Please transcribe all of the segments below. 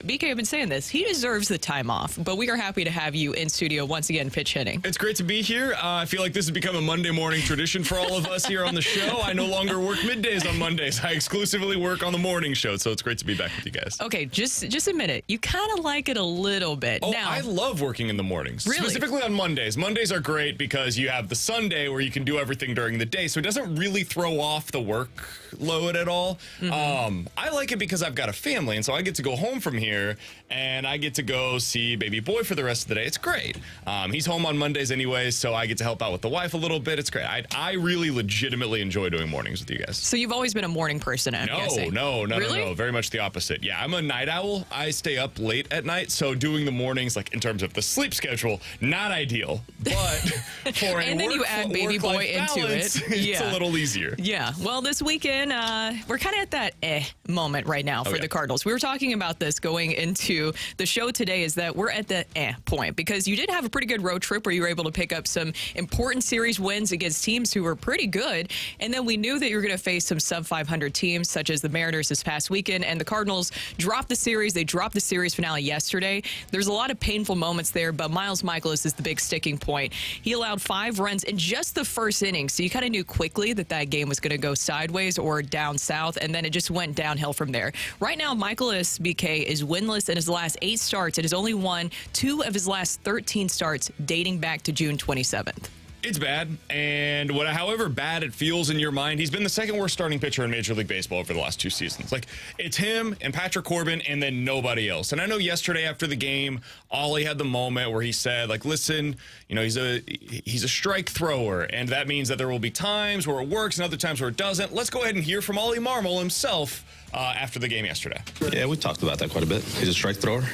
BK, I've been saying this. He deserves the time off, but we are happy to have you in studio once again pitch hitting. It's great to be here. I feel like this has become a Monday morning tradition for all of us here on the show. I no longer work middays on Mondays. I exclusively work on the morning show, so it's great to be back with you guys. Okay, just admit it. You kind of like it a little bit. Oh, now, I love working in the mornings. Really? Specifically on Mondays. Mondays are great because you have the Sunday where you can do everything during the day, so it doesn't really throw off the workload at all. I like it because I've got a family, and so I get to go home from here, and I get to go see baby boy for the rest of the day. It's great. He's home on Mondays anyway, so I get to help out with the wife a little bit. It's great. I really legitimately enjoy doing mornings with you guys. So you've always been a morning person, I'm guessing. No. Really? Very much the opposite. Yeah, I'm a night owl. I stay up late at night, so doing the mornings, like in terms of the sleep schedule, not ideal. But for and then you add baby boy into balance, it. It's a little easier. Yeah. Well, this weekend, we're kind of at that moment right now for the Cardinals. We were talking about this going into the show today, is that we're at the point because you did have a pretty good road trip where you were able to pick up some important series wins against teams who were pretty good. And then we knew that you were going to face some sub 500 teams such as the Mariners this past weekend, and the Cardinals dropped the series. They dropped the series finale yesterday. There's a lot of painful moments there, but Miles Mikolas is the big sticking point. He allowed 5 runs in just the first inning, so you kind of knew quickly that that game was going to go sideways or down south, and then it just went downhill from there. Right now, Mikolas, BK, is winless in his last 8 starts. It has only won 2 of his last 13 starts dating back to June 27th. It's bad, and however bad it feels in your mind, he's been the second worst starting pitcher in Major League Baseball over the last 2 seasons. Like, it's him and Patrick Corbin and then nobody else. And I know yesterday after the game, Ollie had the moment where he said, like, listen, you know, he's a strike thrower, and that means that there will be times where it works and other times where it doesn't. Let's go ahead and hear from Ollie Marmol himself after the game yesterday. Yeah, we talked about that quite a bit. He's a strike thrower.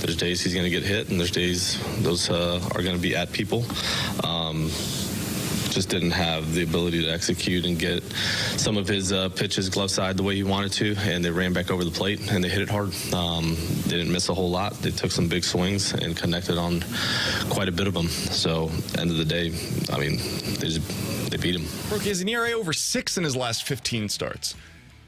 There's days he's going to get hit, and there's days those are going to be at people. Just didn't have the ability to execute and get some of his pitches glove side the way he wanted to, and they ran back over the plate and they hit it hard. They didn't miss a whole lot. They took some big swings and connected on quite a bit of them. So, end of the day, I mean, they beat him. Rookie has an ERA over 6 in his last 15 starts.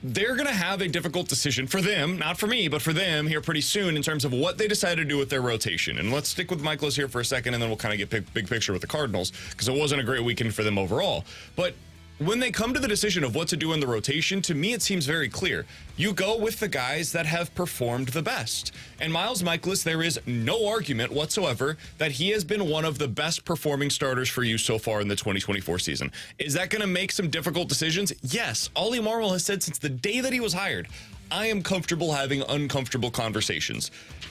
They're going to have a difficult decision for them, not for me, but for them here pretty soon in terms of what they decide to do with their rotation. And let's stick with Mikolas here for a second, and then we'll kind of get big picture with the Cardinals, because it wasn't a great weekend for them overall. But when they come to the decision of what to do in the rotation, to me it seems very clear. You go with the guys that have performed the best. And Miles Mikolas, there is no argument whatsoever that he has been one of the best performing starters for you so far in the 2024 season. Is that going to make some difficult decisions? Yes. Ollie Marmol has said since the day that he was hired, I am comfortable having uncomfortable conversations.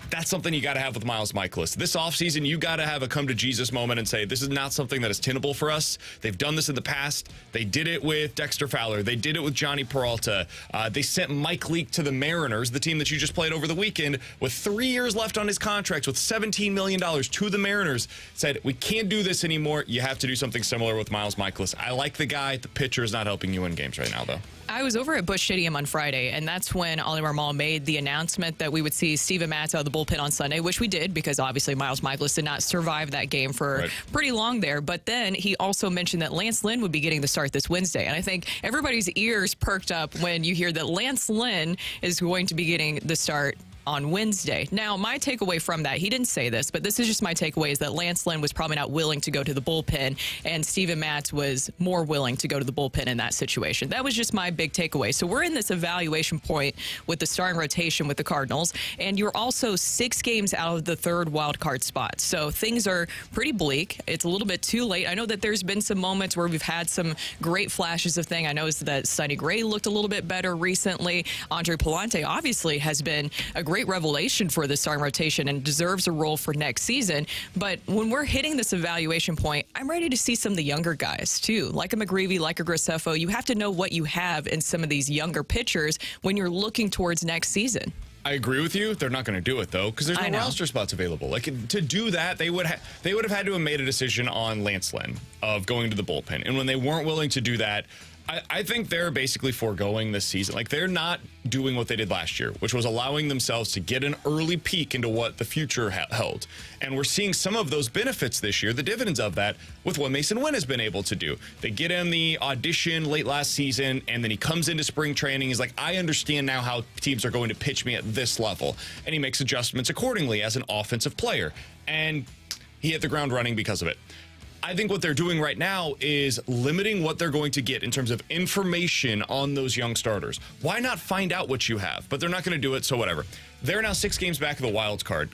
That's something you got to have with Miles Mikolas. This offseason, you got to have a come-to-Jesus moment and say, this is not something that is tenable for us. They've done this in the past. They did it with Dexter Fowler. They did it with Johnny Peralta. They sent Mike Leake to the Mariners, the team that you just played over the weekend, with 3 years left on his contract, with $17 million to the Mariners. Said, we can't do this anymore. You have to do something similar with Miles Mikolas. I like the guy. The pitcher is not helping you win games right now, though. I was over at Busch Stadium on Friday, and that's when Ollie Marmol made the announcement that we would see Steven Matz out of the bullpen on Sunday, which we did because obviously Miles Mikolas did not survive that game for pretty long there. But then he also mentioned that Lance Lynn would be getting the start this Wednesday. And I think everybody's ears perked up when you hear that Lance Lynn is going to be getting the start on Wednesday. Now, my takeaway from that, he didn't say this, but this is just my takeaway, is that Lance Lynn was probably not willing to go to the bullpen, and Steven Matz was more willing to go to the bullpen in that situation. That was just my big takeaway. So we're in this evaluation point with the starting rotation with the Cardinals, and you're also 6 games out of the 3rd wild card spot. So things are pretty bleak. It's a little bit too late. I know that there's been some moments where we've had some great flashes of things. I know that Sonny Gray looked a little bit better recently. Andre Palante obviously has been a great revelation for the starting rotation and deserves a role for next season. But when we're hitting this evaluation point, I'm ready to see some of the younger guys too, like a McGreevy, like a Graceffo. You have to know what you have in some of these younger pitchers when you're looking towards next season. I agree with you. They're not going to do it, though, because there's no roster spots available. Like, to do that, they would have had to have made a decision on Lance Lynn of going to the bullpen. And when they weren't willing to do that, I think they're basically foregoing this season. Like, they're not doing what they did last year, which was allowing themselves to get an early peek into what the future held. And we're seeing some of those benefits this year, the dividends of that, with what Mason Wynn has been able to do. They get him the audition late last season, and then he comes into spring training. He's like, I understand now how teams are going to pitch me at this level. And he makes adjustments accordingly as an offensive player. And he hit the ground running because of it. I think what they're doing right now is limiting what they're going to get in terms of information on those young starters. Why not find out what you have? But they're not going to do it, so whatever. They're now 6 games back of the wild card.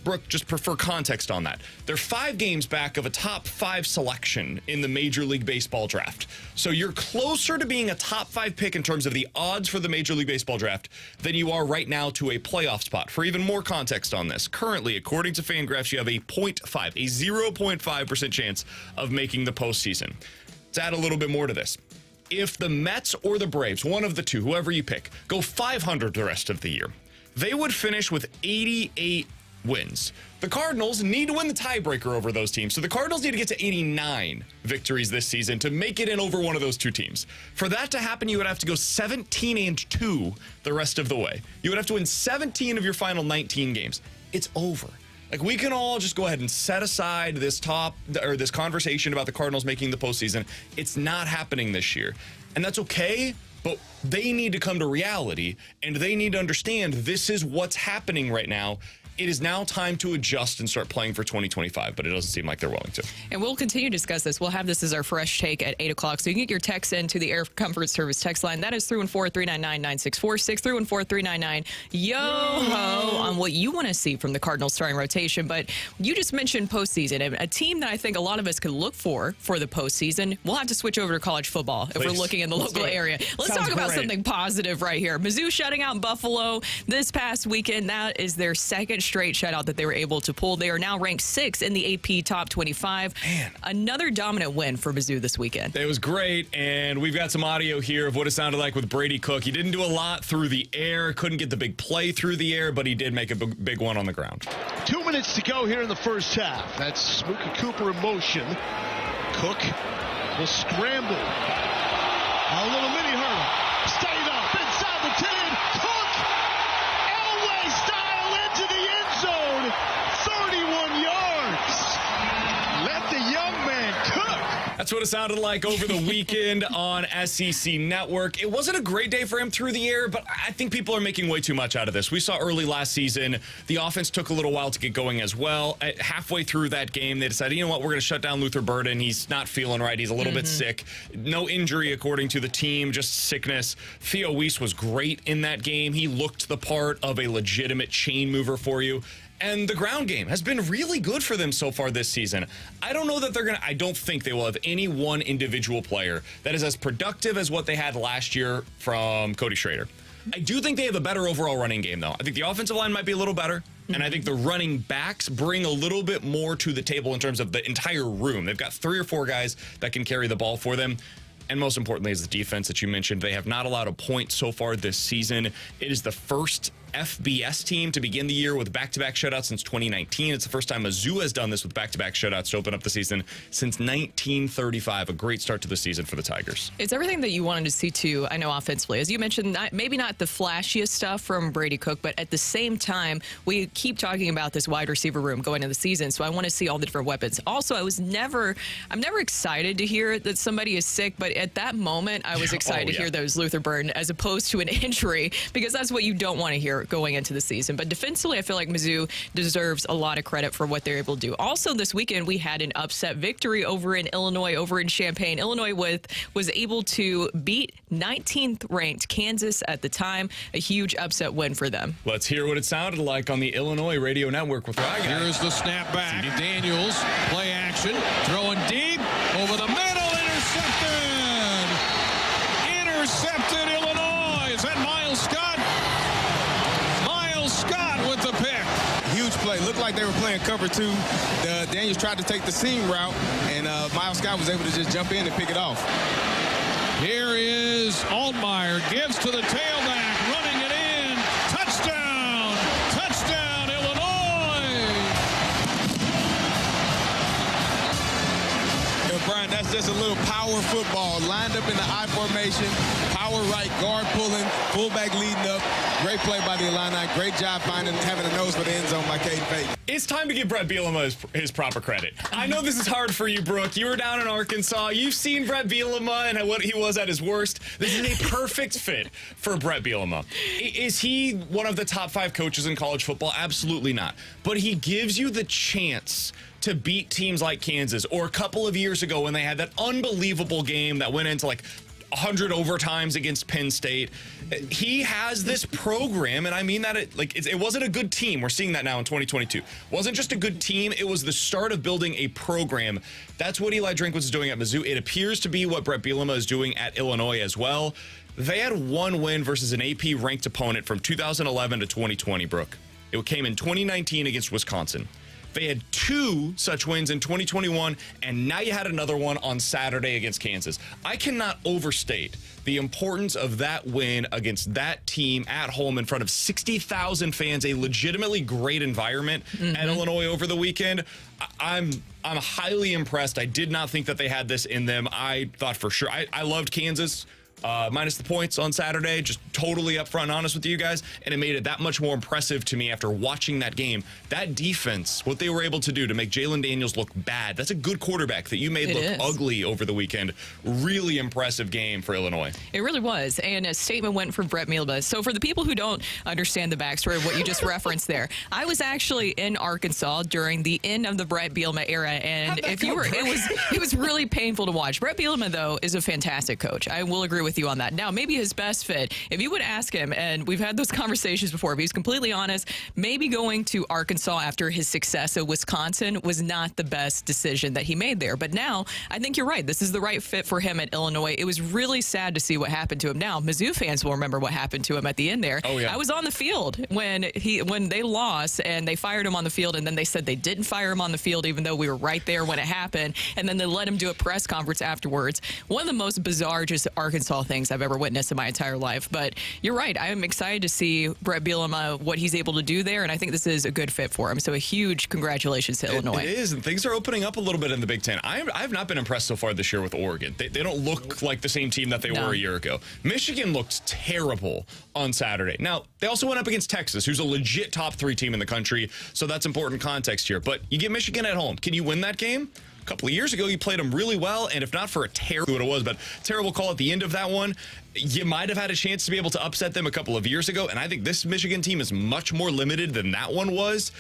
Brooke, just for context on that, they're 5 games back of a top 5 selection in the Major League Baseball draft. So you're closer to being a top 5 pick in terms of the odds for the Major League Baseball draft than you are right now to a playoff spot. For even more context on this, currently, according to Fangraphs, you have a 0.5% chance of making the postseason. Let's add a little bit more to this. If the Mets or the Braves, one of the two, whoever you pick, go 500 the rest of the year, they would finish with 88 wins. The Cardinals need to win the tiebreaker over those teams. So the Cardinals need to get to 89 victories this season to make it in over one of those two teams. For that to happen, you would have to go 17-2 the rest of the way. You would have to win 17 of your final 19 games. It's over. Like, we can all just go ahead and set aside this conversation about the Cardinals making the postseason. It's not happening this year. And that's okay, but they need to come to reality, and they need to understand this is what's happening right now. It is now time to adjust and start playing for 2025, but it doesn't seem like they're willing to. And we'll continue to discuss this. We'll have this as our fresh take at 8 o'clock. So you can get your text into the Air Comfort Service text line. That is 314-399-9646, 314-399-YO-HO on what you want to see from the Cardinals starting rotation. But you just mentioned postseason, and a team that I think a lot of us could look for the postseason. We'll have to switch over to college football if we're looking in the local area. Let's talk about something positive right here. Mizzou shutting out Buffalo this past weekend. That is their second straight shutout that they were able to pull. They are now ranked 6th in the AP Top 25. Man. Another dominant win for Mizzou this weekend. It was great, and we've got some audio here of what it sounded like with Brady Cook. He didn't do a lot through the air, couldn't get the big play through the air, but he did make a big one on the ground. 2 minutes to go here in the first half. That's Mookie Cooper in motion. Cook will scramble. A little mini hurdle. Stayed up inside the 10. Cook! Elway style into the end zone. 31 yards. Let the young man cook. That's what it sounded like over the weekend on SEC Network. It wasn't a great day for him through the air, but I think people are making way too much out of this. We saw early last season, the offense took a little while to get going as well. Halfway through that game, they decided, you know what, we're going to shut down Luther Burden. He's not feeling right. He's a little bit sick. No injury, according to the team, just sickness. Theo Weiss was great in that game. He looked the part of a legitimate chain mover for you. And the ground game has been really good for them so far this season. I don't know that I don't think they will have any one individual player that is as productive as what they had last year from Cody Schrader. I do think they have a better overall running game, though. I think the offensive line might be a little better, and I think the running backs bring a little bit more to the table in terms of the entire room. They've got 3 or 4 guys that can carry the ball for them. And most importantly is the defense that you mentioned. They have not allowed a point so far this season. It is the first FBS team to begin the year with back-to-back shutouts since 2019. It's the first time Mizzou has done this with back-to-back shutouts to open up the season since 1935. A great start to the season for the Tigers. It's everything that you wanted to see, too, I know, offensively. As you mentioned, maybe not the flashiest stuff from Brady Cook, but at the same time, we keep talking about this wide receiver room going into the season, so I want to see all the different weapons. Also, I'm never excited to hear that somebody is sick, but at that moment, I was excited to hear that it was Luther Burden as opposed to an injury, because that's what you don't want to hear going into the season. But defensively, I feel like Mizzou deserves a lot of credit for what they're able to do. Also, this weekend, we had an upset victory over in Illinois, over in Champaign. Illinois was able to beat 19th ranked Kansas at the time. A huge upset win for them. Let's hear what it sounded like on the Illinois radio network with Ryan. Here's the snap back. Daniels, play action, throwing deep, over the middle, intercepted Illinois. Is that Miles Scott? Miles Scott with the pick. Huge play. Looked like they were playing cover 2. The Daniels tried to take the seam route, and Miles Scott was able to just jump in and pick it off. Here is Altmaier, gives to the tailback, running it in. Touchdown! Touchdown, Illinois! Brian, that's just just a little power football. Lined up in the I formation, power right, guard pulling, fullback leading up. Great play by the Illini. Great job having a nose for the end zone by Caden Payton. It's time to give Brett Bielema his proper credit. I know this is hard for you, Brooke. You were down in Arkansas. You've seen Brett Bielema and what he was at his worst. This is a perfect fit for Brett Bielema. Is he one of the top 5 coaches in college football? Absolutely not. But he gives you the chance to beat teams like Kansas, or a couple of years ago when they had that unbelievable game that went into like 100 overtimes against Penn State. He has this program, and I mean that it wasn't a good team. We're seeing that now in 2022. It wasn't just a good team. It was the start of building a program. That's what Eli Drinkwitz is doing at Mizzou. It appears to be what Brett Bielema is doing at Illinois as well. They had one win versus an AP-ranked opponent from 2011 to 2020, Brooke. It came in 2019 against Wisconsin. They had 2 such wins in 2021, and now you had another one on Saturday against Kansas. I cannot overstate the importance of that win against that team at home in front of 60,000 fans, a legitimately great environment at Illinois over the weekend. I'm highly impressed. I did not think that they had this in them. I thought for sure. I loved Kansas. Minus the points on Saturday, just totally upfront and honest with you guys, and it made it that much more impressive to me after watching that game. That defense, what they were able to do to make Jalen Daniels look bad, that's a good quarterback that you made look ugly over the weekend. Really impressive game for Illinois. It really was, and a statement went from Brett Bielema. So for the people who don't understand the backstory of what you just referenced there, I was actually in Arkansas during the end of the Brett Bielema era, and if you were, it was really painful to watch. Brett Bielema, though, is a fantastic coach. I will agree with you on that. Now, maybe his best fit, if you would ask him, and we've had those conversations before, but he's completely honest, maybe going to Arkansas after his success at Wisconsin was not the best decision that he made there. But now, I think you're right. This is the right fit for him at Illinois. It was really sad to see what happened to him. Now, Mizzou fans will remember what happened to him at the end there. Oh, yeah. I was on the field when they lost, and they fired him on the field, and then they said they didn't fire him on the field, even though we were right there when it happened, and then they let him do a press conference afterwards. One of the most bizarre just Arkansas things I've ever witnessed in my entire life. But you're right. I am excited to see Brett Bielema, what he's able to do there, and I think this is a good fit for him. So a huge congratulations to Illinois. It is, and things are opening up a little bit in the Big Ten. I've not been impressed so far this year with Oregon. They don't look like the same team that they were a year ago. Michigan looked terrible on Saturday. Now, they also went up against Texas, who's a legit top 3 team in the country, so that's important context here. But you get Michigan at home. Can you win that game? A couple of years ago, you played them really well, and if not for a terrible call at the end of that one, you might have had a chance to be able to upset them a couple of years ago, and I think this Michigan team is much more limited than that one was.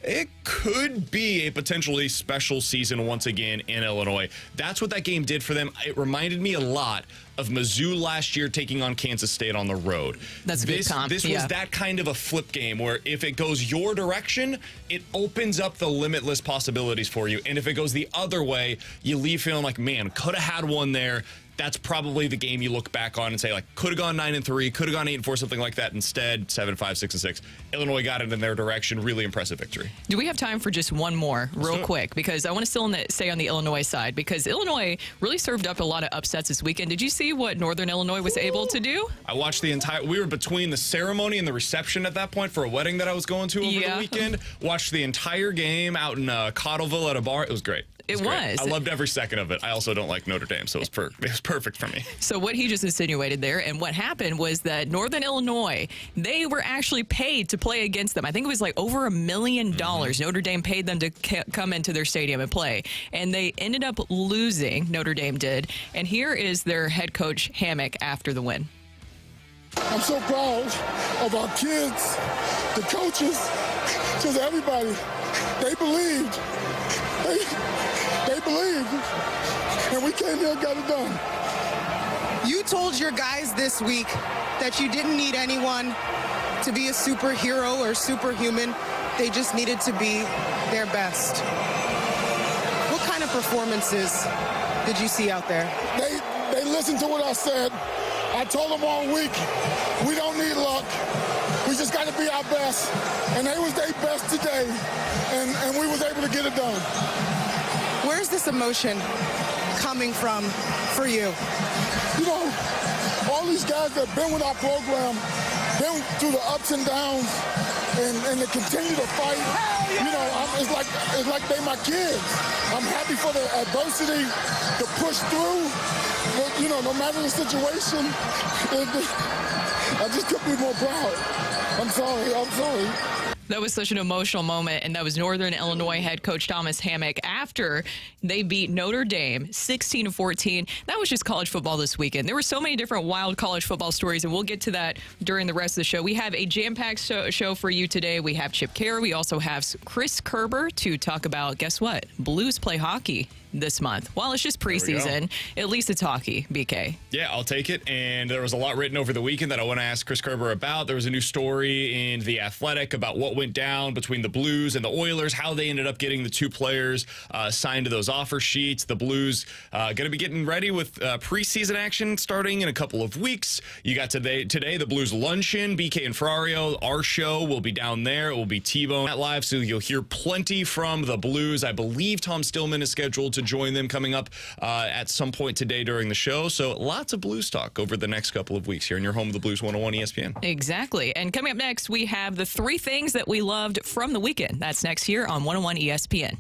It could be a potentially special season once again in Illinois. That's what that game did for them. It reminded me a lot of Mizzou last year taking on Kansas State on the road. That's a good comp. This was that kind of a flip game where if it goes your direction, it opens up the limitless possibilities for you. And if it goes the other way, you leave feeling like, man, could have had one there. That's probably the game you look back on and say, like, could have gone 9-3, could have gone 8-4, something like that. Instead, 7-5, 6-6. Illinois got it in their direction. Really impressive victory. Do we have time for just one more real quick? Because I want to still stay on the Illinois side, because Illinois really served up a lot of upsets this weekend. Did you see what Northern Illinois was able to do? I watched we were between the ceremony and the reception at that point for a wedding that I was going to over the weekend. Watched the entire game out in Cottleville at a bar. It was great. It was. I loved every second of it. I also don't like Notre Dame, so it was perfect for me. So what he just insinuated there, and what happened was that Northern Illinois, they were actually paid to play against them. I think it was like over $1 million. Notre Dame paid them to come into their stadium and play. And they ended up losing, Notre Dame did. And here is their head coach, Hammock, after the win. I'm so proud of our kids, the coaches, just everybody. They believed. They believed, and we came here and got it done. You told your guys this week that you didn't need anyone to be a superhero or superhuman. They just needed to be their best. What kind of performances did you see out there? They listened to what I said. I told them all week, we don't need luck. We just got to be our best. And they was their best today, and we was able to get it done. Where's this emotion coming from for you? You know, all these guys that have been with our program, been through the ups and downs, and to continue to fight. You know, it's like they my kids. I'm happy for the adversity to push through. But, you know, no matter the situation, I just couldn't be more proud. I'm sorry. That was such an emotional moment, and that was Northern Illinois head coach Thomas Hammock after they beat Notre Dame 16-14. That was just college football this weekend. There were so many different wild college football stories, and we'll get to that during the rest of the show. We have a jam-packed show for you today. We have Chip Caray. We also have Chris Kerber to talk about, guess what? Blues play hockey this month. Well, it's just preseason. At least it's hockey, BK. Yeah, I'll take it. And there was a lot written over the weekend that I want to ask Chris Kerber about. There was a new story in The Athletic about what went down between the Blues and the Oilers, how they ended up getting the two players signed to those offer sheets. The Blues going to be getting ready with preseason action starting in a couple of weeks. You got today the Blues luncheon. BK and Ferrario, our show, will be down there. It will be T-Bone at live, so you'll hear plenty from the Blues. I believe Tom Stillman is scheduled to join them coming up at some point today during the show. So lots of Blues talk over the next couple of weeks here in your home of the Blues 101 ESPN. Exactly. And coming up next, we have the three things that we loved from the weekend. That's next here on 101 ESPN.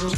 Welcome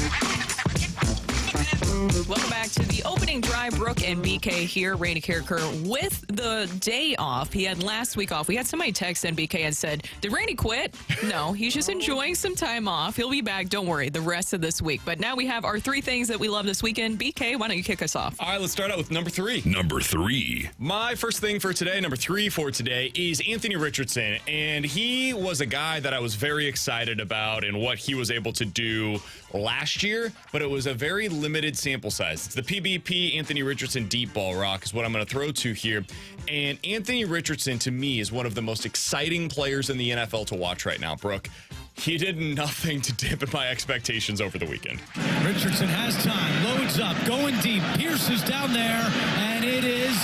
back to the opening drive. Brooke and BK here. Randy Kerber with the day off. He had last week off. We had somebody text NBK and said, did Randy quit? No, he's just enjoying some time off. He'll be back, don't worry, the rest of this week. But now we have our 3 things that we love this weekend. BK, why don't you kick us off? All right, let's start out with number 3. Number 3. My first thing for today, number 3 for today, is Anthony Richardson. And he was a guy that I was very excited about and what he was able to do last year, but it was a very limited sample size. It's the PBP Anthony Richardson deep ball rock is what I'm going to throw to here. And Anthony Richardson, to me, is one of the most exciting players in the NFL to watch right now, Brooke. He did nothing to dampen my expectations over the weekend. Richardson has time, loads up, going deep. Pierce is down there, and it is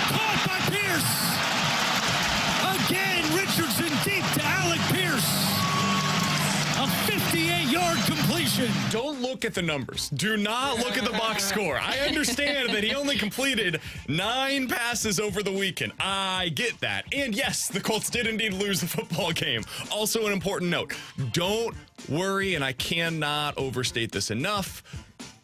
caught by Pierce. Again, Richardson deep to Alec Pierce. A 58-yard completion. Don't look at the numbers. Do not look at the box score. I understand that he only completed 9 passes over the weekend. I get that. And yes, the Colts did indeed lose the football game. Also an important note. Don't worry, and I cannot overstate this enough,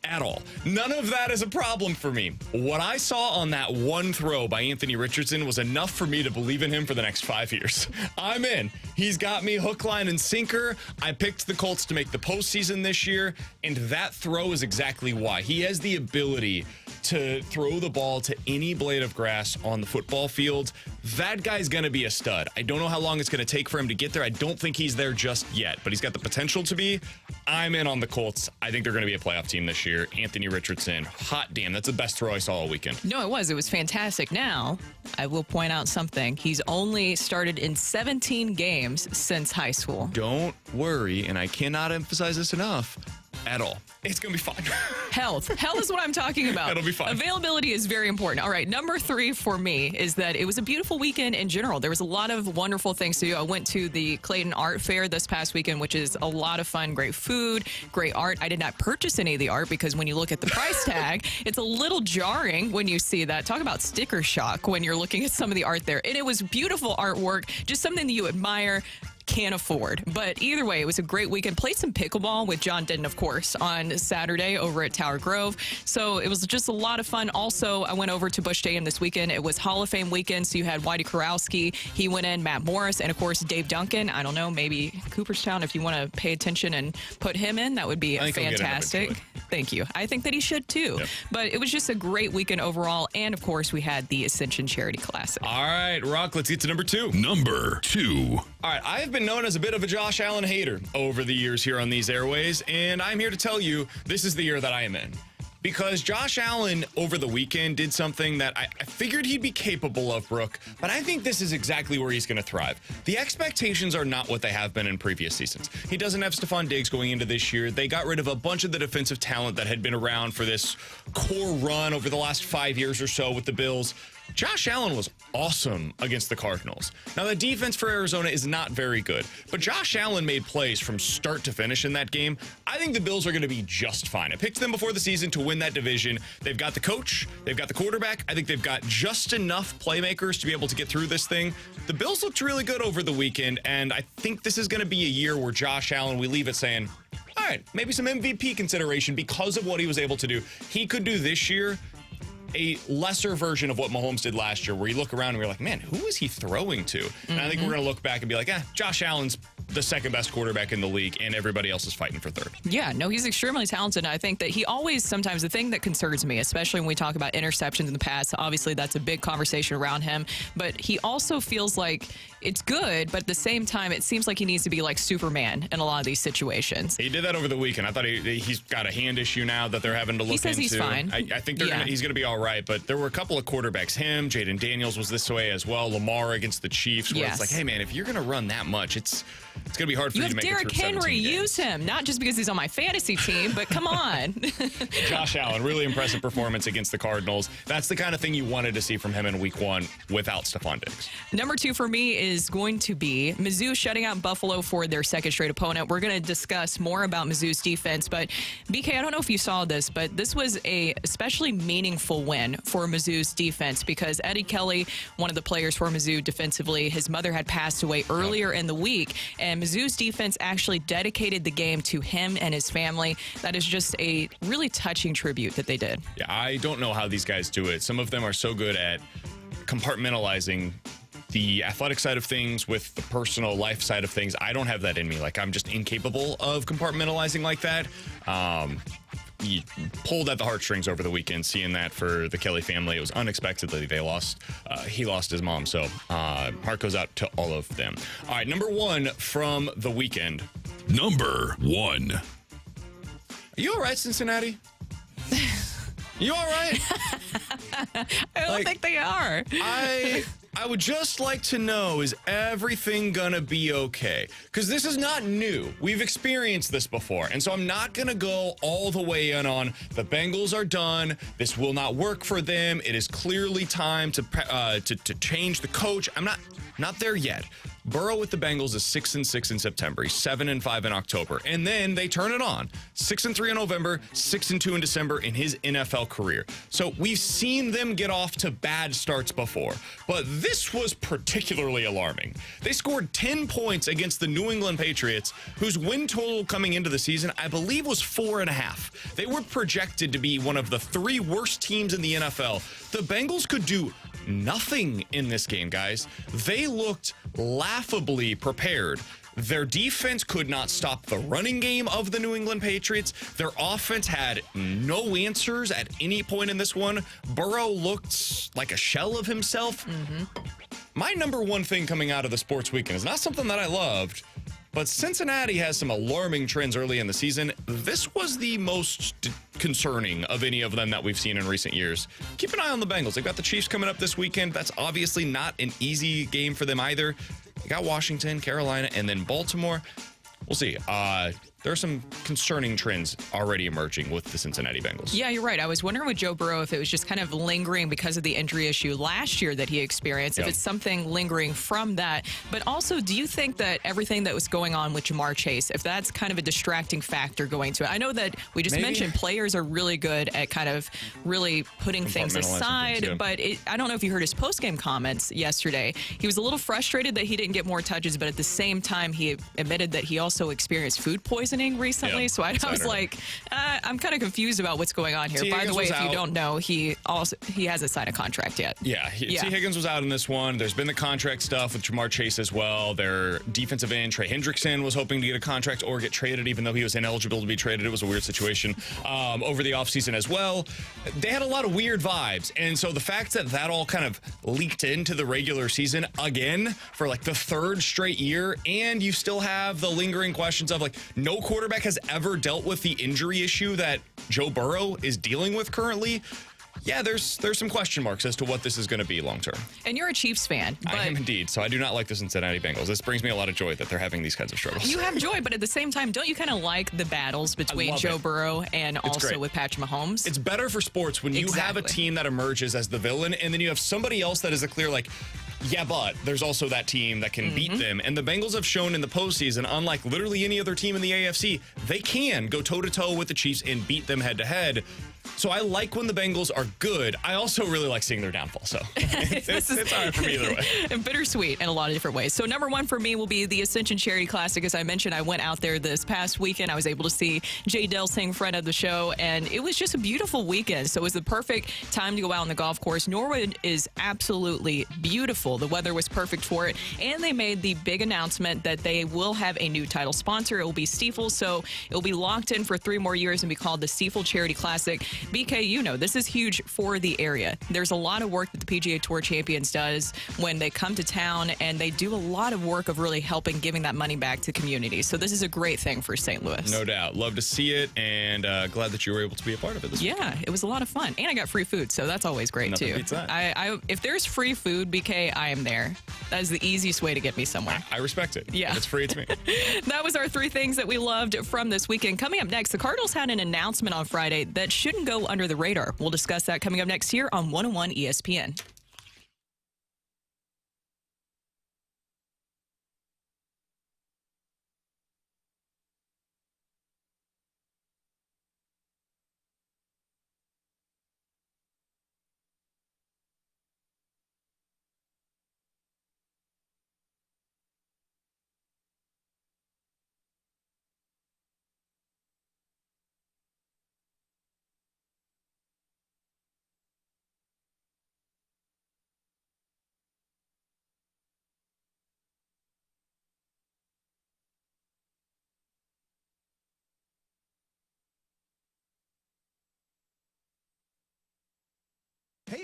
at all. None of that is a problem for me. What I saw on that one throw by Anthony Richardson was enough for me to believe in him for the next 5 years. I'm in. He's got me hook, line, and sinker. I picked the Colts to make the postseason this year, and that throw is exactly why. He has the ability to throw the ball to any blade of grass on the football field. That guy's going to be a stud. I don't know how long it's going to take for him to get there. I don't think he's there just yet, but he's got the potential to be. I'm in on the Colts. I think they're going to be a playoff team this year. Anthony Richardson, hot damn, that's the best throw I saw all weekend. No, it was. It was fantastic. Now, I will point out something. He's only started in 17 games since high school. Don't worry, and I cannot emphasize this enough, at all. It's going to be fine. Health is what I'm talking about. It'll be fine. Availability is very important. All right, number 3 for me is that it was a beautiful weekend in general. There was a lot of wonderful things to do. I went to the Clayton Art Fair this past weekend, which is a lot of fun. Great food, great art. I did not purchase any of the art because when you look at the price tag, it's a little jarring when you see that. Talk about sticker shock when you're looking at some of the art there. And it was beautiful artwork, just something that you admire. Can't afford. But either way, it was a great weekend. Played some pickleball with John Denton, of course, on Saturday over at Tower Grove. So it was just a lot of fun. Also, I went over to Busch Stadium this weekend. It was Hall of Fame weekend. So you had Whitey Kurowski. He went in, Matt Morris, and of course, Dave Duncan. I don't know, maybe Cooperstown, if you want to pay attention and put him in, that would be fantastic. Thank you. I think that he should too. Yep. But it was just a great weekend overall. And of course, we had the Ascension Charity Classic. All right, Rocc, let's get to number 2. Number 2. All right, I have been known as a bit of a Josh Allen hater over the years here on these airways, and I'm here to tell you this is the year that I am in. Because Josh Allen over the weekend did something that I figured he'd be capable of, Brooke, but I think this is exactly where he's going to thrive. The expectations are not what they have been in previous seasons. He doesn't have Stephon Diggs going into this year. They got rid of a bunch of the defensive talent that had been around for this core run over the last 5 years or so with the Bills. Josh Allen was awesome against the Cardinals. Now, the defense for Arizona is not very good, but Josh Allen made plays from start to finish in that game. I think the Bills are going to be just fine. I picked them before the season to win that division. They've got the coach. They've got the quarterback. I think they've got just enough playmakers to be able to get through this thing. The Bills looked really good over the weekend, and I think this is going to be a year where Josh Allen, we leave it saying, all right, maybe some MVP consideration because of what he was able to do. He could do this year a lesser version of what Mahomes did last year, where you look around and we're like, man, who is he throwing to? And I think we're going to look back and be like, Josh Allen's the second best quarterback in the league, and everybody else is fighting for third. Yeah, no, he's extremely talented. And I think that he always, sometimes the thing that concerns me, especially when we talk about interceptions in the past, obviously that's a big conversation around him, but he also feels like it's good, but at the same time, it seems like he needs to be like Superman in a lot of these situations. He did that over the weekend. I thought he's got a hand issue now that they're having to look into. He says he's fine. I think he's going to be all right, but there were a couple of quarterbacks, him, Jaden Daniels was this way as well, Lamar against the Chiefs, where it's like, hey man, if you're going to run that much, it's going to be hard for you to make Derrick it through Henry, 17 games. use him, not just because he's on my fantasy team, but come on. Josh Allen, really impressive performance against the Cardinals. That's the kind of thing you wanted to see from him in week 1 without Stephon Diggs. Number 2 for me is going to be Mizzou shutting out Buffalo for their second straight opponent. We're going to discuss more about Mizzou's defense, but BK, I don't know if you saw this, but this was a especially meaningful win for Mizzou's defense because Eddie Kelly, one of the players for Mizzou defensively, his mother had passed away earlier in the week, and and Mizzou's defense actually dedicated the game to him and his family. That is just a really touching tribute that they did. Yeah, I don't know how these guys do it. Some of them are so good at compartmentalizing the athletic side of things with the personal life side of things. I don't have that in me. Like, I'm just incapable of compartmentalizing like that. He pulled at the heartstrings over the weekend, seeing that for the Kelly family. It was unexpectedly they lost. He lost his mom, so heart goes out to all of them. All right, number one from the weekend. Number one. Are you all right, Cincinnati? You all right? I don't think they are. I would just like to know, is everything gonna be okay? Because this is not new. We've experienced this before. And so I'm not gonna go all the way in on the Bengals are done. This will not work for them. It is clearly time to change the coach. I'm not there yet. Burrow with the Bengals is 6-6 in September. He's 7-5 in October. And then they turn it on. 6-3 in November, 6-2 in December in his NFL career. So we've seen them get off to bad starts before. But this was particularly alarming. They scored 10 points against the New England Patriots, whose win total coming into the season, I believe, was 4.5. They were projected to be one of the 3 worst teams in the NFL. The Bengals could do nothing in this game, guys. They looked laughably prepared. Their defense could not stop the running game of the New England Patriots. Their offense had no answers at any point in this one. Burrow looked like a shell of himself. My number one thing coming out of the sports weekend is not something that I loved, but Cincinnati has some alarming trends early in the season. This was the most concerning of any of them that we've seen in recent years. Keep an eye on the Bengals. They've got the Chiefs coming up this weekend. That's obviously not an easy game for them either. They got Washington, Carolina, and then Baltimore. We'll see. There are some concerning trends already emerging with the Cincinnati Bengals. Yeah, you're right. I was wondering with Joe Burrow if it was just kind of lingering because of the injury issue last year that he experienced, if it's something lingering from that. But also, do you think that everything that was going on with Jamar Chase, if that's kind of a distracting factor going to it? I know that we just mentioned players are really good at kind of really putting things aside, but I don't know if you heard his post-game comments yesterday. He was a little frustrated that he didn't get more touches, but at the same time, he admitted that he also experienced food poisoning recently. So I was like, I'm kind of confused about what's going on here. By the way, if you don't know, he hasn't signed a contract yet. Yeah, T. Higgins was out in this one. There's been the contract stuff with Jamar Chase as well. Their defensive end, Trey Hendrickson, was hoping to get a contract or get traded, even though he was ineligible to be traded. It was a weird situation over the offseason as well. They had a lot of weird vibes. And so the fact that all kind of leaked into the regular season again for like the 3rd straight year, and you still have the lingering questions of like, no quarterback has ever dealt with the injury issue that Joe Burrow is dealing with currently. Yeah, there's some question marks as to what this is going to be long term. And you're a Chiefs fan. But I am indeed. So I do not like the Cincinnati Bengals. This brings me a lot of joy that they're having these kinds of struggles. You have joy, but at the same time, don't you kind of like the battles between Joe Burrow and also with Patrick Mahomes? It's better for sports when you have a team that emerges as the villain, and then you have somebody else that is a clear, like, yeah, but there's also that team that can beat them. And the Bengals have shown in the postseason, unlike literally any other team in the AFC, they can go toe-to-toe with the Chiefs and beat them head-to-head. So I like when the Bengals are good. I also really like seeing their downfall. So it's all right for me either way. Bittersweet in a lot of different ways. So number one for me will be the Ascension Charity Classic. As I mentioned, I went out there this past weekend. I was able to see Jay Delsing, friend of the show, and it was just a beautiful weekend. So it was the perfect time to go out on the golf course. Norwood is absolutely beautiful. The weather was perfect for it. And they made the big announcement that they will have a new title sponsor. It will be Stiefel. So it will be locked in for 3 more years and be called the Stiefel Charity Classic. BK, you know, this is huge for the area. There's a lot of work that the PGA Tour Champions does when they come to town, and they do a lot of work of really helping giving that money back to community. So this is a great thing for St. Louis. No doubt. Love to see it, and glad that you were able to be a part of it this week. Yeah, it was a lot of fun. And I got free food, so that's always great, Nothing too. beats that. If there's free food, BK, I am there. That is the easiest way to get me somewhere. I respect it. Yeah. If it's free, it's me. That was our 3 things that we loved from this weekend. Coming up next, the Cardinals had an announcement on Friday that shouldn't go under the radar. We'll discuss that coming up next here on 101 ESPN.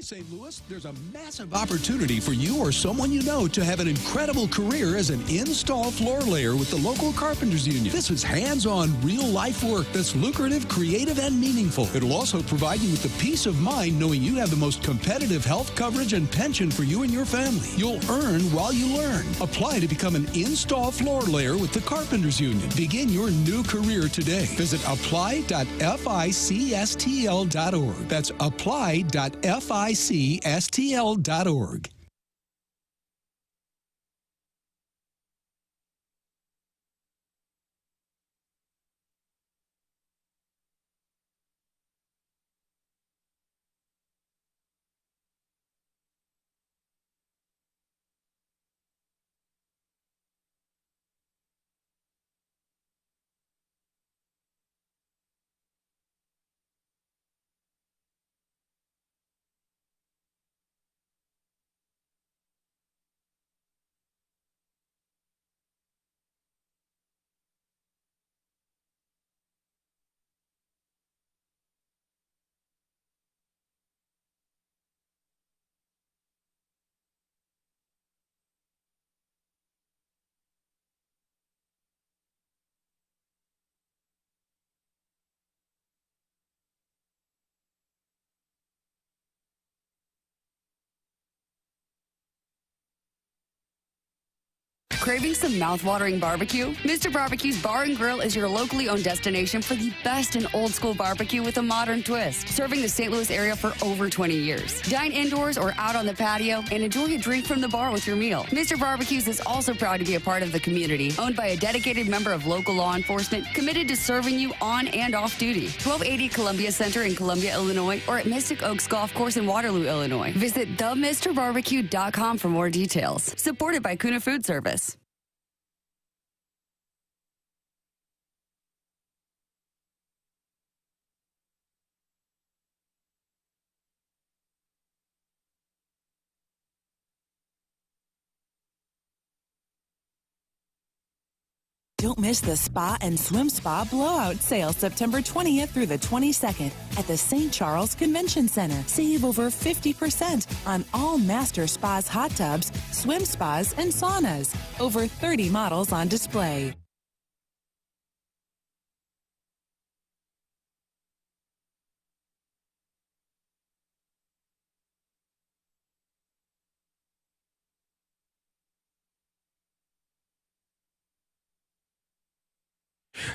Hey, St. Louis, there's a massive opportunity for you or someone you know to have an incredible career as an install floor layer with the local Carpenters Union. This is hands-on, real-life work that's lucrative, creative, and meaningful. It'll also provide you with the peace of mind knowing you have the most competitive health coverage and pension for you and your family. You'll earn while you learn. Apply to become an install floor layer with the Carpenters Union. Begin your new career today. Visit apply.ficstl.org. That's apply.ficstl.org. Craving some mouth-watering barbecue? Mr. Barbecue's Bar and Grill is your locally owned destination for the best in old-school barbecue with a modern twist. Serving the St. Louis area for over 20 years. Dine indoors or out on the patio and enjoy a drink from the bar with your meal. Mr. Barbecue's is also proud to be a part of the community, owned by a dedicated member of local law enforcement, committed to serving you on and off duty. 1280 Columbia Center in Columbia, Illinois, or at Mystic Oaks Golf Course in Waterloo, Illinois. Visit themrbarbecue.com for more details. Supported by Kuna Food Service. Don't miss the Spa and Swim Spa Blowout Sale September 20th through the 22nd at the St. Charles Convention Center. Save over 50% on all Master Spas hot tubs, swim spas, and saunas. Over 30 models on display.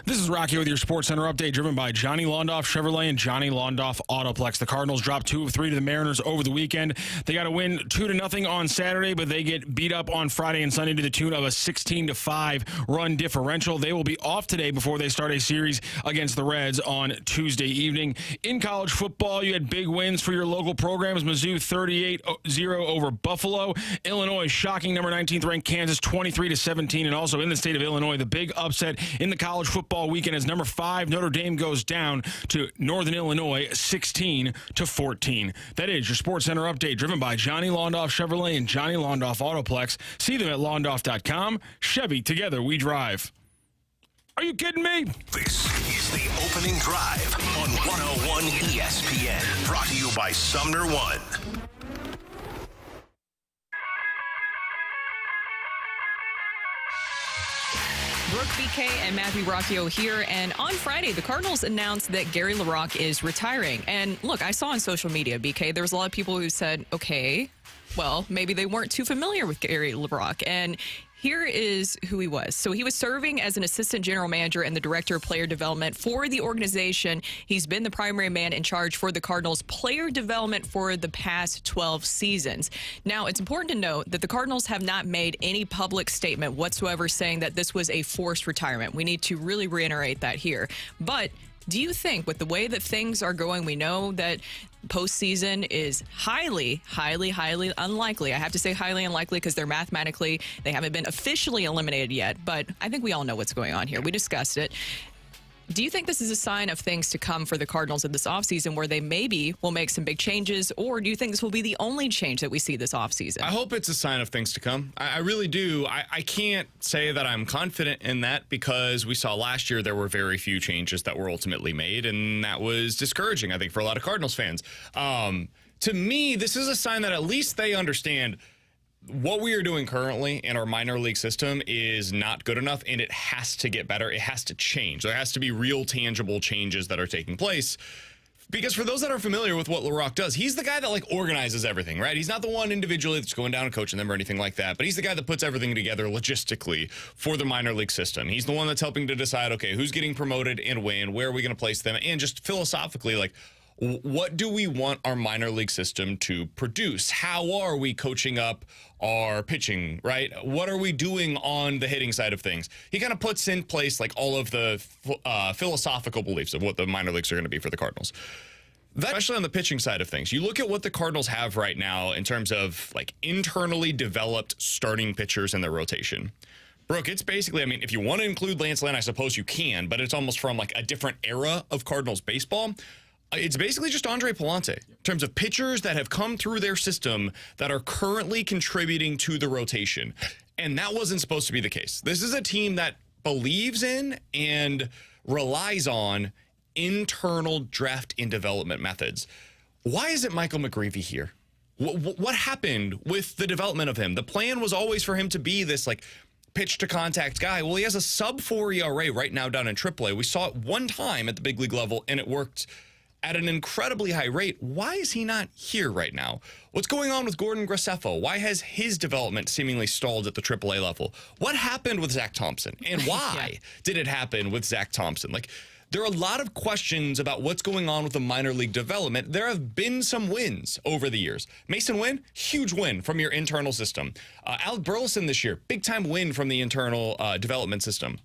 This is Rocky with your Sports Center update, driven by Johnny Londoff Chevrolet and Johnny Londoff Autoplex. The Cardinals dropped 2 of 3 to the Mariners over the weekend. They got a win 2-0 on Saturday, but they get beat up on Friday and Sunday to the tune of a 16-5 run differential. They will be off today before they start a series against the Reds on Tuesday evening. In college football, you had big wins for your local programs. Mizzou 38-0 over Buffalo. Illinois shocking number 19th ranked Kansas 23-17, and also in the state of Illinois, the big upset in the college football weekend as number 5 Notre Dame goes down to Northern Illinois 16-14. That is your Sports Center update, driven by Johnny Londoff Chevrolet and Johnny Londoff Autoplex. See them at londoff.com. Chevy, together we drive. Are you kidding me? This is the opening drive on 101 ESPN, brought to you by Sumner One. Brooke BK and Matthew Rocchio here. And on Friday, the Cardinals announced that Gary LaRocque is retiring. And look, I saw on social media, BK, there was a lot of people who said, okay, well, maybe they weren't too familiar with Gary LaRocque. And here is who he was. So he was serving as an assistant general manager and the director of player development for the organization. He's been the primary man in charge for the Cardinals player development for the past 12 seasons. Now, it's important to note that the Cardinals have not made any public statement whatsoever saying that this was a forced retirement. We need to really reiterate that here. But do you think, with the way that things are going, we know that postseason is highly, highly, highly unlikely. I have to say highly unlikely because they haven't been officially eliminated yet. But I think we all know what's going on here. We discussed it. Do you think this is a sign of things to come for the Cardinals in this offseason where they maybe will make some big changes, or do you think this will be the only change that we see this offseason? I hope it's a sign of things to come. I really do. I can't say that I'm confident in that because we saw last year there were very few changes that were ultimately made, and that was discouraging, I think, for a lot of Cardinals fans. to me, this is a sign that at least they understand what we are doing currently in our minor league system is not good enough, and it has to get better. It has to change. There has to be real tangible changes that are taking place. Because for those that are familiar with what LaRocque does, he's the guy that organizes everything, right? He's not the one individually that's going down and coaching them or anything like that, but he's the guy that puts everything together logistically for the minor league system. He's the one that's helping to decide, okay, who's getting promoted and when, where are we going to place them, and just philosophically, what do we want our minor league system to produce? How are we coaching up our pitching, right? What are we doing on the hitting side of things? He kind of puts in place all of the philosophical beliefs of what the minor leagues are going to be for the Cardinals. Especially on the pitching side of things. You look at what the Cardinals have right now in terms of internally developed starting pitchers in their rotation. Brooke, it's basically, if you want to include Lance Lynn, I suppose you can, but it's almost from a different era of Cardinals baseball. It's basically just Andre Palante in terms of pitchers that have come through their system that are currently contributing to the rotation. And that wasn't supposed to be the case. This is a team that believes in and relies on internal draft and development methods. Why isn't Michael McGreevy here? What happened with the development of him? The plan was always for him to be this pitch to contact guy. Well, he has a sub-4 ERA right now down in AAA. We saw it one time at the big league level, and it worked at an incredibly high rate. Why is he not here right now? What's going on with Gordon Graceffo? Why has his development seemingly stalled at the AAA level? What happened with Zach Thompson? And why did it happen with Zach Thompson? There are a lot of questions about what's going on with the minor league development. There have been some wins over the years. Mason Wynn, huge win from your internal system. Alec Burleson this year, big-time win from the internal development system.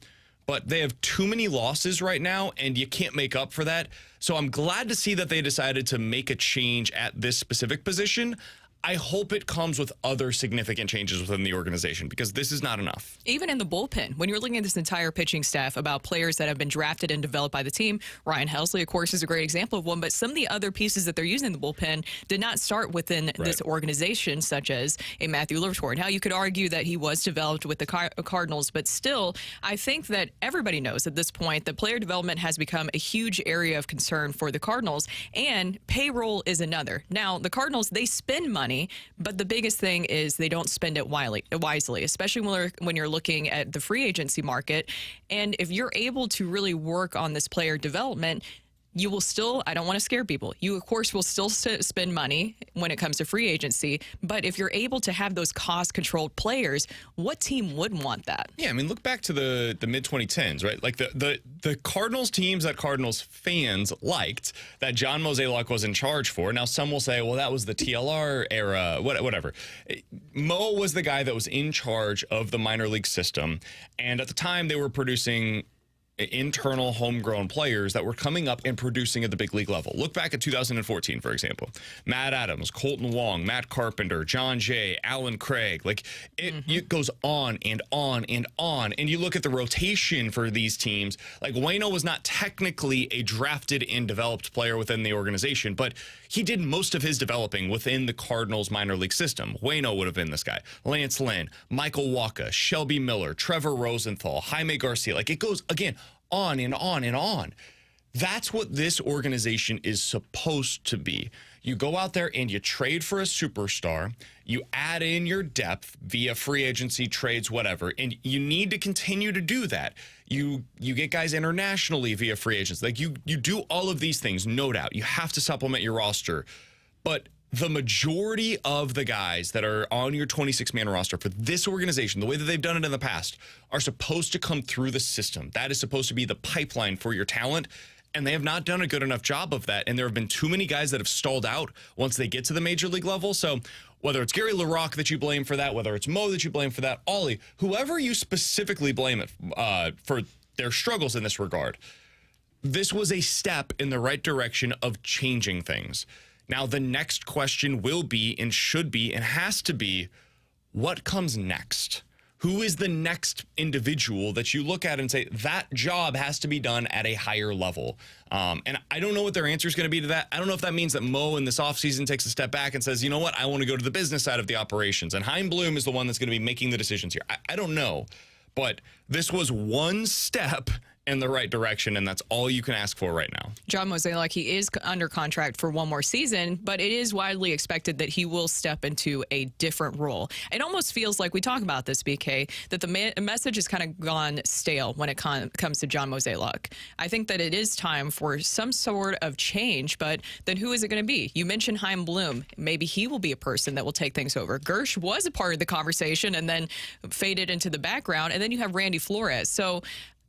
But they have too many losses right now, and you can't make up for that. So I'm glad to see that they decided to make a change at this specific position. I hope it comes with other significant changes within the organization, because this is not enough. Even in the bullpen, when you're looking at this entire pitching staff about players that have been drafted and developed by the team, Ryan Helsley, of course, is a great example of one, but some of the other pieces that they're using in the bullpen did not start within this organization, such as a Matthew Liberatore. Now, you could argue that he was developed with the Cardinals, but still, I think that everybody knows at this point that player development has become a huge area of concern for the Cardinals, and payroll is another. Now, the Cardinals, they spend money, but the biggest thing is they don't spend it wisely, especially when you're looking at the free agency market. And if you're able to really work on this player development, you will still, I don't want to scare people, you of course will still spend money when it comes to free agency, but if you're able to have those cost-controlled players, what team wouldn't want that? Yeah, look back to the mid-2010s, right? The Cardinals teams that Cardinals fans liked, that John Mozeliak was in charge for. Now, some will say, well, that was the TLR era, whatever. Mo was the guy that was in charge of the minor league system, and at the time they were producing internal homegrown players that were coming up and producing at the big league level. Look back at 2014, for example. Matt Adams, Colton Wong, Matt Carpenter, John Jay, Alan Craig. It goes on and on and on. And you look at the rotation for these teams. Waino was not technically a drafted and developed player within the organization, but he did most of his developing within the Cardinals minor league system. Waino would have been this guy. Lance Lynn, Michael Wacha, Shelby Miller, Trevor Rosenthal, Jaime Garcia. It goes, again, on and on and on. That's what this organization is supposed to be. You go out there and you trade for a superstar. You add in your depth via free agency, trades, whatever, and you need to continue to do that. You get guys internationally via free agents. You do all of these things, no doubt. You have to supplement your roster. But the majority of the guys that are on your 26-man roster for this organization, the way that they've done it in the past, are supposed to come through the system. That is supposed to be the pipeline for your talent, and they have not done a good enough job of that, and there have been too many guys that have stalled out once they get to the major league level. So whether it's Gary LaRocque that you blame for that, whether it's Mo that you blame for that, Ollie, whoever you specifically blame it for their struggles in this regard, this was a step in the right direction of changing things. Now, the next question will be and should be and has to be, what comes next? Who is the next individual that you look at and say, that job has to be done at a higher level? And I don't know what their answer is going to be to that. I don't know if that means that Mo in this offseason takes a step back and says, you know what, I want to go to the business side of the operations. And Chaim Bloom is the one that's going to be making the decisions here. I don't know. But this was one step in the right direction, and that's all you can ask for right now. John Mozeliak, he is under contract for one more season, but it is widely expected that he will step into a different role. It almost feels like, we talk about this, BK, that the message has kind of gone stale when it comes to John Mozeliak. I think that it is time for some sort of change, but then who is it going to be? You mentioned Chaim Bloom. Maybe he will be a person that will take things over. Gersh was a part of the conversation and then faded into the background, and then you have Randy Flores. So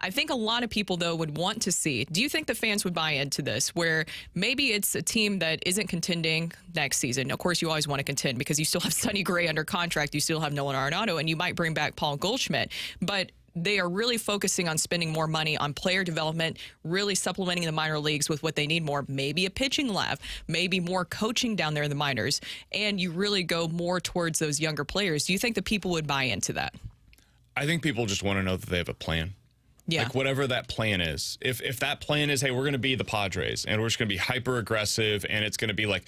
I think a lot of people, though, would want to see. Do you think the fans would buy into this, where maybe it's a team that isn't contending next season? Of course, you always want to contend because you still have Sonny Gray under contract. You still have Nolan Arenado, and you might bring back Paul Goldschmidt. But they are really focusing on spending more money on player development, really supplementing the minor leagues with what they need more, maybe a pitching lab, maybe more coaching down there in the minors, and you really go more towards those younger players. Do you think the people would buy into that? I think people just want to know that they have a plan. Yeah. Like whatever that plan is. If that plan is, hey, we're going to be the Padres and we're just going to be hyper aggressive, and it's going to be like,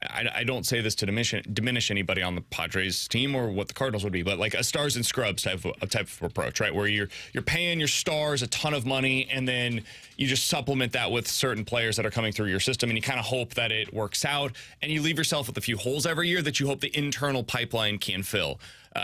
I don't say this to diminish anybody on the Padres team or what the Cardinals would be, but like a stars and scrubs type of approach, right? Where you're paying your stars a ton of money, and then you just supplement that with certain players that are coming through your system, and you kind of hope that it works out, and you leave yourself with a few holes every year that you hope the internal pipeline can fill.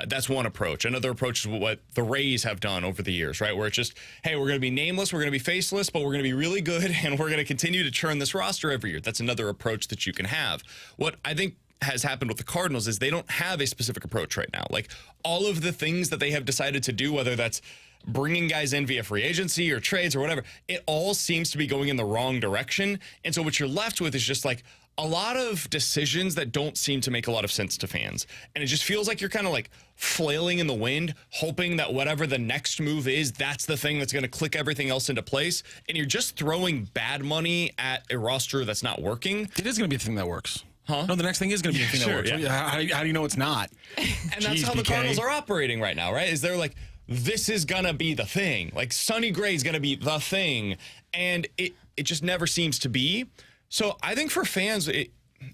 That's one approach. Another approach is what the Rays have done over the years, right? Where it's just, hey, we're going to be nameless, we're going to be faceless, but we're going to be really good, and we're going to continue to churn this roster every year. That's another approach that you can have. What I think has happened with the Cardinals is they don't have a specific approach right now. Like all of the things that they have decided to do, whether that's bringing guys in via free agency or trades or whatever, it all seems to be going in the wrong direction. And so what you're left with is just like a lot of decisions that don't seem to make a lot of sense to fans. And it just feels like you're kind of like flailing in the wind, hoping that whatever the next move is, that's the thing that's going to click everything else into place. And you're just throwing bad money at a roster that's not working. It is going to be a thing that works. Huh? No, the next thing is going to be a thing that works. Yeah. How do you know it's not? And that's how the Cardinals are operating right now, right? Is they're like, this is going to be the thing. Like Sonny Gray is going to be the thing. And it just never seems to be. So I think for fans, and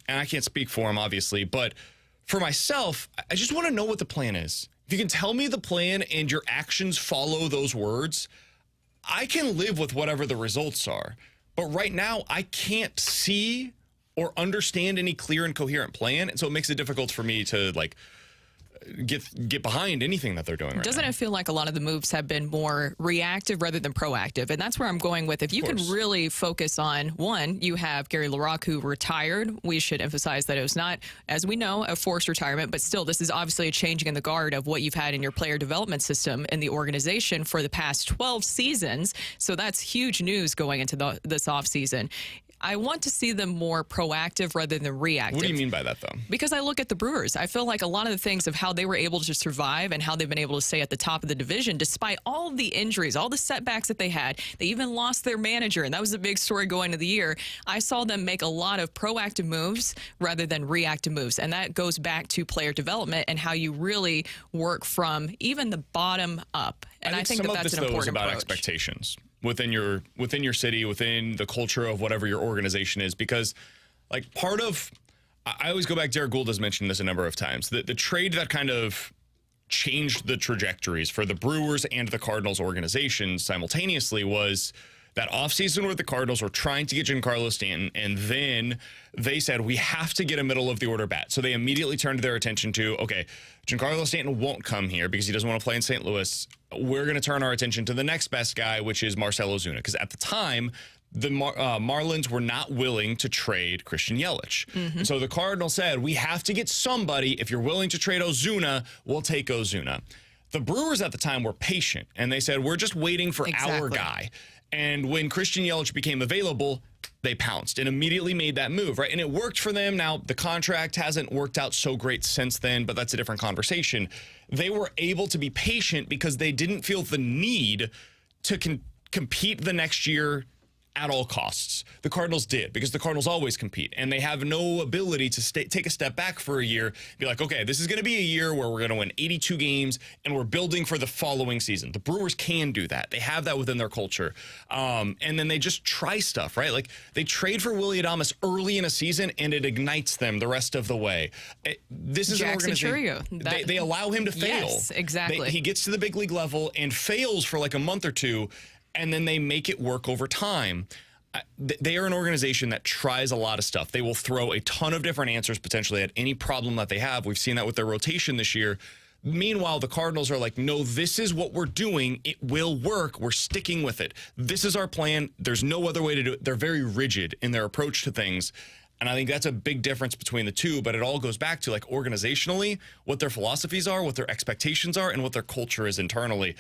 I can't speak for them, obviously, but for myself, I just want to know what the plan is. If you can tell me the plan and your actions follow those words, I can live with whatever the results are. But right now, I can't see or understand any clear and coherent plan. And so it makes it difficult for me to like get behind anything that they're doing right Doesn't now. it feel like a lot of the moves have been more reactive rather than proactive? And that's where I'm going with. If you can really focus on, one, you have Gary LaRocque, who retired. We should emphasize that it was not, as we know, a forced retirement, but still, this is obviously a changing in the guard of what you've had in your player development system in the organization for the past 12 seasons. So that's huge news going into this offseason. I want to see them more proactive rather than reactive. What do you mean by that, though? Because I look at the Brewers. I feel like a lot of the things of how they were able to survive and how they've been able to stay at the top of the division, despite all of the injuries, all the setbacks that they had. They even lost their manager, and that was a big story going into the year. I saw them make a lot of proactive moves rather than reactive moves, and that goes back to player development and how you really work from even the bottom up. And I think that's an important about approach. Expectations within your city, within the culture of whatever your organization is, because like part of, I always go back, Derek Gould has mentioned this a number of times, the trade that kind of changed the trajectories for the Brewers and the Cardinals organizations simultaneously was that offseason where the Cardinals were trying to get Giancarlo Stanton, and then they said, we have to get a middle-of-the-order bat. So they immediately turned their attention to, okay, Giancarlo Stanton won't come here because he doesn't want to play in St. Louis. We're going to turn our attention to the next best guy, which is Marcell Ozuna, because at the time, the Marlins were not willing to trade Christian Yelich. Mm-hmm. So the Cardinals said, we have to get somebody. If you're willing to trade Ozuna, we'll take Ozuna. The Brewers at the time were patient, and they said, we're just waiting for our guy. And when Christian Yelich became available, they pounced and immediately made that move, right? And it worked for them. Now, the contract hasn't worked out so great since then, but that's a different conversation. They were able to be patient because they didn't feel the need to compete the next year at all costs. The Cardinals did, because the Cardinals always compete, and they have no ability to take a step back for a year, be like, okay, this is going to be a year where we're going to win 82 games, and we're building for the following season. The Brewers can do that. They have that within their culture. And then they just try stuff, right? Like, they trade for Willy Adames early in a season, and it ignites them the rest of the way. This is Jackson an organization. They allow him to fail. Yes, exactly. He gets to the big league level and fails for like a month or two, and then they make it work over time. They are an organization that tries a lot of stuff. They will throw a ton of different answers potentially at any problem that they have. We've seen that with their rotation this year. Meanwhile, the Cardinals are like, no, this is what we're doing. It will work. We're sticking with it. This is our plan. There's no other way to do it. They're very rigid in their approach to things. And I think that's a big difference between the two. But it all goes back to, like, organizationally, what their philosophies are, what their expectations are, and what their culture is internally.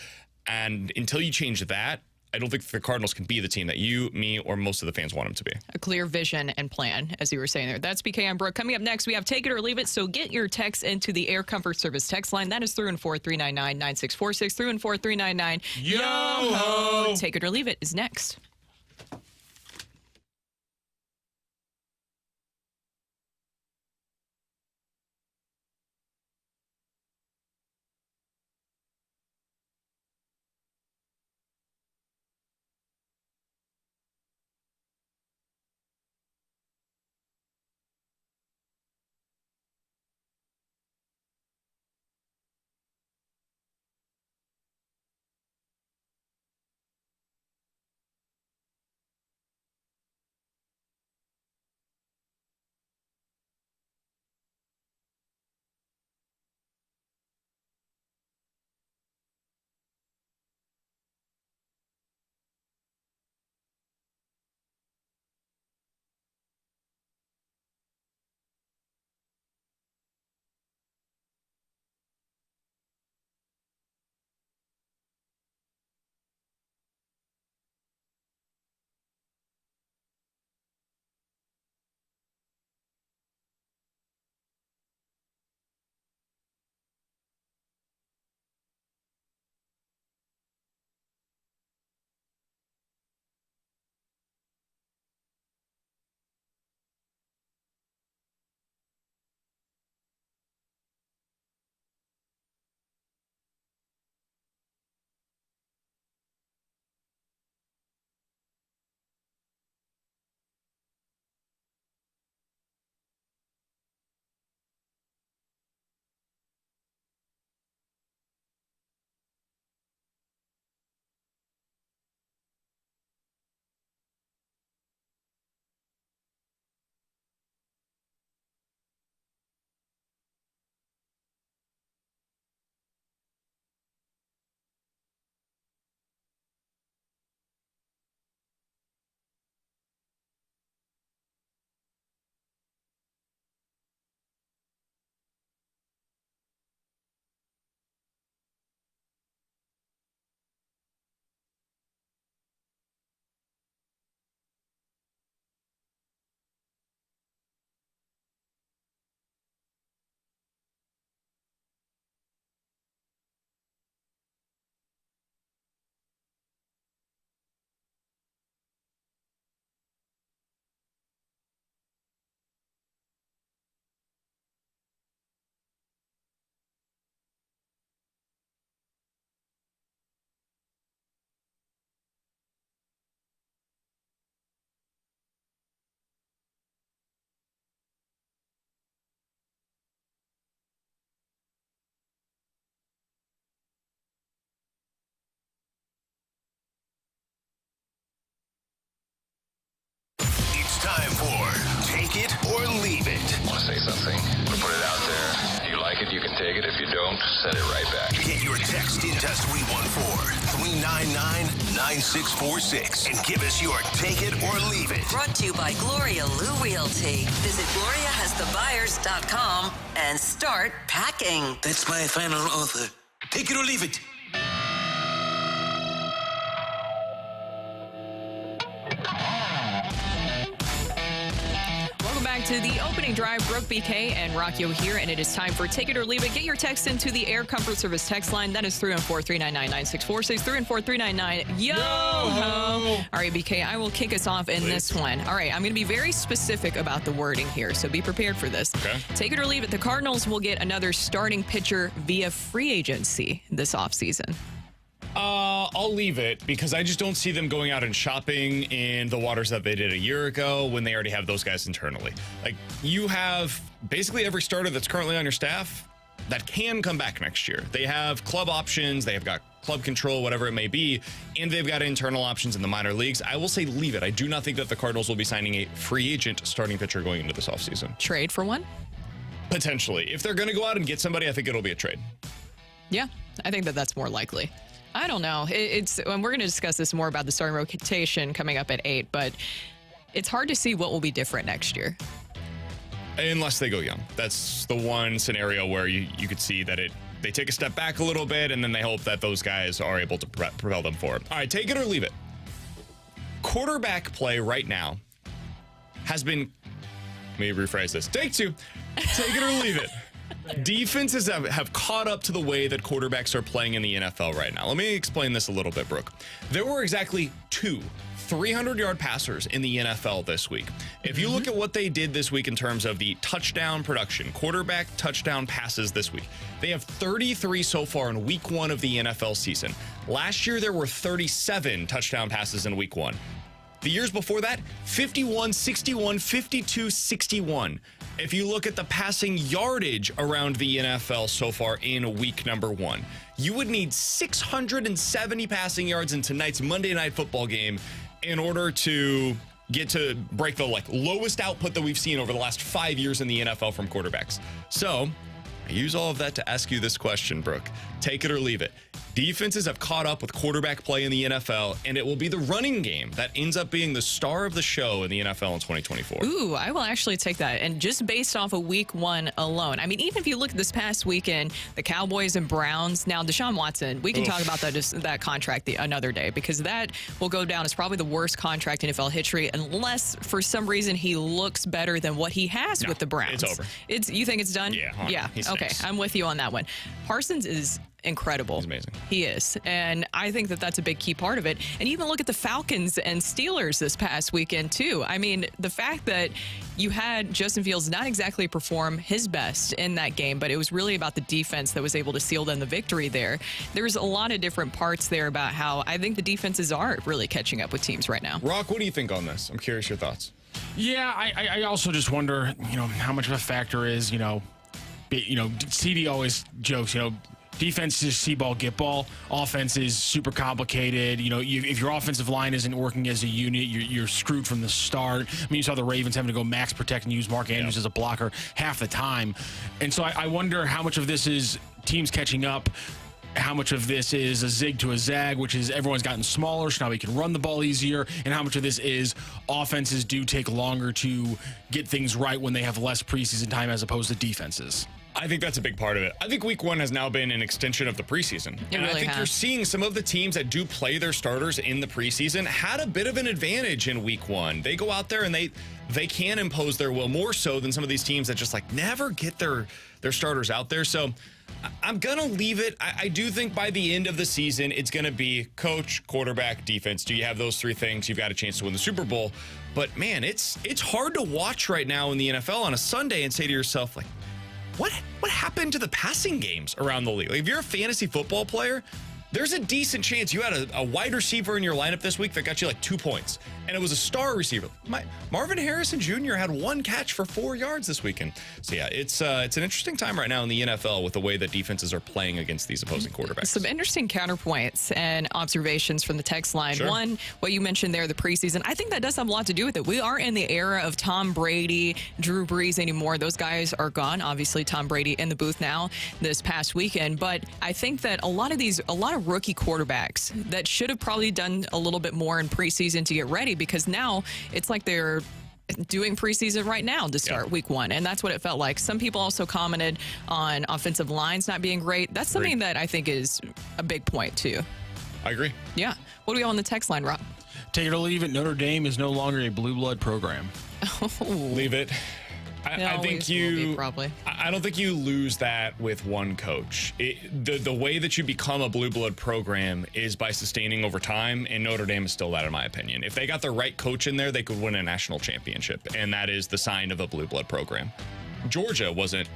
And until you change that, I don't think the Cardinals can be the team that you, me, or most of the fans want them to be. A clear vision and plan, as you were saying there. That's BK. I'm Brooke. Coming up next, we have Take It or Leave It. So get your text into the Air Comfort Service text line. That is 314-399-9646. 314-399. Yo-ho! Take It or Leave It is next. Time for Take It or Leave It. Want to say something? Put it out there. If you like it, you can take it. If you don't, send it right back. Get your text into 314-399-9646 and give us your Take It or Leave It. Brought to you by Gloria Lou Realty. Visit GloriaHasTheBuyers.com and start packing. That's my final offer. Take it or leave it. To the opening drive, Brooke, BK, and Rockio here, and it is time for Take It or Leave It. Get your text into the Air Comfort Service text line. That is 314-399-9646, 314-399. Yo-ho! All right, BK, I will kick us off in this one. All right, I'm going to be very specific about the wording here, so be prepared for this. Okay. Take it or leave it. The Cardinals will get another starting pitcher via free agency this offseason. I'll leave it because I just don't see them going out and shopping in the waters that they did a year ago when they already have those guys internally. Like, you have basically every starter that's currently on your staff that can come back next year. They have club options, they have got club control, whatever it may be, and they've got internal options in the minor leagues. I will say leave it. I do not think that the Cardinals will be signing a free agent starting pitcher going into this offseason. Trade for one? Potentially. If they're going to go out and get somebody, I think it'll be a trade. Yeah, I think that that's more likely. I don't know. And we're going to discuss this more about the starting rotation coming up at 8, but it's hard to see what will be different next year. Unless they go young. That's the one scenario where you could see that they take a step back a little bit, and then they hope that those guys are able to propel them forward. All right, take it or leave it. Quarterback play right now has been... Let me rephrase this. Take 2. Take it or leave it. Defenses have caught up to the way that quarterbacks are playing in the NFL right now. Let me explain this a little bit, Brooke. There were exactly 2 300-yard passers in the NFL this week. If you look at what they did this week in terms of the touchdown production, quarterback touchdown passes this week, they have 33 so far in week 1 of the NFL season. Last year, there were 37 touchdown passes in week 1. The years before that, 51, 61, 52, 61. If you look at the passing yardage around the NFL so far in week number 1, you would need 670 passing yards in tonight's Monday Night Football game in order to get to break the lowest output that we've seen over the last 5 years in the NFL from quarterbacks. So I use all of that to ask you this question, Brooke. Take it or leave it. Defenses have caught up with quarterback play in the NFL, and it will be the running game that ends up being the star of the show in the NFL in 2024. Ooh, I will actually take that. And just based off of week 1 alone, I mean, even if you look at this past weekend, the Cowboys and Browns, now Deshaun Watson, we can talk about that contract another day, because that will go down as probably the worst contract in NFL history, unless for some reason he looks better than what he has with the Browns. It's over. You think it's done? Yeah. Yeah. Okay, I'm with you on that one. Parsons is incredible. He's amazing. He is. And I think that that's a big key part of it. And even look at the Falcons and Steelers this past weekend, too. I mean, the fact that you had Justin Fields not exactly perform his best in that game, but it was really about the defense that was able to seal them the victory there. There's a lot of different parts there about how I think the defenses are really catching up with teams right now. Rocc, what do you think on this? I'm curious your thoughts. Yeah, I also just wonder, how much of a factor is, CD always jokes, defense is see ball, get ball. Offense is super complicated. If your offensive line isn't working as a unit, you're screwed from the start. I mean, you saw the Ravens having to go max protect and use Mark Andrews as a blocker half the time. And so I wonder how much of this is teams catching up, how much of this is a zig to a zag, which is everyone's gotten smaller, so now we can run the ball easier, and how much of this is offenses do take longer to get things right when they have less preseason time as opposed to defenses. I think that's a big part of it. I think week 1 has now been an extension of the preseason. I think you're seeing some of the teams that do play their starters in the preseason had a bit of an advantage in week 1. They go out there and they can impose their will more so than some of these teams that just never get their starters out there. So I'm going to leave it. I do think by the end of the season, it's going to be coach, quarterback, defense. Do you have those 3 things? You've got a chance to win the Super Bowl. But man, it's hard to watch right now in the NFL on a Sunday and say to yourself, what happened to the passing games around the league? If you're a fantasy football player, there's a decent chance you had a wide receiver in your lineup this week that got you 2 points, and it was a star receiver. Marvin Harrison Jr. had 1 catch for 4 yards this weekend. So yeah, it's an interesting time right now in the NFL with the way that defenses are playing against these opposing quarterbacks. Some interesting counterpoints and observations from the text line. Sure. One, what you mentioned there, the preseason. I think that does have a lot to do with it. We aren't in the era of Tom Brady, Drew Brees anymore. Those guys are gone. Obviously, Tom Brady in the booth now this past weekend. But I think that a lot of rookie quarterbacks that should have probably done a little bit more in preseason to get ready, because now it's like they're doing preseason right now to start week 1. And that's what it felt like. Some people also commented on offensive lines not being great. That's something that I think is a big point too. I agree. Yeah. What do we have on the text line, Rob? Take it or leave it. Notre Dame is no longer a blue blood program. Leave it. I think probably. I don't think you lose that with one coach. The way that you become a blue blood program is by sustaining over time, and Notre Dame is still that, in my opinion. If they got the right coach in there, they could win a national championship, and that is the sign of a blue blood program. Georgia wasn't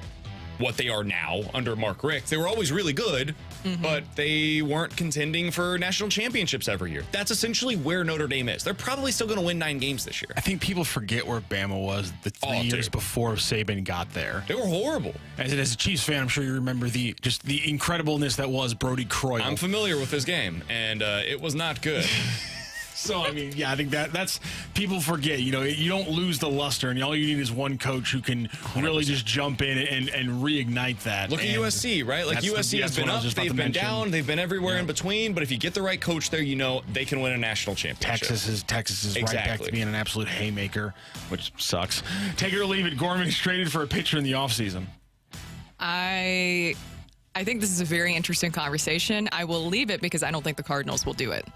what they are now under Mark Richt. They were always really good, but they weren't contending for national championships every year. That's essentially where Notre Dame is. They're probably still going to win 9 games this year. I think people forget where Bama was the 3 years before Saban got there. They were horrible. As a Chiefs fan, I'm sure you remember the incredibleness that was Brody Croyle. I'm familiar with this game, and it was not good. So, I mean, yeah, I think that's people forget. You know, you don't lose the luster, and all you need is one coach who can really just jump in and reignite that. Look at USC, right? Like USC has been up, they've been down, they've been everywhere in between. But if you get the right coach there, you know they can win a national championship. Texas is right back to being an absolute haymaker, which sucks. Take it or leave it. Gorman is traded for a pitcher in the offseason. I think this is a very interesting conversation. I will leave it because I don't think the Cardinals will do it.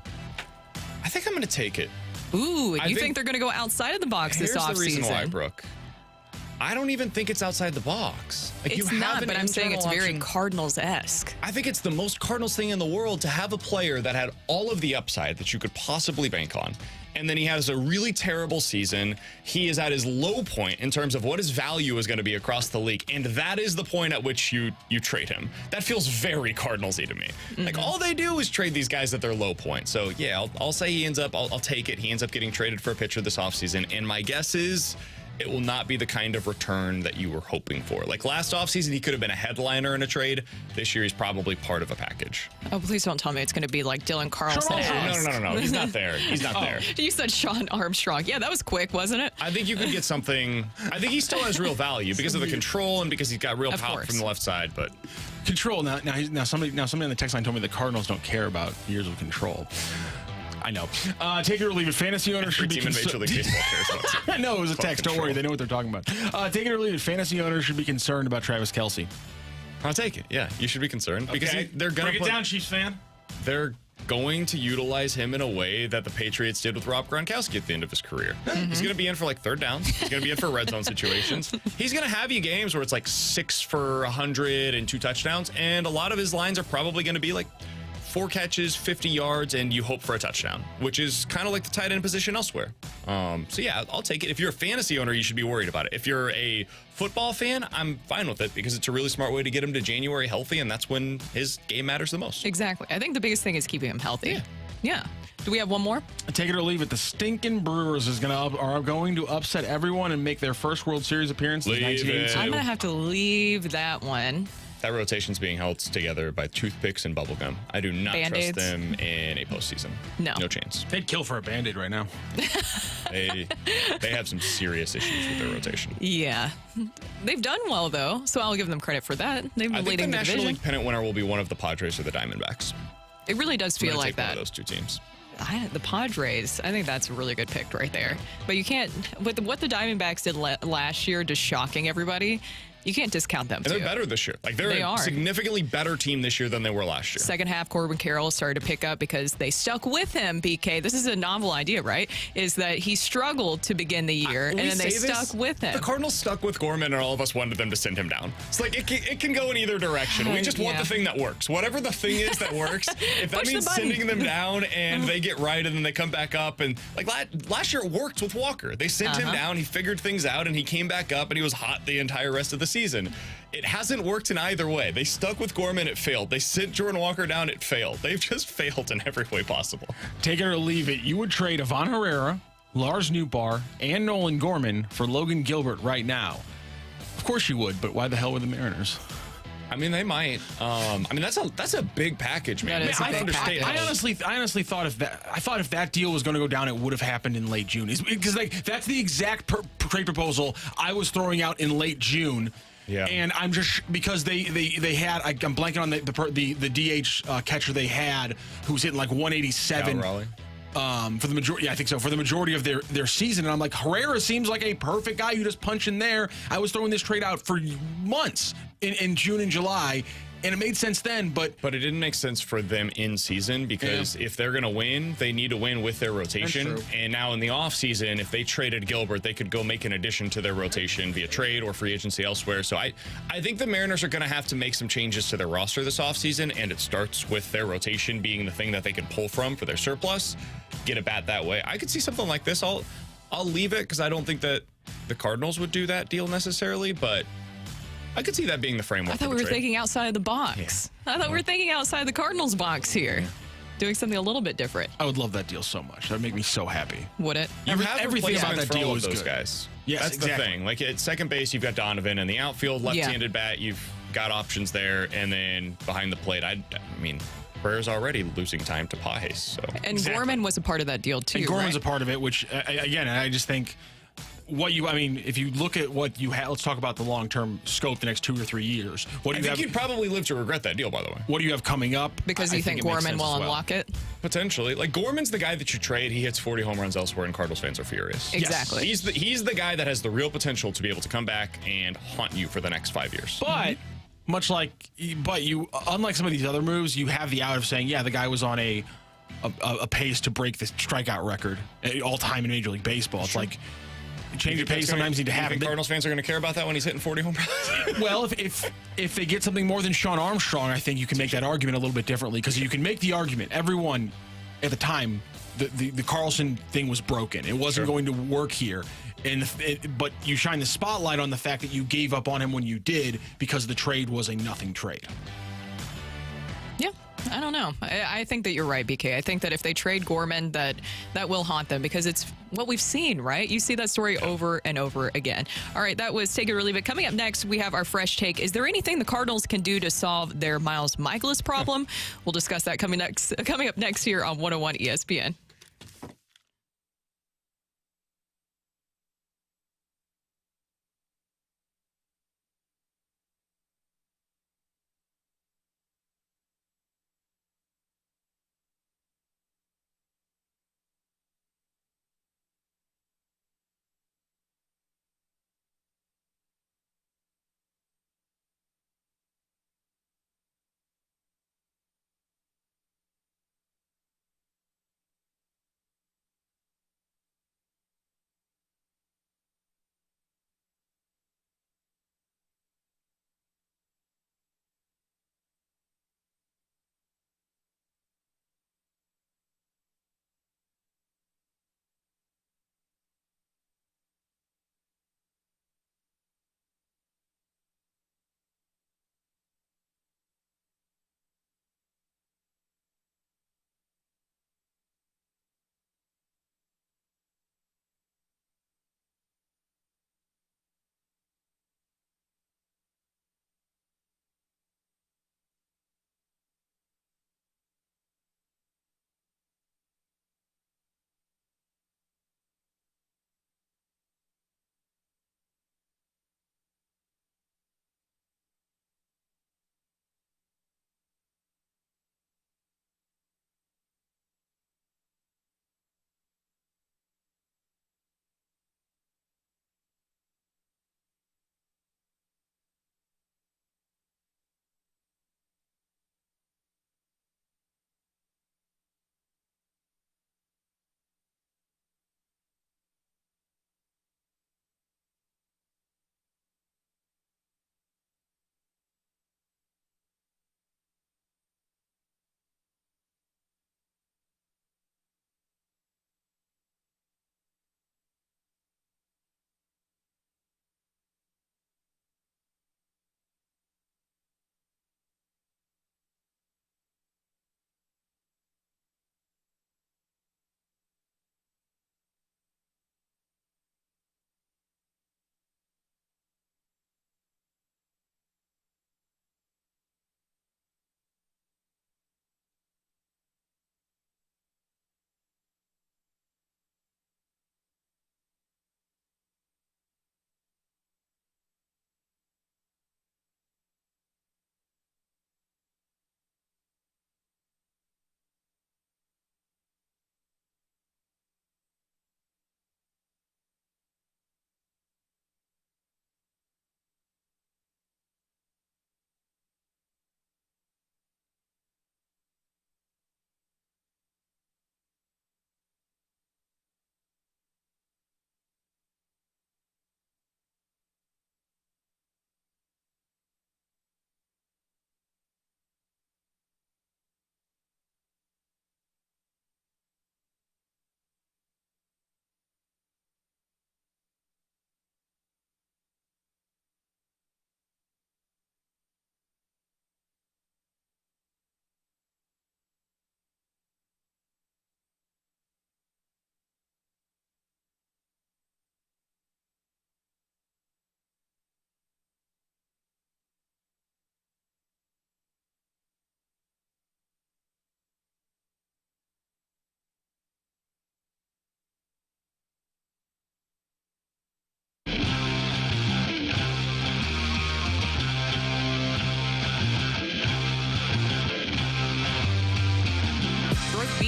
I think I'm going to take it. Ooh, you think they're going to go outside of the box this offseason? Here's the reason why, Brooke. I don't even think it's outside the box. Like, it's not, but I'm saying it's very Cardinals-esque. I think it's the most Cardinals thing in the world to have a player that had all of the upside that you could possibly bank on. And then he has a really terrible season. He is at his low point in terms of what his value is going to be across the league. And that is the point at which you trade him. That feels very Cardinals-y to me. Like, all they do is trade these guys at their low point. So, yeah, I'll say he ends up, I'll take it. He ends up getting traded for a pitcher this offseason. And my guess is it will not be the kind of return that you were hoping for. Like last offseason, he could have been a headliner in a trade. This year, he's probably part of a package. Oh, please don't tell me it's going to be like Dylan Carlson. No. He's not there. He's not there. You said Sean Armstrong. Yeah, that was quick, wasn't it? I think you could get something. I think he still has real value because of the control and because he's got real pop from the left side. But control now somebody on the text line told me the Cardinals don't care about years of control. I know. Take it or leave it. Fantasy owners should be concerned. I know it was a text. Don't worry. They know what they're talking about. Take it or leave it. Fantasy owners should be concerned about Travis Kelce. I'll take it. Yeah, you should be concerned because they're going to break it down, Chiefs fan. They're going to utilize him in a way that the Patriots did with Rob Gronkowski at the end of his career. He's going to be in for like third downs. He's going to be in for red zone situations. He's going to have you games where it's like 6 for 100 and 2 touchdowns, and a lot of his lines are probably going to be like 4 catches, 50 yards, and you hope for a touchdown, which is kind of like the tight end position elsewhere. So yeah, I'll take it. If you're a fantasy owner, you should be worried about it. If you're a football fan, I'm fine with it because it's a really smart way to get him to January healthy, and that's when his game matters the most. Exactly. I think the biggest thing is keeping him healthy. Yeah. Do we have one more? Take it or leave it. The stinking Brewers are going to upset everyone and make their first World Series appearance since 1982. I'm going to have to leave that one. That rotation's being held together by toothpicks and bubblegum. I do not trust them in a postseason. No chance. They'd kill for a Band-Aid right now. They have some serious issues with their rotation. Yeah. They've done well, though, so I'll give them credit for that. They've been leading the National League pennant winner will be one of the Padres or the Diamondbacks. It really does feel like that. One of those 2 teams. The Padres, I think that's a really good pick right there. But you can't, with what the Diamondbacks did last year, just shocking everybody, you can't discount them, and they're better this year. Like, they're a significantly better team this year than they were last year. Second half, Corbin Carroll started to pick up because they stuck with him, BK. This is a novel idea, right? Is that he struggled to begin the year, and then they stuck with him. The Cardinals stuck with Gorman, and all of us wanted them to send him down. It's like, it can go in either direction. We just want the thing that works. Whatever the thing is that works, if that means sending them down and they get right and then they come back up. And like last year, it worked with Walker. They sent him down, he figured things out, and he came back up, and he was hot the entire rest of the season. It hasn't worked in either way. They stuck with Gorman, it failed. They sent Jordan Walker down, it failed. They've just failed in every way possible. Take it or leave it. You would trade Ivan Herrera, Lars Nootbaar, and Nolan Gorman for Logan Gilbert right now. Of course you would, but why the hell were the Mariners? I mean, they might. I mean, that's a big package, man. I honestly thought if that deal was going to go down, it would have happened in late June. Because that's the exact trade proposal I was throwing out in late June. Yeah, and I'm just because they had I'm blanking on the DH catcher they had who was hitting like 187. Raleigh. For the majority, I think so. For the majority of their season, and I'm like, Herrera seems like a perfect guy. You just punch in there. I was throwing this trade out for months in June and July, and it made sense then. But it didn't make sense for them in season because if they're going to win, they need to win with their rotation. And now in the offseason, if they traded Gilbert, they could go make an addition to their rotation via trade or free agency elsewhere. So I think the Mariners are going to have to make some changes to their roster this offseason, and it starts with their rotation being the thing that they can pull from for their surplus. Get a bat that way. I could see something like this. I'll leave it because I don't think that the Cardinals would do that deal necessarily, but I could see that being the framework. I thought we were thinking outside of the box. I thought we were thinking outside the Cardinals box here. Doing something a little bit different. I would love that deal so much. That would make me so happy. Would it? Everything about that deal was is those good. guys. Yes, that's exactly. the thing. Like at second base, you've got Donovan, and the outfield, left-handed bat, you've got options there, and then behind the plate, I mean, Pereira's already losing time to Pajes. So. And Gorman was a part of that deal too. And Gorman's right? a part of it, which again, I just think if you look at what you have, let's talk about the long-term scope the next 2 or 3 years. What do you have? You'd probably live to regret that deal, by the way. What do you have coming up? Because you think Gorman will unlock it? Potentially. Like, Gorman's the guy that you trade. He hits 40 home runs elsewhere, and Cardinals fans are furious. Exactly. Yes. He's the guy that has the real potential to be able to come back and haunt you for the next 5 years. But unlike some of these other moves, you have the out of saying, yeah, the guy was on a pace to break the strikeout record all time in Major League Baseball. It's like change of pace sometimes need to happen. Cardinals fans are going to care about that when he's hitting 40 home runs? Well, if they get something more than Sean Armstrong, I think you can make that argument a little bit differently, because you can make the argument. Everyone at the time, the Carlson thing was broken. It wasn't going to work here. But you shine the spotlight on the fact that you gave up on him when you did, because the trade was a nothing trade. Yeah, I don't know. I think that you're right, BK. I think that if they trade Gorman, that will haunt them, because it's what we've seen, right? You see that story over and over again. All right, that was Take It or Leave It. Coming up next, we have our fresh take. Is there anything the Cardinals can do to solve their Miles Mikolas problem? We'll discuss that coming up next here on 101 ESPN.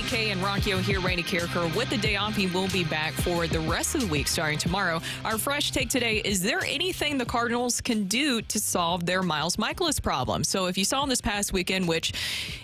BK and Rockio here, Rainey Kerber. With the day off, he will be back for the rest of the week starting tomorrow. Our fresh take today, is there anything the Cardinals can do to solve their Miles Mikolas problem? So if you saw him this past weekend, which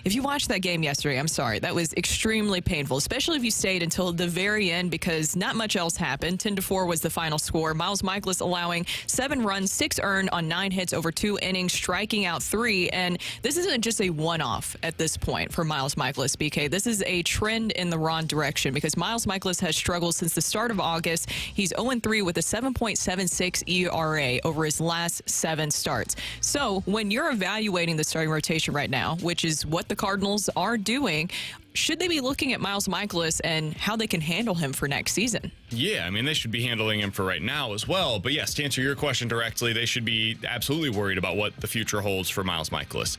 if you watched that game yesterday, I'm sorry, that was extremely painful, especially if you stayed until the very end because not much else happened. 10-4 was the final score. Miles Mikolas allowing 7 runs, 6 earned on 9 hits over 2 innings, striking out 3. And this isn't just a one-off at this point for Miles Mikolas, BK. This is a trend in the wrong direction because Miles Mikolas has struggled since the start of August. He's 0-3 with a 7.76 ERA over his last 7 starts. So when you're evaluating the starting rotation right now, which is what the Cardinals are doing, should they be looking at Miles Mikolas and how they can handle him for next season? Yeah, I mean, they should be handling him for right now as well. But yes, to answer your question directly, they should be absolutely worried about what the future holds for Miles Mikolas.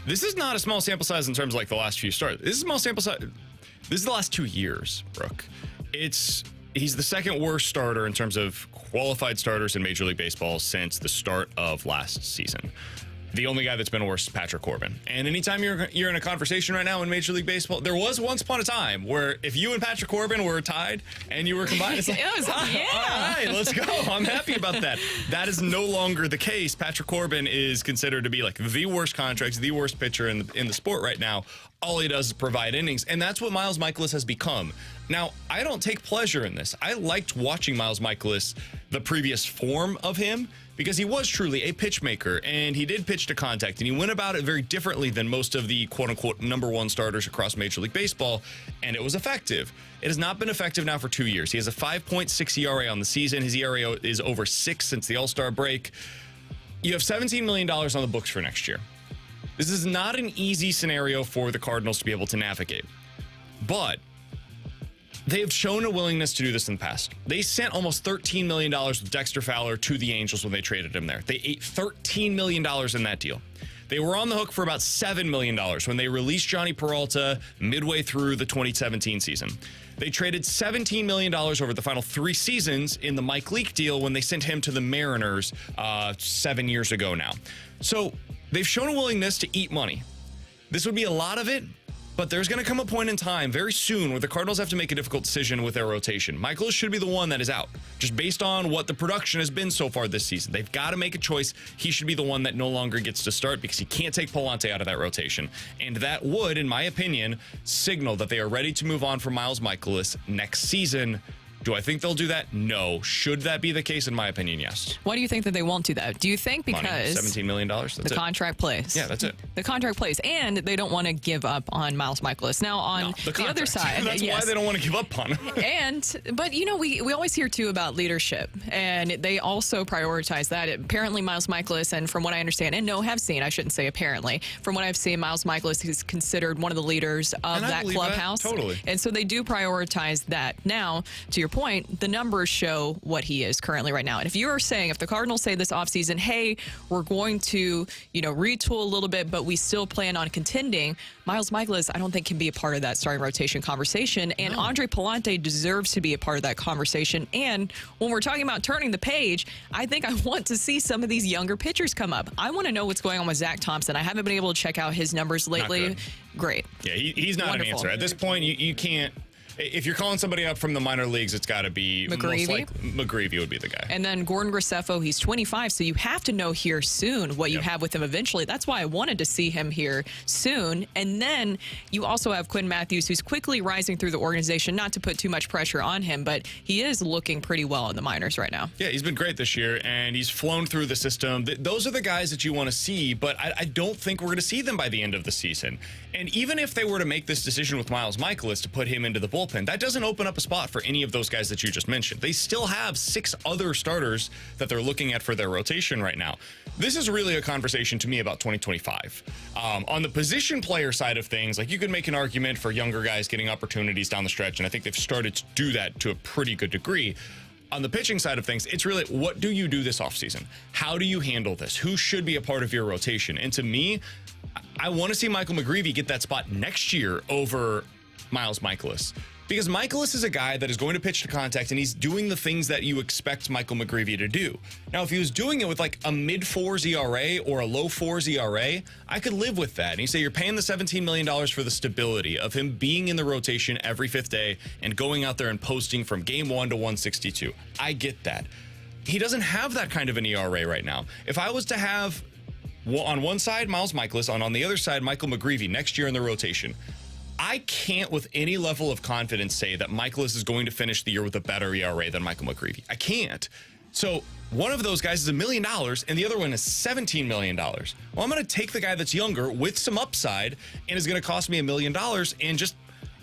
This is not a small sample size in terms of like the last few starts. This is a small sample size. This is the last 2 years, Brooke. He's the second worst starter in terms of qualified starters in Major League Baseball since the start of last season. The only guy that's been worse is Patrick Corbin. And anytime you're in a conversation right now in Major League Baseball, there was once upon a time where if you and Patrick Corbin were tied and you were combined, it's like, all right, let's go. I'm happy about that. That is no longer the case. Patrick Corbin is considered to be like the worst contract, the worst pitcher in the sport right now. All he does is provide innings, and that's what Miles Mikolas has become. Now, I don't take pleasure in this. I liked watching Miles Mikolas, the previous form of him, because he was truly a pitch maker, and he did pitch to contact, and he went about it very differently than most of the quote-unquote #1 starters across Major League Baseball, and it was effective. It has not been effective now for 2 years. He has a 5.6 ERA on the season. His ERA is over 6 since the All-Star break. You have $17 million on the books for next year. This is not an easy scenario for the Cardinals to be able to navigate, but they have shown a willingness to do this in the past. They sent almost $13 million with Dexter Fowler to the Angels when they traded him there. They ate $13 million in that deal. They were on the hook for about $7 million when they released Johnny Peralta midway through the 2017 season. They traded $17 million over the final 3 seasons in the Mike Leake deal when they sent him to the Mariners 7 years ago now. So they've shown a willingness to eat money. This would be a lot of it, but there's going to come a point in time very soon where the Cardinals have to make a difficult decision with their rotation. Mikolas should be the one that is out, just based on what the production has been so far this season. They've got to make a choice. He should be the one that no longer gets to start because he can't take Palante out of that rotation. And that would, in my opinion, signal that they are ready to move on from Miles Mikolas next season. Do I think they'll do that? No. Should that be the case? In my opinion, yes. Why do you think that they won't do that? Do you think because $17 million, that's the contract plays? Yeah, that's it. The contract plays, and they don't want to give up on Miles Mikolas. Now, on the other side, that's why they don't want to give up on him. But you know, we always hear too about leadership, and they also prioritize that. Apparently, Miles Mikolas, and from what I understand, and have seen, I shouldn't say apparently, from what I've seen, Miles Mikolas is considered one of the leaders of that clubhouse. Totally. And so they do prioritize that. Now, to your point, the numbers show what he is currently right now. And if you are saying, if the Cardinals say this offseason, hey, we're going to, retool a little bit, but we still plan on contending, Miles Mikolas, I don't think can be a part of that starting rotation conversation. And Andre Palante deserves to be a part of that conversation. And when we're talking about turning the page, I think I want to see some of these younger pitchers come up. I want to know what's going on with Zach Thompson. I haven't been able to check out his numbers lately. Great. Yeah, he's not an answer. At this point, you can't. If you're calling somebody up from the minor leagues, it's got to be McGreevy. McGreevy would be the guy. And then Gordon Graceffo, he's 25, so you have to know here soon what you have with him eventually. That's why I wanted to see him here soon. And then you also have Quinn Matthews, who's quickly rising through the organization, not to put too much pressure on him, but he is looking pretty well in the minors right now. Yeah, he's been great this year, and he's flown through the system. Those are the guys that you want to see, but I don't think we're going to see them by the end of the season. And even if they were to make this decision with Miles Mikolas to put him into the bullpen, that doesn't open up a spot for any of those guys that you just mentioned. They still have 6 other starters that they're looking at for their rotation right now. This is really a conversation to me about 2025. On the position player side of things, like you could make an argument for younger guys getting opportunities down the stretch, and I think they've started to do that to a pretty good degree. On the pitching side of things, it's really, what do you do this offseason? How do you handle this? Who should be a part of your rotation? And to me, I want to see Michael McGreevy get that spot next year over Miles Mikolas. Because Mikolas is a guy that is going to pitch to contact, and he's doing the things that you expect Michael McGreevy to do. Now, if he was doing it with like a mid-4s ERA or a low-4s ERA, I could live with that. And you say you're paying the $17 million for the stability of him being in the rotation every fifth day and going out there and posting from game 1 to 162. I get that. He doesn't have that kind of an ERA right now. If I was to have on one side Miles Mikolas, and on the other side Michael McGreevy next year in the rotation, I can't with any level of confidence say that Mikolas is going to finish the year with a better ERA than Michael McGreevy. I can't. So one of those guys is $1 million and the other one is $17 million. Well, I'm going to take the guy that's younger with some upside and is going to cost me $1 million and just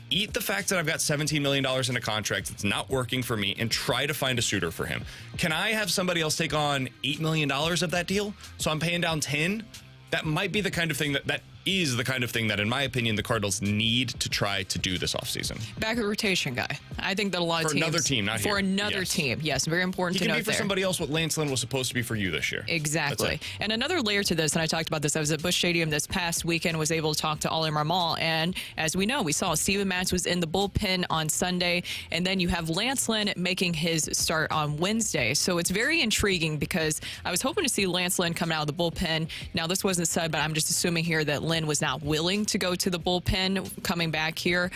eat the fact that I've got $17 million in a contract that's not working for me and try to find a suitor for him. Can I have somebody else take on $8 million of that deal? So I'm paying down 10? That might be the kind of thing that is the kind of thing that, in my opinion, the Cardinals need to try to do this offseason. Back of the rotation guy. I think that a lot of teams... For another team, not here. For another team. Yes, very important to note there. He can be for somebody else what Lance Lynn was supposed to be for you this year. Exactly. And another layer to this, and I talked about this, I was at Busch Stadium this past weekend, was able to talk to Oli Marmol, and as we know, we saw Steven Matz was in the bullpen on Sunday, and then you have Lance Lynn making his start on Wednesday. So it's very intriguing because I was hoping to see Lance Lynn come out of the bullpen. Now, this wasn't said, but I'm just assuming here that Lynn was not willing to go to the bullpen coming back here.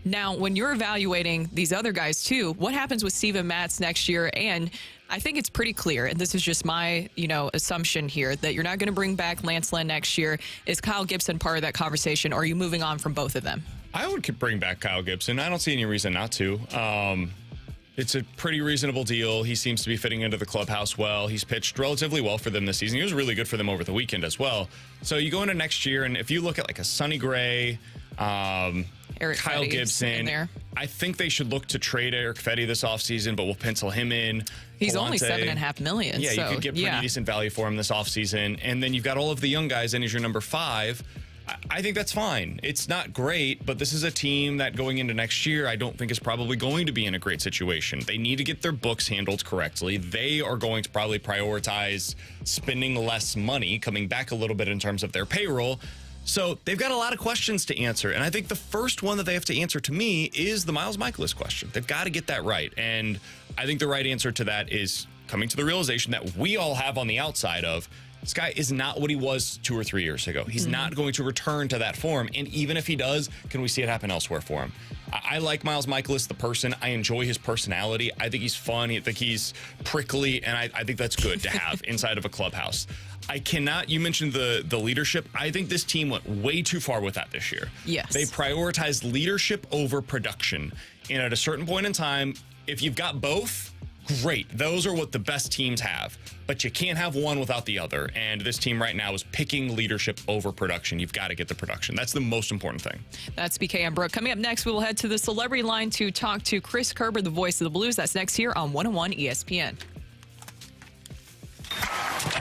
Now, when you're evaluating these other guys too, what happens with Steven Matz next year? And I think it's pretty clear, and this is just my, assumption here, that you're not going to bring back Lance Lynn next year. Is Kyle Gibson part of that conversation, or are you moving on from both of them? I would bring back Kyle Gibson. I don't see any reason not to. It's a pretty reasonable deal. He seems to be fitting into the clubhouse well. He's pitched relatively well for them this season. He was really good for them over the weekend as well. So you go into next year, and if you look at like a Sonny Gray, Kyle Fetty's Gibson, I think they should look to trade Eric Fetty this offseason, but we'll pencil him in. He's only $7.5 million. Yeah, you could get pretty decent value for him this offseason. And then you've got all of the young guys, and as your number 5. I think that's fine. It's not great, but this is a team that going into next year, I don't think is probably going to be in a great situation. They need to get their books handled correctly. They are going to probably prioritize spending less money, coming back a little bit in terms of their payroll. So they've got a lot of questions to answer. And I think the first one that they have to answer to me is the Miles Mikolas question. They've got to get that right. And I think the right answer to that is coming to the realization that we all have on the outside of, this guy is not what he was 2 or 3 years ago. He's not going to return to that form. And even if he does, can we see it happen elsewhere for him? I like Miles Mikolas, the person. I enjoy his personality. I think he's fun. I think he's prickly. And I think that's good to have inside of a clubhouse. You mentioned the leadership. I think this team went way too far with that this year. Yes. They prioritized leadership over production. And at a certain point in time, if you've got both, great. Those are what the best teams have. But you can't have one without the other. And this team right now is picking leadership over production. You've got to get the production. That's the most important thing. That's BK and Brooke. Coming up next, we will head to the celebrity line to talk to Chris Kerber, the voice of the Blues. That's next here on 101 ESPN.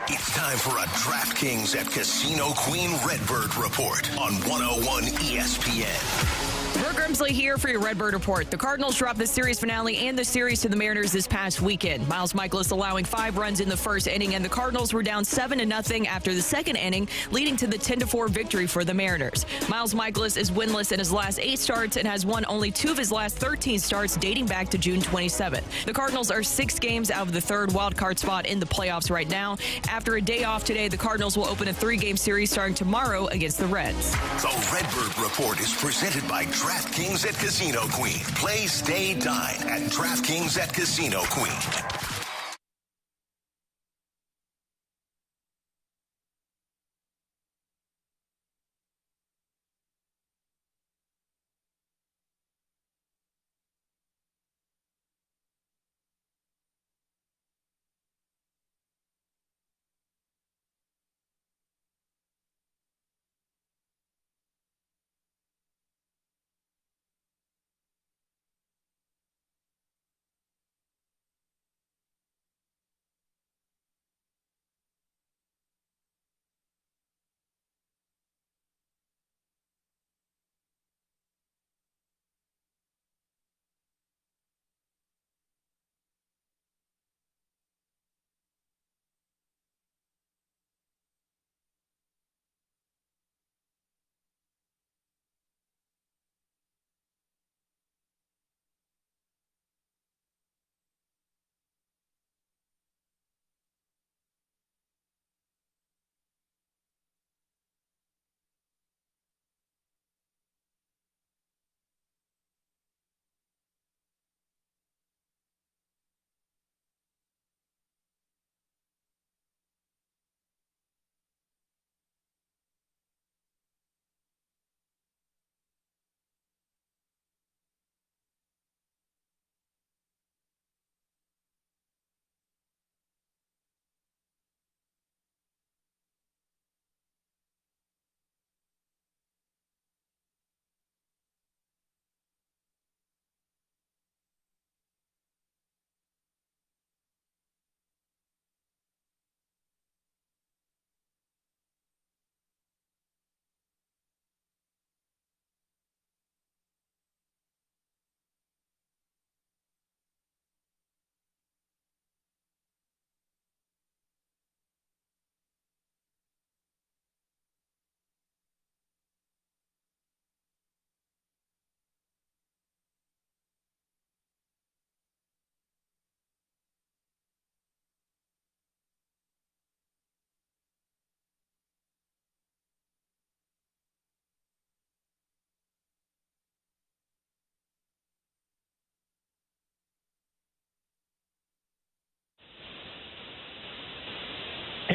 It's time for a DraftKings at Casino Queen Redbird report on 101 ESPN. Brooke Grimsley here for your Redbird Report. The Cardinals dropped the series finale and the series to the Mariners this past weekend. Miles Mikolas allowing 5 runs in the first inning, and the Cardinals were down 7-0 after the second inning, leading to the 10-4 victory for the Mariners. Miles Mikolas is winless in his last 8 starts and has won only 2 of his last 13 starts dating back to June 27th. The Cardinals are 6 games out of the 3rd wildcard spot in the playoffs right now. After a day off today, the Cardinals will open a 3-game series starting tomorrow against the Reds. The Redbird Report is presented by DraftKings at Casino Queen. Play, stay, dine at DraftKings at Casino Queen.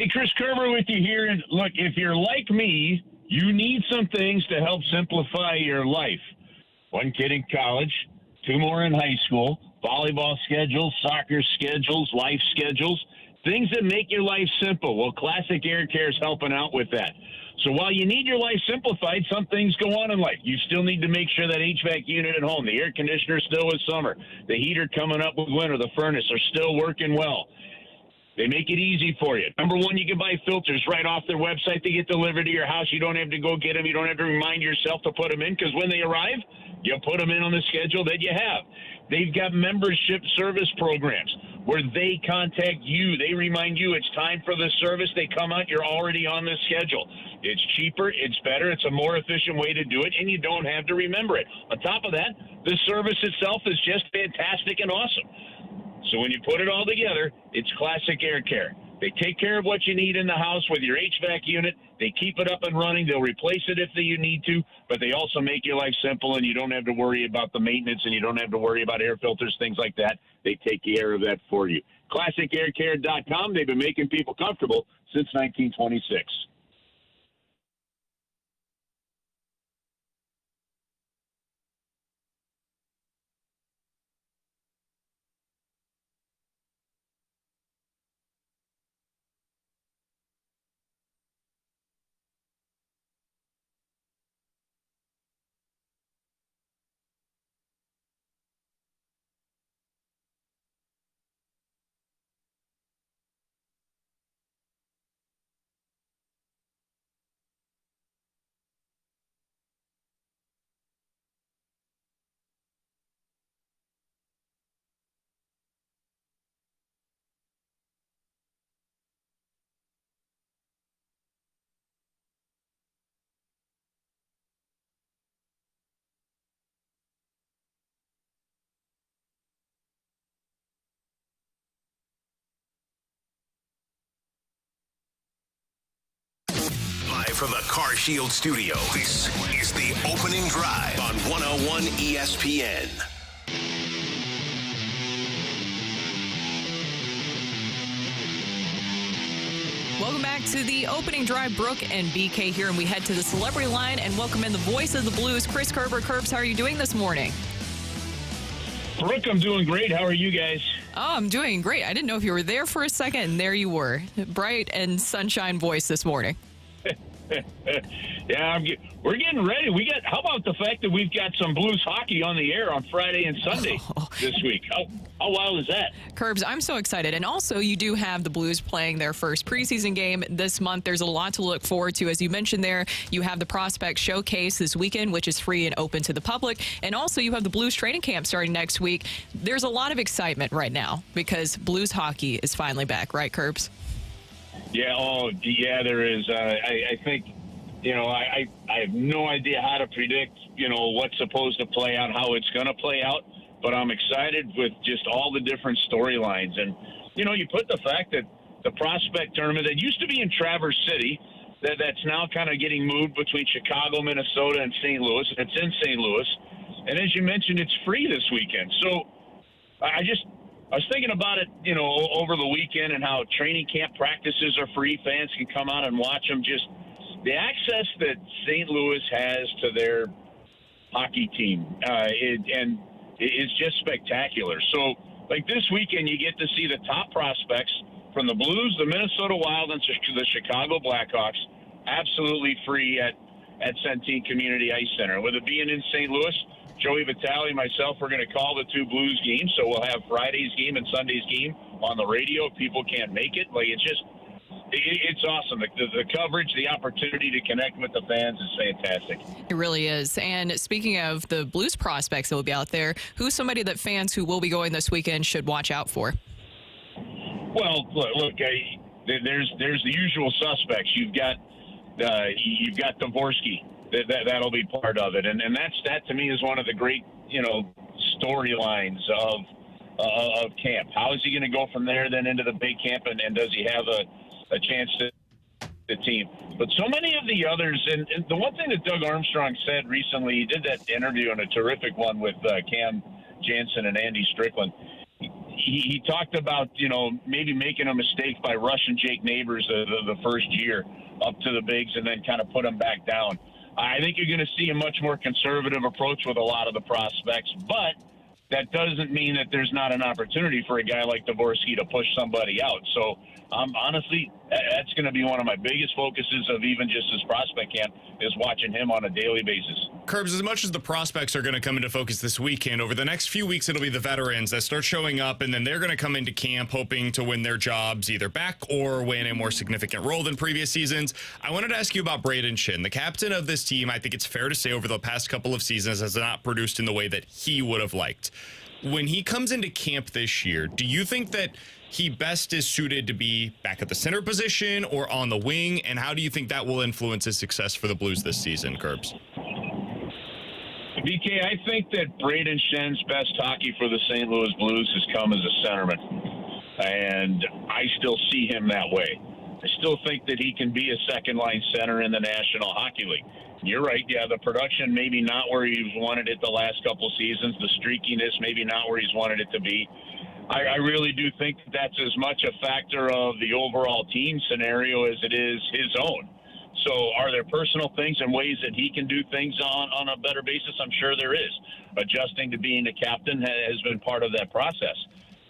Hey, Chris Kerber with you here. And look, if you're like me, you need some things to help simplify your life. One kid in college, 2 more in high school, volleyball schedules, soccer schedules, life schedules, things that make your life simple. Well, Classic Air Care is helping out with that. So while you need your life simplified, some things go on in life. You still need to make sure that HVAC unit at home, the air conditioner still is summer, the heater coming up with winter, the furnace are still working well. They make it easy for you. Number one, you can buy filters right off their website. They get delivered to your house. You don't have to go get them. You don't have to remind yourself to put them in, because when they arrive, you put them in on the schedule that you have. They've got membership service programs where they contact you. They remind you it's time for the service. They come out. You're already on the schedule. It's cheaper. It's better. It's a more efficient way to do it, and you don't have to remember it. On top of that, the service itself is just fantastic and awesome. So when you put it all together, it's Classic Air Care. They take care of what you need in the house with your HVAC unit. They keep it up and running. They'll replace it if you need to, but they also make your life simple, and you don't have to worry about the maintenance, and you don't have to worry about air filters, things like that. They take care of that for you. ClassicAirCare.com. They've been making people comfortable since 1926. From the Car Shield studio, this is the opening drive on 101 ESPN. Welcome back to the opening drive. Brooke and BK here, and we head to the celebrity line and welcome in the voice of the Blues, Chris Kerber. Kerbs, how are you doing this morning? Brooke, I'm doing great. How are you guys? Oh, I'm doing great. I didn't know if you were there for a second, and there you were. Bright and sunshine voice this morning. Yeah, we're getting ready. How about the fact that we've got some Blues hockey on the air on Friday and Sunday this week? How wild is that? Kerbs, I'm so excited. And also, you do have the Blues playing their first preseason game this month. There's a lot to look forward to. As you mentioned there, you have the Prospect Showcase this weekend, which is free and open to the public. And also, you have the Blues training camp starting next week. There's a lot of excitement right now because Blues hockey is finally back, right, Kerbs? Yeah, there is. I think, I have no idea how to predict, what's supposed to play out, how it's going to play out, but I'm excited with just all the different storylines. And, you put the fact that the Prospect Tournament that used to be in Traverse City, that's now kind of getting moved between Chicago, Minnesota, and St. Louis. It's in St. Louis. And as you mentioned, it's free this weekend. So I was thinking about it, over the weekend and how training camp practices are free. Fans can come out and watch them. Just the access that St. Louis has to their hockey team, it's just spectacular. So, like this weekend, you get to see the top prospects from the Blues, the Minnesota Wild, and the Chicago Blackhawks, absolutely free at Centene Community Ice Center. With it being in St. Louis, Joey Vitale and myself are going to call the 2 Blues games, so we'll have Friday's game and Sunday's game on the radio if people can't make it. It's awesome. The coverage, the opportunity to connect with the fans is fantastic. It really is. And speaking of the Blues prospects that will be out there, who's somebody that fans who will be going this weekend should watch out for? Well, look, there's the usual suspects. You've got Dvorsky. That'll be part of it, and that to me is one of the great storylines of camp. How is he going to go from there then into the big camp, and does he have a chance to the team? But so many of the others, and the one thing that Doug Armstrong said recently, he did that interview, and a terrific one with Cam Jansen and Andy Strickland. he talked about, maybe making a mistake by rushing Jake Neighbors the first year up to the bigs and then kind of put him back down. I think you're going to see a much more conservative approach with a lot of the prospects, but that doesn't mean that there's not an opportunity for a guy like Dvorsky to push somebody out. So, honestly, that's going to be one of my biggest focuses of even just this prospect camp is watching him on a daily basis. Kerbs, as much as the prospects are going to come into focus this weekend, over the next few weeks, it'll be the veterans that start showing up, and then they're going to come into camp hoping to win their jobs either back or win a more significant role than previous seasons. I wanted to ask you about Braden Shin, the captain of this team. I think it's fair to say over the past couple of seasons has not produced in the way that he would have liked. When he comes into camp this year, do you think that he best is suited to be back at the center position or on the wing? And how do you think that will influence his success for the Blues this season, Kerbs? BK, I think that Braden Shen's best hockey for the St. Louis Blues has come as a centerman. And I still see him that way. I still think that he can be a second-line center in the National Hockey League. You're right. Yeah, the production maybe not where he's wanted it the last couple of seasons. The streakiness maybe not where he's wanted it to be. I really do think that's as much a factor of the overall team scenario as it is his own. So are there personal things and ways that he can do things on a better basis? I'm sure there is. Adjusting to being a captain has been part of that process.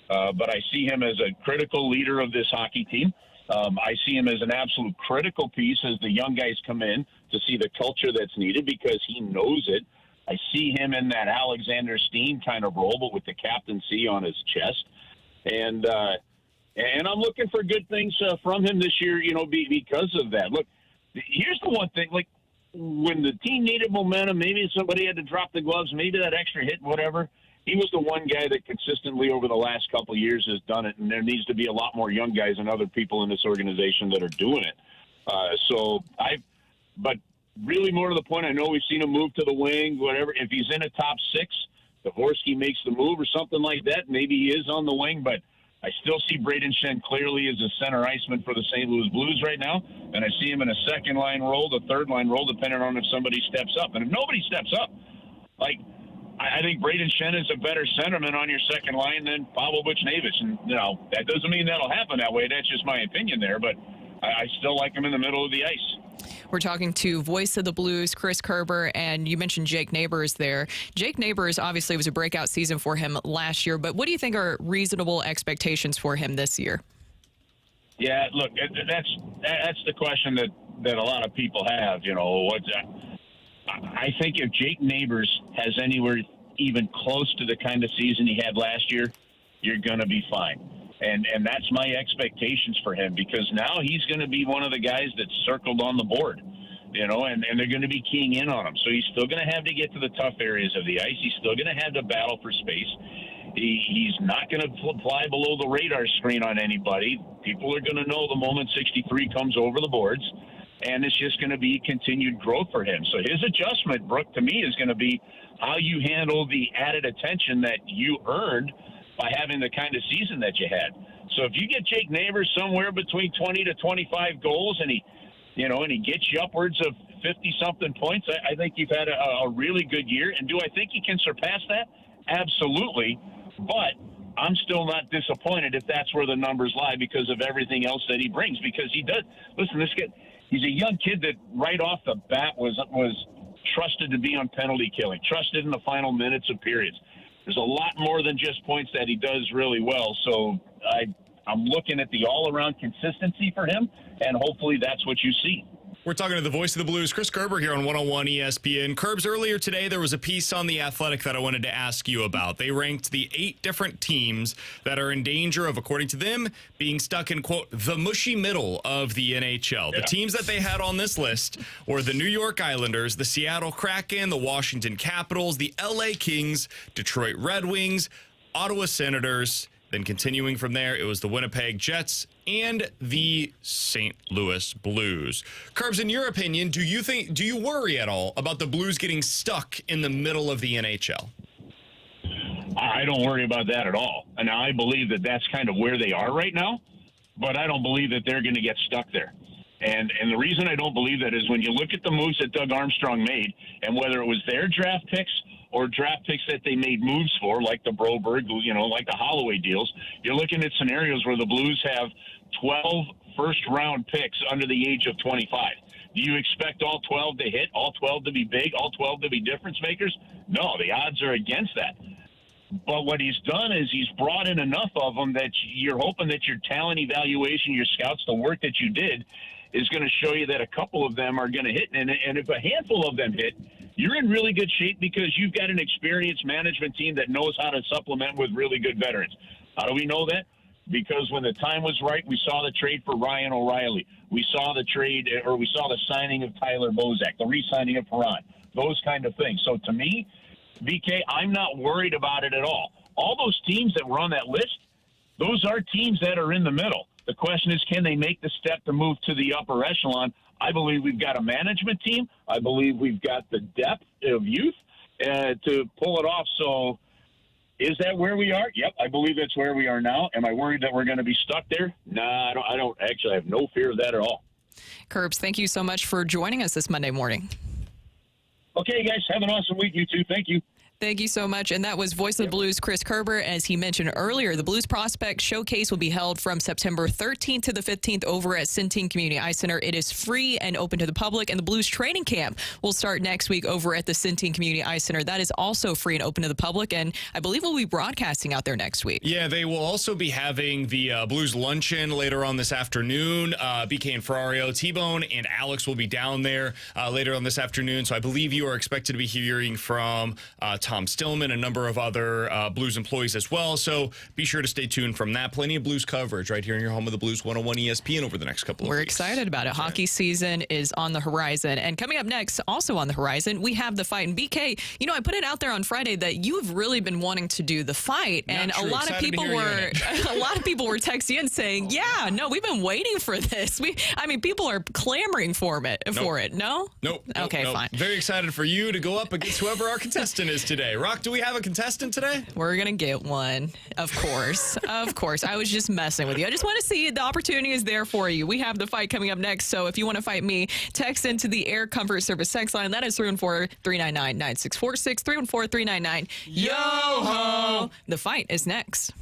But I see him as a critical leader of this hockey team. I see him as an absolute critical piece as the young guys come in to see the culture that's needed because he knows it. I see him in that Alexander Steen kind of role, but with the captaincy on his chest. And I'm looking for good things from him this year, because of that. Look, here's the one thing, like when the team needed momentum, maybe somebody had to drop the gloves, maybe that extra hit, whatever. He was the one guy that consistently over the last couple of years has done it, and there needs to be a lot more young guys and other people in this organization that are doing it. But really more to the point, I know we've seen him move to the wing, whatever. If he's in a top six, Dvorsky makes the move or something like that, maybe he is on the wing, but I still see Braden Shen clearly as a center iceman for the St. Louis Blues right now, and I see him in a second-line role, the third-line role, depending on if somebody steps up. And if nobody steps up, I think Braden Shen is a better centerman on your second line than Pavel Buchnevich. And, that doesn't mean that'll happen that way. That's just my opinion there, but I still like him in the middle of the ice. We're talking to voice of the Blues, Chris Kerber, and you mentioned Jake Neighbors there. Jake Neighbors obviously was a breakout season for him last year, but what do you think are reasonable expectations for him this year? Yeah, look, that's the question that a lot of people have. I think if Jake Neighbors has anywhere even close to the kind of season he had last year, you're going to be fine. And that's my expectations for him because now he's going to be one of the guys that's circled on the board, and they're going to be keying in on him. So he's still going to have to get to the tough areas of the ice. He's still going to have to battle for space. He's not going to fly below the radar screen on anybody. People are going to know the moment 63 comes over the boards, and it's just going to be continued growth for him. So his adjustment, Brooke, to me is going to be how you handle the added attention that you earned by having the kind of season that you had. So if you get Jake Neighbors somewhere between 20 to 25 goals and he gets you upwards of 50-something points, I think you've had a really good year. And do I think he can surpass that? Absolutely. But I'm still not disappointed if that's where the numbers lie because of everything else that he brings. Because he does. Listen, this kid, he's a young kid that right off the bat was trusted to be on penalty killing, trusted in the final minutes of periods. There's a lot more than just points that he does really well. So I'm looking at the all-around consistency for him, and hopefully that's what you see. We're talking to the voice of the Blues, Chris Kerber, here on 101 ESPN. Kerbs, earlier today, there was a piece on The Athletic that I wanted to ask you about. They ranked the 8 different teams that are in danger of, according to them, being stuck in, quote, the mushy middle of the NHL. Yeah. The teams that they had on this list were the New York Islanders, the Seattle Kraken, the Washington Capitals, the LA Kings, Detroit Red Wings, Ottawa Senators. Then continuing from there, it was the Winnipeg Jets and the St. Louis Blues. Kerbs, in your opinion, do you worry at all about the Blues getting stuck in the middle of the NHL? I don't worry about that at all. And I believe that that's kind of where they are right now, but I don't believe that they're going to get stuck there. And the reason I don't believe that is when you look at the moves that Doug Armstrong made, and whether it was their draft picks or draft picks that they made moves for, like the Broberg, like the Holloway deals. You're looking at scenarios where the Blues have 12 first-round picks under the age of 25. Do you expect all 12 to hit, all 12 to be big, all 12 to be difference makers? No, the odds are against that. But what he's done is he's brought in enough of them that you're hoping that your talent evaluation, your scouts, the work that you did is going to show you that a couple of them are going to hit. And if a handful of them hit, you're in really good shape because you've got an experienced management team that knows how to supplement with really good veterans. How do we know that? Because when the time was right, we saw the trade for Ryan O'Reilly. We saw the signing of Tyler Bozak, the re-signing of Perron, those kind of things. So to me, BK, I'm not worried about it at all. All those teams that were on that list, those are teams that are in the middle. The question is, can they make the step to move to the upper echelon? I believe we've got a management team. I believe we've got the depth of youth to pull it off. So is that where we are? Yep, I believe that's where we are now. Am I worried that we're going to be stuck there? Nah, I don't actually have no fear of that at all. Kerbs, thank you so much for joining us this Monday morning. Okay, guys, have an awesome week, you too. Thank you. Thank you so much. And that was Voice of the Blues, Chris Kerber. As he mentioned earlier, the Blues Prospect Showcase will be held from September 13th to the 15th over at Centene Community Ice Center. It is free and open to the public. And the Blues Training Camp will start next week over at the Centene Community Ice Center. That is also free and open to the public. And I believe we'll be broadcasting out there next week. Yeah, they will also be having the Blues Luncheon later on this afternoon. BK and Ferrario, T-Bone, and Alex will be down there later on this afternoon. So I believe you are expected to be hearing from Tom Stillman, a number of other Blues employees as well. So be sure to stay tuned from that. Plenty of Blues coverage right here in your home of the Blues 101 ESPN over the next couple of weeks. We're excited about it. Hockey season is on the horizon. And coming up next, also on the horizon, we have the fight. And BK, I put it out there on Friday that you've really been wanting to do the fight. And a lot of people were texting in saying, yeah, no, we've been waiting for this. People are clamoring for it. No? Nope. Okay, fine. Very excited for you to go up against whoever our contestant is today. Rocc, do we have a contestant today? We're going to get one, of course. Of course. I was just messing with you. I just want to see the opportunity is there for you. We have the fight coming up next. So if you want to fight me, text into the Air Comfort Service text line. That is 314-399-9646, 314-399. Yo-ho! The fight is next.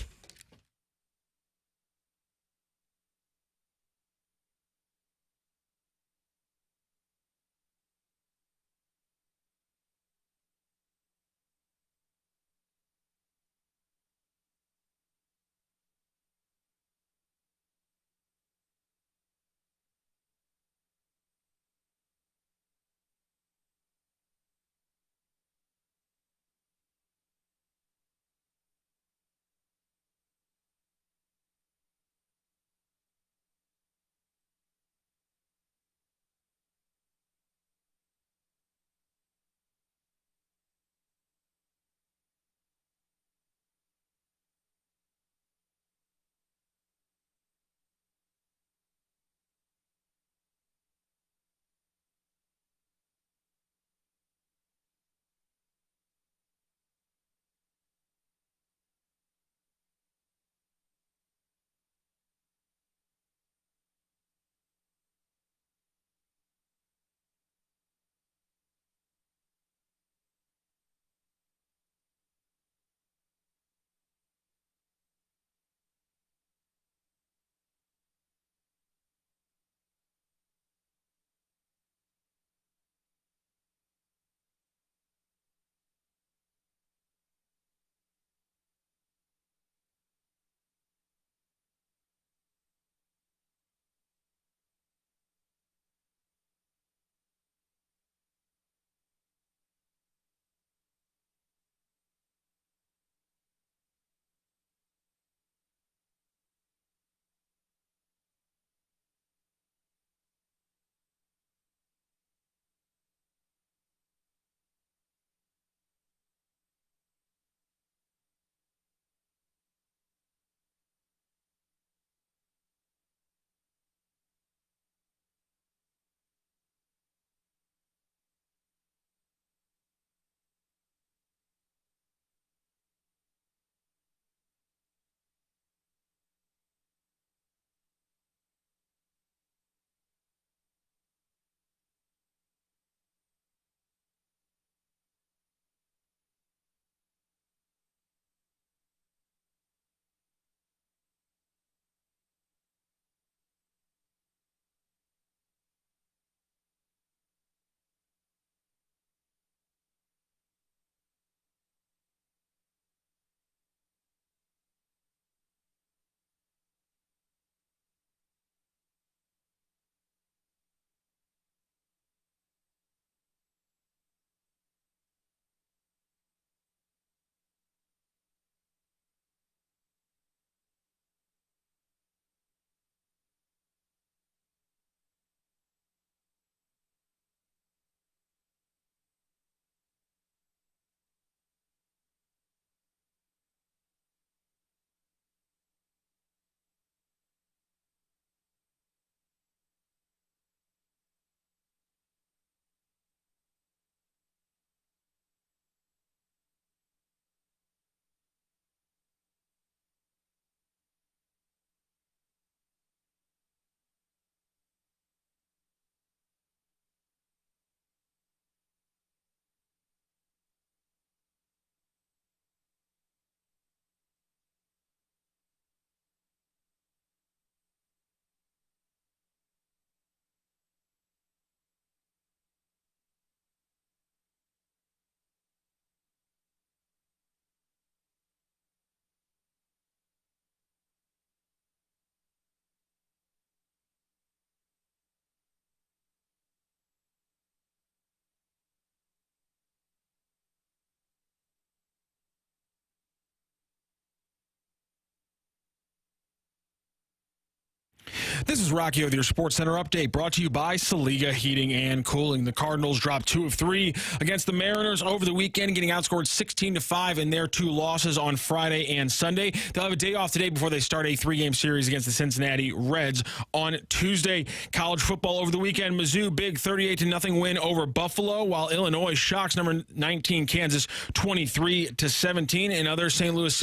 This is Rocky with your Sports Center update, brought to you by Saliga Heating and Cooling. The Cardinals dropped 2 of 3 against the Mariners over the weekend, getting outscored 16-5 in their 2 losses on Friday and Sunday. They'll have a day off today before they start a 3-game series against the Cincinnati Reds on Tuesday. College football over the weekend, Mizzou big 38-0 win over Buffalo, while Illinois shocks number 19 Kansas 23-17. In other St. Louis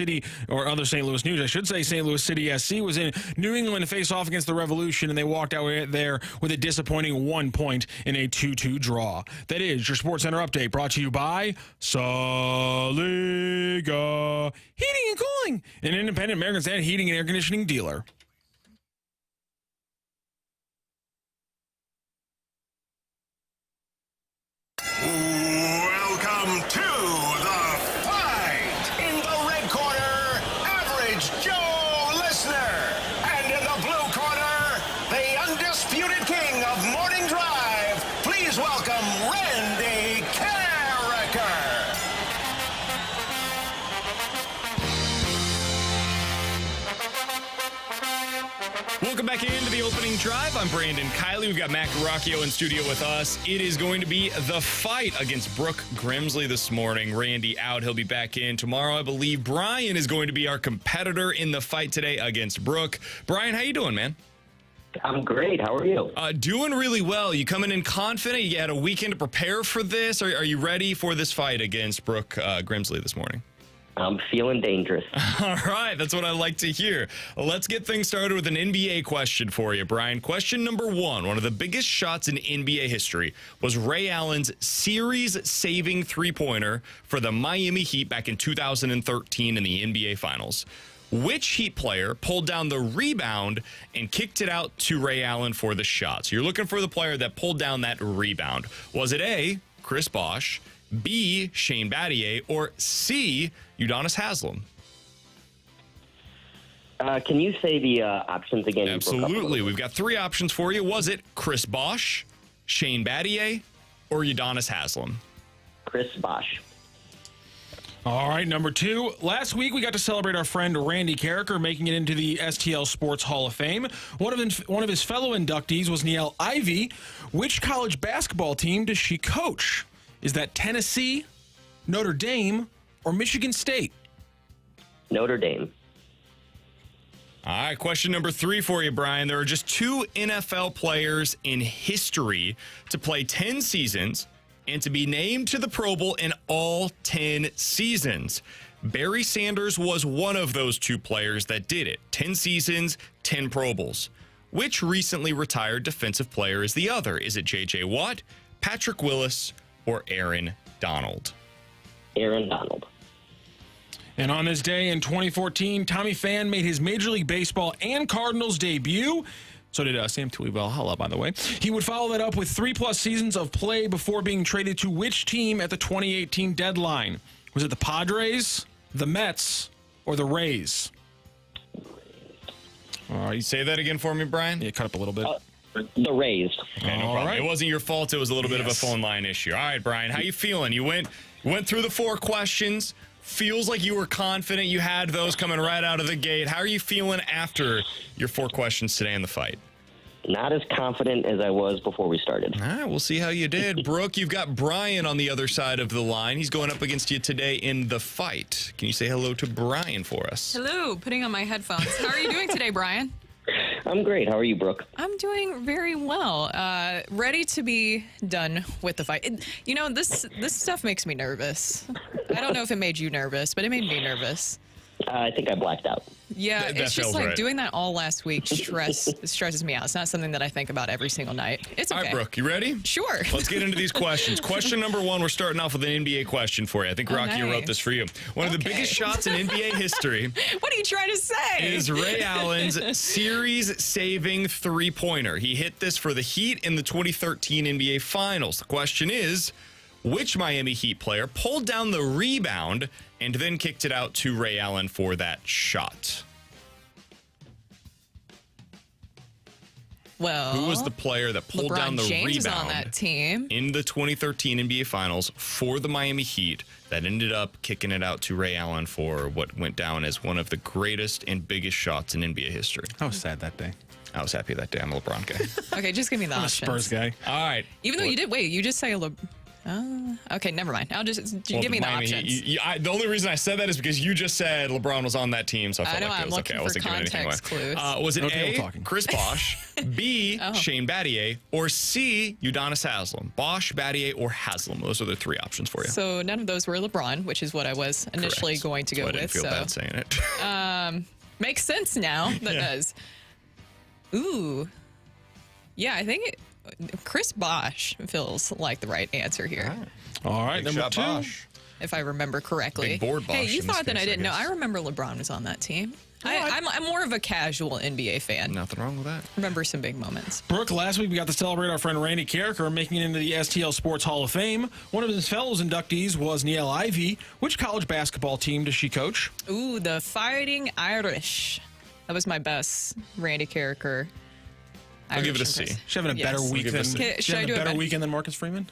news, I should say, St. Louis City SC was in New England to face off against the Revolution, and they walked out there with a disappointing 1 point in a 2-2 draw. That is your Sports Center update, brought to you by Saliga Heating and Cooling, an independent American Standard heating and air conditioning dealer. Welcome to the fight. In the red corner, Average Joe Listener. And in the blue corner, the undisputed king of morning drive. Please welcome Randy Carricker. Welcome back into the opening drive. I'm Brandon Kiley. We've got Mac Rocchio in studio with us. It is going to be the fight against Brooke Grimsley this morning. Randy out. He'll be back in tomorrow, I believe. Brian is going to be our competitor in the fight today against Brooke. Brian, how you doing, man? I'm great. How are you? Doing really well. You coming in confident? You had a weekend to prepare for this? Are you ready for this fight against Brooke Grimsley this morning? I'm feeling dangerous. All right, that's what I like to hear. Let's get things started with an NBA question for you, Brian. Question number 1. One of the biggest shots in NBA history was Ray Allen's series-saving three-pointer for the Miami Heat back in 2013 in the NBA Finals. Which Heat player pulled down the rebound and kicked it out to Ray Allen for the shot? So you're looking for the player that pulled down that rebound. Was it A, Chris Bosh, B, Shane Battier, or C, Udonis Haslem? Can you say the options again? Absolutely. We've got 3 options for you. Was it Chris Bosh, Shane Battier, or Udonis Haslem? Chris Bosh. All right, number 2. Last week, we got to celebrate our friend Randy Carricker making it into the STL Sports Hall of Fame. One of his fellow inductees was Niele Ivey. Which college basketball team does she coach? Is that Tennessee, Notre Dame, or Michigan State? Notre Dame. All right, question number 3 for you, Brian. There are just 2 NFL players in history to play 10 seasons and to be named to the Pro Bowl in all 10 seasons. Barry Sanders was one of those 2 players that did it. 10 seasons, 10 Pro Bowls. Which recently retired defensive player is the other? Is it J.J. Watt, Patrick Willis, or Aaron Donald? Aaron Donald. And on this day in 2014, Tommy Pham made his Major League Baseball and Cardinals debut. So did Sam Tuivalhalla, by the way. He would follow that up with 3+ seasons of play before being traded to which team at the 2018 deadline? Was it the Padres, the Mets, or the Rays? All right, you say that again for me, Brian? Yeah, cut up a little bit. The Rays. Okay, no problem. Right. It wasn't your fault. It was a little bit of a phone line issue. All right, Brian, how you feeling? You went through the 4 questions. Feels like you were confident. You had those coming right out of the gate. How are you feeling after your 4 questions today in the fight? Not as confident as I was before we started. All right, we'll see how you did. Brooke, you've got Brian on the other side of the line. He's going up against you today in the fight. Can you say hello to Brian for us? Hello, putting on my headphones. How are you doing today, Brian? I'm great. How are you, Brooke? I'm doing very well. Ready to be done with the fight. This stuff makes me nervous. I don't know if it made you nervous, but it made me nervous. I think I blacked out. Yeah, That it's just feels like right. doing that all last week stresses me out. It's not something that I think about every single night. It's okay. All right, Brooke, you ready? Sure. Let's get into these questions. Question number 1, we're starting off with an NBA question for you. I think Rocky wrote this for you. One of the biggest shots in NBA history. What are you trying to say? Is Ray Allen's series-saving three-pointer. He hit this for the Heat in the 2013 NBA Finals. The question is, which Miami Heat player pulled down the rebound and then kicked it out to Ray Allen for that shot? Well, who was the player that pulled LeBron down the James rebound on that team in the 2013 NBA Finals for the Miami Heat that ended up kicking it out to Ray Allen for what went down as one of the greatest and biggest shots in NBA history? I was sad that day. I was happy that day. I'm a LeBron guy. Okay, just give me the I'm a options. Spurs guy. All right. Even though you did, you just say okay, never mind. I'll just give me the options. The only reason I said that is because you just said LeBron was on that team, so I felt know, like it I'm was looking okay. I for wasn't giving anything away. context clues. Was it Okay, A, Chris Bosh, B, Shane Battier, or C, Udonis Haslem? Bosh, Battier, or Haslem? Those are the three options for you. So none of those were LeBron, which is what I was initially Correct. going to go That's why I didn't with. feel bad saying it. Makes sense now. That does. Ooh. Yeah, I think Chris Bosh feels like the right answer here. All right, Big number shot, 2. Bosh. If I remember correctly. Big board Bosh Hey, you in this thought that case, I didn't know. guess. I remember LeBron was on that team. I'm more of a casual NBA fan. Nothing wrong with that. Remember some big moments. Brooke, last week we got to celebrate our friend Randy Kerber making it into the STL Sports Hall of Fame. One of his fellow inductees was Niele Ivey. Which college basketball team does she coach? Ooh, the Fighting Irish. That was my best Randy Kerber. I'll give it a C. She's having a better week than Should I do better weekend than Marcus Freeman?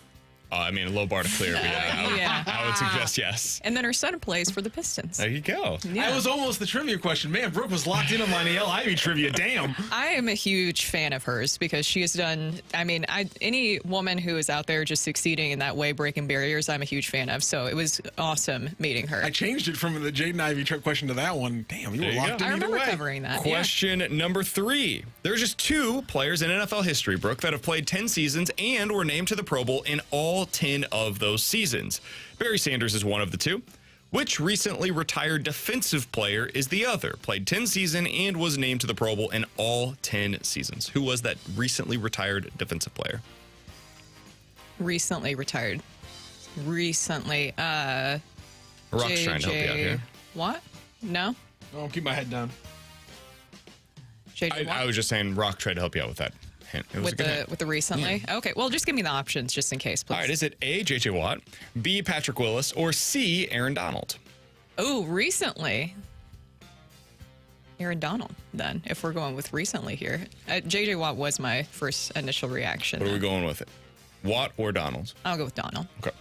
I mean, a low bar to clear, but I would suggest yes. And then her son plays for the Pistons. There you go. Yeah. That was almost the trivia question. Man, Brooke was locked in on my Niele Ivey trivia. Damn. I am a huge fan of hers because she has done, any woman who is out there just succeeding in that way, breaking barriers, I'm a huge fan of. So it was awesome meeting her. I changed it from the Jaden Ivey question to that one. Damn, you were locked in I remember either way. covering that. Question number 3. There's just 2 players in NFL history, Brooke, that have played 10 seasons and were named to the Pro Bowl in all 10 of those seasons. Barry Sanders is one of the 2. Which recently retired defensive player is the other? Played 10 seasons and was named to the Pro Bowl in all 10 seasons. Who was that recently retired defensive player? Recently retired. Recently. Rock's trying to help you out here. What? No? I'll keep my head down. I was just saying Rocc tried to help you out with that hint. It was a good hint. With the recently? Yeah. Okay, well, just give me the options just in case, please. All right, is it A, J.J. Watt, B, Patrick Willis, or C, Aaron Donald? Oh, recently. Aaron Donald, then, if we're going with recently here. J.J. Watt was my first initial reaction. What are we going with it? Watt or Donald? I'll go with Donald. Okay.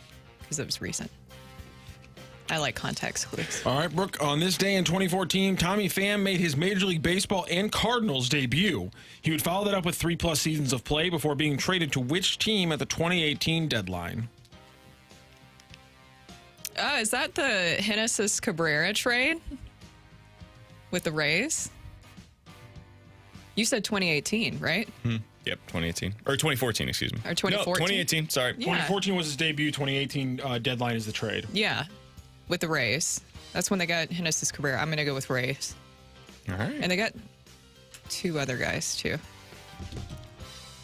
Because it was recent. I like context clues. All right, Brooke, on this day in 2014, Tommy Pham made his Major League Baseball and Cardinals debut. He would follow that up with 3+ seasons of play before being traded to which team at the 2018 deadline? Is that the Genesis Cabrera trade with the Rays? You said 2018, right? Yep, 2018. Or 2014, excuse me. Or 2014? No, 2018, sorry. Yeah. 2014 was his debut. 2018 deadline is the trade. Yeah, with the Rays. That's when they got Genesis Cabrera. I'm going to go with Rays. All right. And they got 2 other guys, too.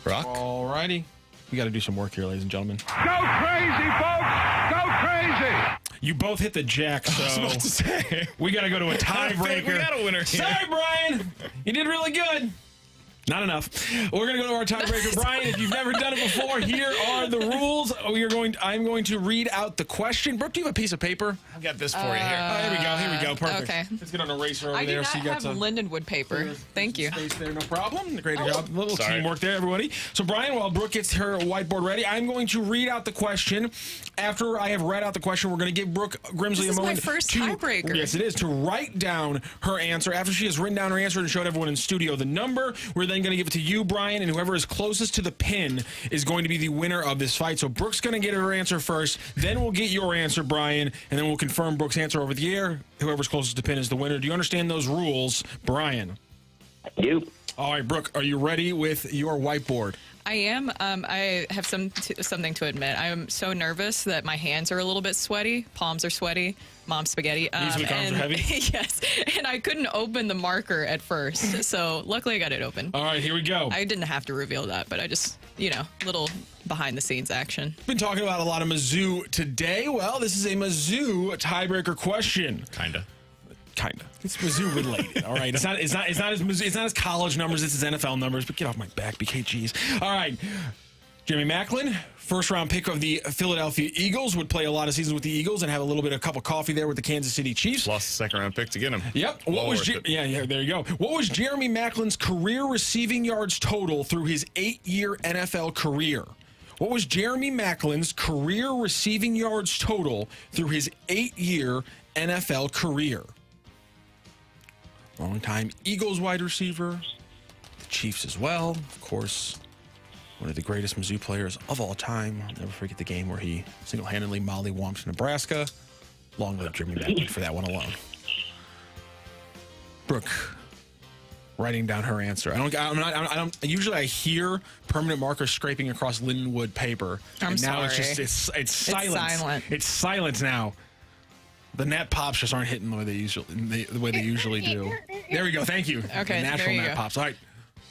Rocc? All righty. We got to do some work here, ladies and gentlemen. Go crazy, folks! Go crazy! You both hit the jack, so I was about to say. we got to go to a tiebreaker. We got a winner here. Sorry, Brian. You did really good. Not enough. We're going to go to our tiebreaker. Brian, if you've never done it before, here are the rules. I'm going to read out the question. Brooke, do you have a piece of paper? I've got this for you here. Here we go. Perfect. Okay. Let's get an eraser over I do there. not So you got have some Lindenwood paper. Thank you. space there, no problem. Great job. A little Sorry. teamwork there, everybody. So, Brian, while Brooke gets her whiteboard ready, I'm going to read out the question. After I have read out the question, we're going to give Brooke Grimsley This a is my moment first to tiebreaker. Yes, it is, to write down her answer. After she has written down her answer and showed everyone in studio the number, we're then going to give it to you, Brian, and whoever is closest to the pin is going to be the winner of this fight. So Brooke's going to get her answer first, then we'll get your answer, Brian, and then we'll confirm Brooke's answer over the air. Whoever's closest to pin is the winner. Do you understand those rules, Brian? I do. All right, Brooke, are you ready with your whiteboard? I am. I have something to admit. I am so nervous that my hands are a little bit sweaty. Palms are sweaty. Mom spaghetti. These palms are heavy? Yes. And I couldn't open the marker at first. So luckily I got it open. All right, here we go. I didn't have to reveal that, but I just, little behind the scenes action. Been talking about a lot of Mizzou today. Well, this is a Mizzou tiebreaker question. Kinda. It's Mizzou related. All right. It's not as college numbers. It's as NFL numbers. But get off my back, BKGs. All right. Jeremy Maclin, first round pick of the Philadelphia Eagles, would play a lot of seasons with the Eagles and have a little bit of cup of coffee there with the Kansas City Chiefs. Lost the second round pick to get him. Yep. Well worth it. Yeah, there you go. What was Jeremy Maclin's career receiving yards total through his 8-year NFL career? What was Jeremy Maclin's career receiving yards total through his 8-year NFL career? Long-time Eagles wide receiver. Chiefs as well. Of course, one of the greatest Mizzou players of all time. I'll never forget the game where he single-handedly mollywomped Nebraska. Long live Jeremy Macklin for that one alone. Brooke, writing down her answer. Usually I hear permanent markers scraping across Lindenwood paper. I'm and now sorry. it's silent. It's silent. It's silent now. The net pops just aren't hitting the way they usually do. There we go. Thank you. Okay, the natural there you net go. pops. All right.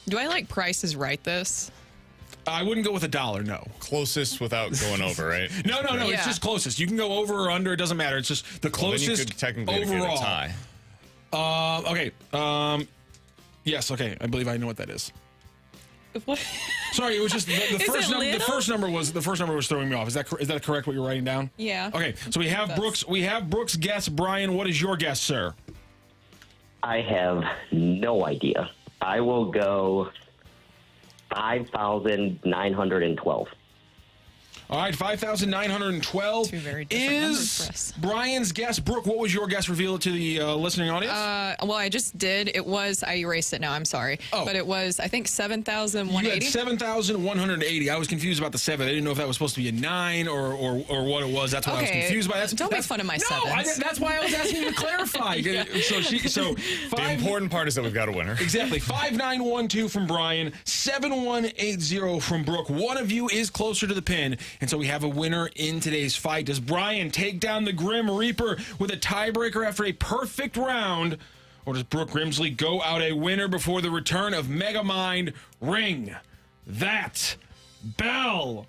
Do I like Price is Right this? I wouldn't go with $1. No. Closest without going over, right? No. Yeah. It's just closest. You can go over or under. It doesn't matter. It's just the closest Then you could technically overall. get a tie. Okay. Yes. Okay. I believe I know what that is. What? Sorry, it was just the Is first it number. The little? first number was throwing me off. Is that correct? What you're writing down? Yeah. Okay. So we have Brooks. We have Brooks' guess. Brian, what is your guess, sir? I have no idea. I will go 5,912. All right, 5,912 Two very different numbers for is us. Brian's guess. Brooke, what was your guess? Reveal it to the listening audience. Well, I just did. It was, I erased it now, I'm sorry. Oh. But it was, I think, You 7,180. had 7,180. I was confused about the 7. I didn't know if that was supposed to be a 9 or what it was. That's what I was confused by. Don't make fun of my sevens. That's why I was asking you to clarify. So The important part is that we've got a winner. Exactly. 5912 from Brian, 7180 from Brooke. One of you is closer to the pin, and so we have a winner in today's fight. Does Brian take down the Grim Reaper with a tiebreaker after a perfect round, or does Brooke Grimsley go out a winner before the return of Megamind? Ring that bell.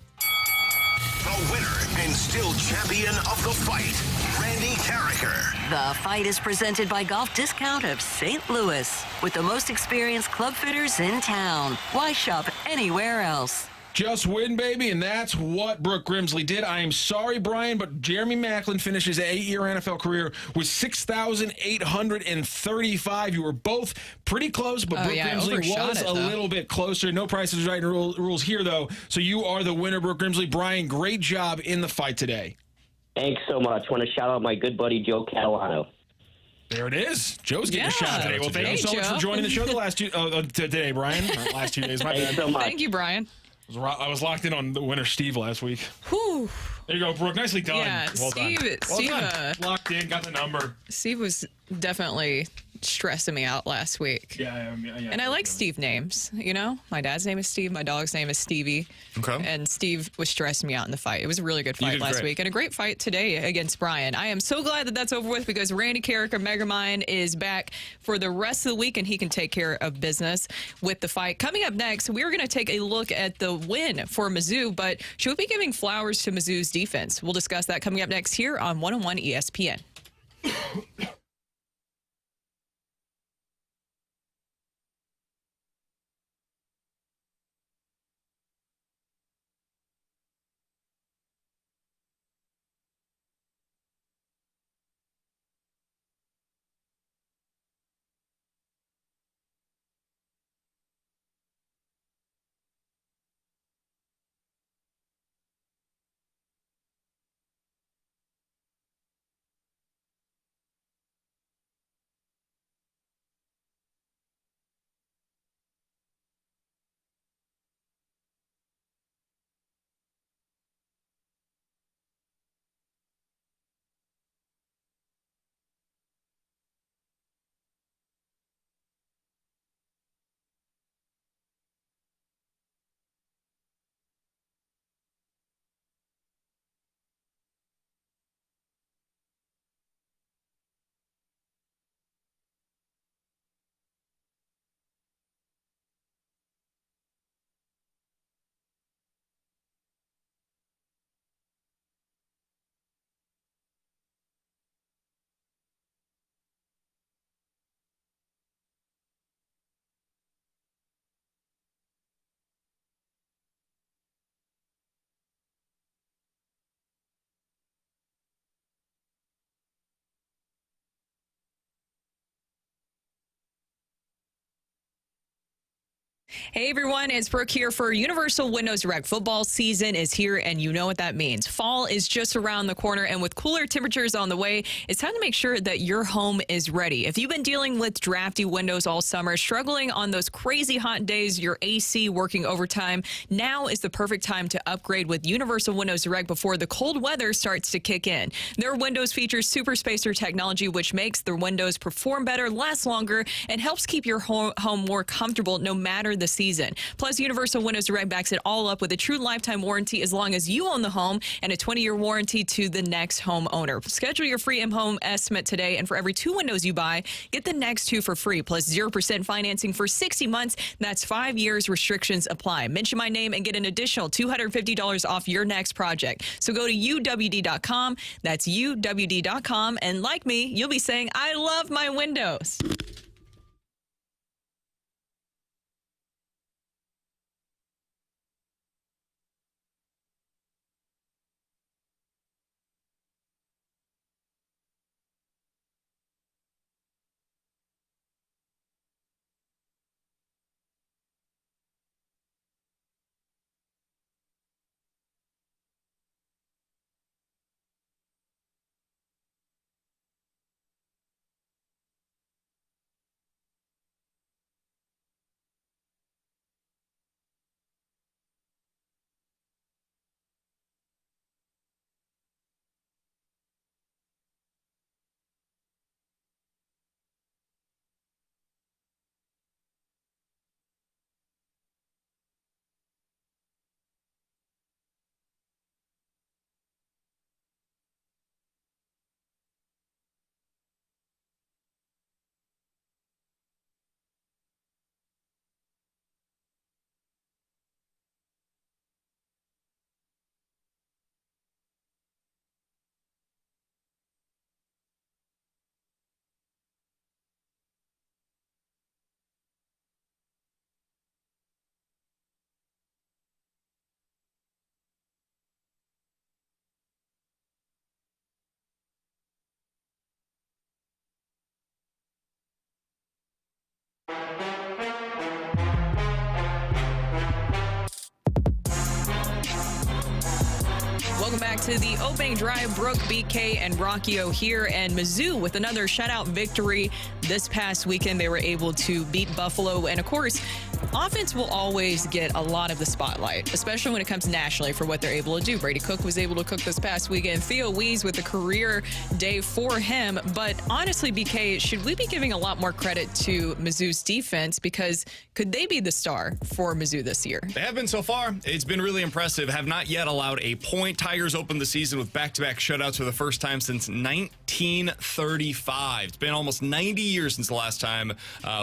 The winner and still champion of the fight, Randy Carricker. The fight is presented by Golf Discount of St. Louis, with the most experienced club fitters in town. Why shop anywhere else? Just win, baby, and that's what Brooke Grimsley did. I am sorry, Brian, but Jeremy Macklin finished his 8-year NFL career with 6,835. You were both pretty close, but Brooke Grimsley was a little bit closer. No Price is Right rules here, though. So you are the winner, Brooke Grimsley. Brian, great job in the fight today. Thanks so much. Want to shout out my good buddy Joe Catalano. There it is. Joe's getting a shot today. Well, thank you so much for joining the show today, Brian. Last 2 days, my bad. Thanks so much. Thank you, Brian. I was locked in on the winner, Steve, last week. Whew. There you go, Brooke. Nicely done. Yeah, well Steve, done. Steve, locked in, got the number. Steve was definitely stressing me out last week. Yeah. And I like Steve names, you know? My dad's name is Steve. My dog's name is Stevie. Okay. And Steve was stressing me out in the fight. It was a really good fight last week and a great fight today against Brian. I am so glad that that's over with because Randy Carricker, Megamind, is back for the rest of the week and he can take care of business with the fight. Coming up next, we're going to take a look at the win for Mizzou, but should we be giving flowers to Mizzou's defense? We'll discuss that coming up next here on 101 ESPN. Hey everyone, it's Brooke here for Universal Windows Direct. Football season is here and you know what that means. Fall is just around the corner, and with cooler temperatures on the way, it's time to make sure that your home is ready. If you've been dealing with drafty windows all summer, struggling on those crazy hot days, your AC working overtime, now is the perfect time to upgrade with Universal Windows Direct before the cold weather starts to kick in. Their windows feature super spacer technology, which makes their windows perform better, last longer, and helps keep your home more comfortable no matter the season. Plus, Universal Windows Direct backs it all up with a true lifetime warranty as long as you own the home, and a 20-year warranty to the next homeowner. Schedule your free in-home estimate today, and for every 2 windows you buy, get the next 2 for free, plus 0% financing for 60 months. That's 5 years. Restrictions apply. Mention my name and get an additional $250 off your next project. So go to uwd.com. That's uwd.com, and like me, you'll be saying, I love my windows. Welcome back to the opening drive. Brooke, BK, and Rockio here, and Mizzou with another shutout victory this past weekend. They were able to beat Buffalo, and of course, offense will always get a lot of the spotlight, especially when it comes nationally for what they're able to do. Brady Cook was able to cook this past weekend. Theo Wees with a career day for him. But honestly, BK, should we be giving a lot more credit to Mizzou's defense? Because could they be the star for Mizzou this year? They have been so far. It's been really impressive. Have not yet allowed a point. Tigers opened the season with back-to-back shutouts for the first time since 1935. It's been almost 90 years since the last time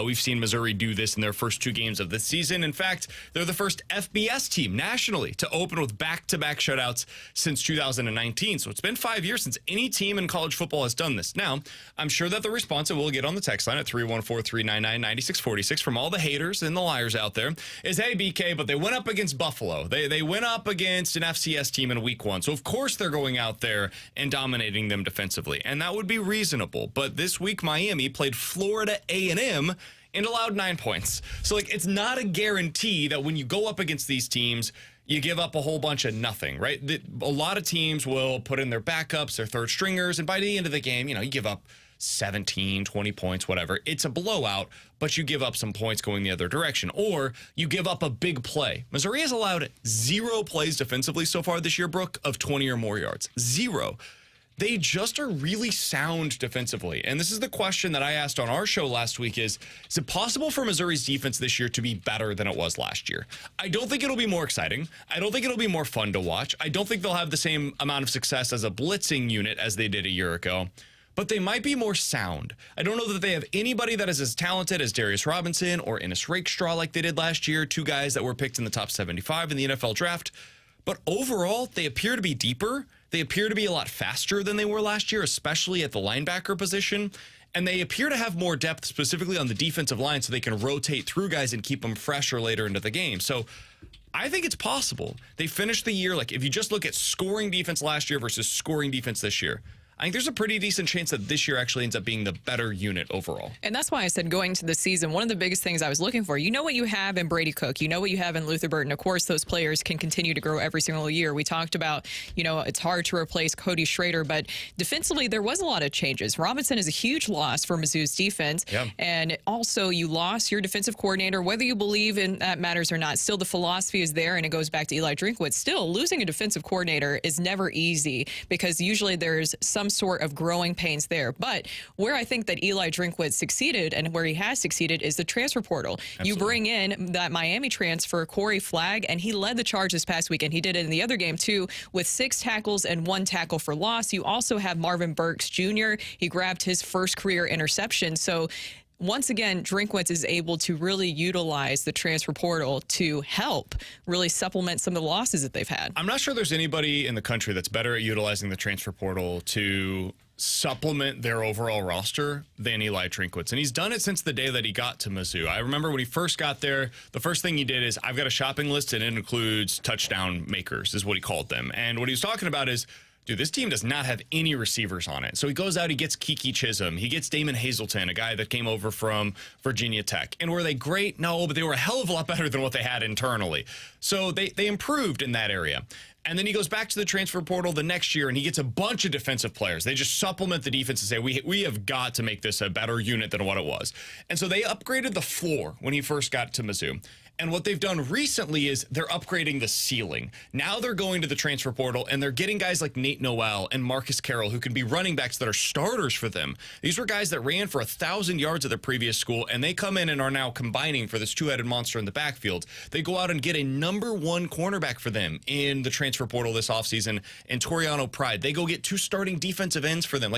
we've seen Missouri do this in their first 2 games of the season. In fact, they're the first FBS team nationally to open with back-to-back shutouts since 2019. So it's been 5 years since any team in college football has done this. Now, I'm sure that the response that we'll get on the text line at 314-399-9646 from all the haters and the liars out there is, hey, BK, but they went up against Buffalo. They went up against an FCS team in week 1. So, of course, they're going out there and dominating them defensively. And that would be reasonable. But this week, Miami played Florida A&M and allowed 9 points. So, like, it's not a guarantee that when you go up against these teams, you give up a whole bunch of nothing, right? A lot of teams will put in their backups, their third stringers, and by the end of the game, you give up 17, 20 points, whatever. It's a blowout, but you give up some points going the other direction, or you give up a big play. Missouri has allowed 0 plays defensively so far this year, Brooke, of 20 or more yards. 0. They just are really sound defensively. And this is the question that I asked on our show last week is it possible for Missouri's defense this year to be better than it was last year? I don't think it'll be more exciting. I don't think it'll be more fun to watch. I don't think they'll have the same amount of success as a blitzing unit as they did a year ago. But they might be more sound. I don't know that they have anybody that is as talented as Darius Robinson or Ennis Rakestraw like they did last year, 2 guys that were picked in the top 75 in the NFL draft. But overall, they appear to be deeper. They appear to be a lot faster than they were last year, especially at the linebacker position. And they appear to have more depth specifically on the defensive line so they can rotate through guys and keep them fresher later into the game. So I think it's possible. They finished the year, like if you just look at scoring defense last year versus scoring defense this year, I think there's a pretty decent chance that this year actually ends up being the better unit overall. And that's why I said going to the season, one of the biggest things I was looking for, you know what you have in Brady Cook, you know what you have in Luther Burton. Of course, those players can continue to grow every single year. We talked about, it's hard to replace Cody Schrader, but defensively, there was a lot of changes. Robinson is a huge loss for Mizzou's defense. Yeah. And also, you lost your defensive coordinator, whether you believe in that matters or not. Still, the philosophy is there, and it goes back to Eli Drinkwitz. Still, losing a defensive coordinator is never easy because usually there's some sort of growing pains there. But where I think that Eli Drinkwitz succeeded and where he has succeeded is the transfer portal. Absolutely. You bring in that Miami transfer, Corey Flagg, and he led the charge this past weekend. He did it in the other game, too, with 6 tackles and 1 tackle for loss. You also have Marvin Burks Jr. He grabbed his first career interception. So once again, Drinkwitz is able to really utilize the transfer portal to help really supplement some of the losses that they've had. I'm not sure there's anybody in the country that's better at utilizing the transfer portal to supplement their overall roster than Eli Drinkwitz. And he's done it since the day that he got to Mizzou. I remember when he first got there, the first thing he did is, I've got a shopping list and it includes touchdown makers, is what he called them. And what he was talking about is, dude, this team does not have any receivers on it. So he goes out, he gets Kiki Chisholm, he gets Damon Hazelton, a guy that came over from Virginia Tech. And were they great? No, but they were a hell of a lot better than what they had internally. So they improved in that area. And then he goes back to the transfer portal the next year and he gets a bunch of defensive players. They just supplement the defense and say, we have got to make this a better unit than what it was. And so they upgraded the floor when he first got to Mizzou. And what they've done recently is they're upgrading the ceiling. Now they're going to the transfer portal and they're getting guys like Nate Noel and Marcus Carroll who can be running backs that are starters for them. These were guys that ran for 1,000 yards at their previous school, and they come in and are now combining for this two-headed monster in the backfield. They go out and get a #1 cornerback for them in the transfer portal this offseason, and Toriano Pride. They go get 2 starting defensive ends for them.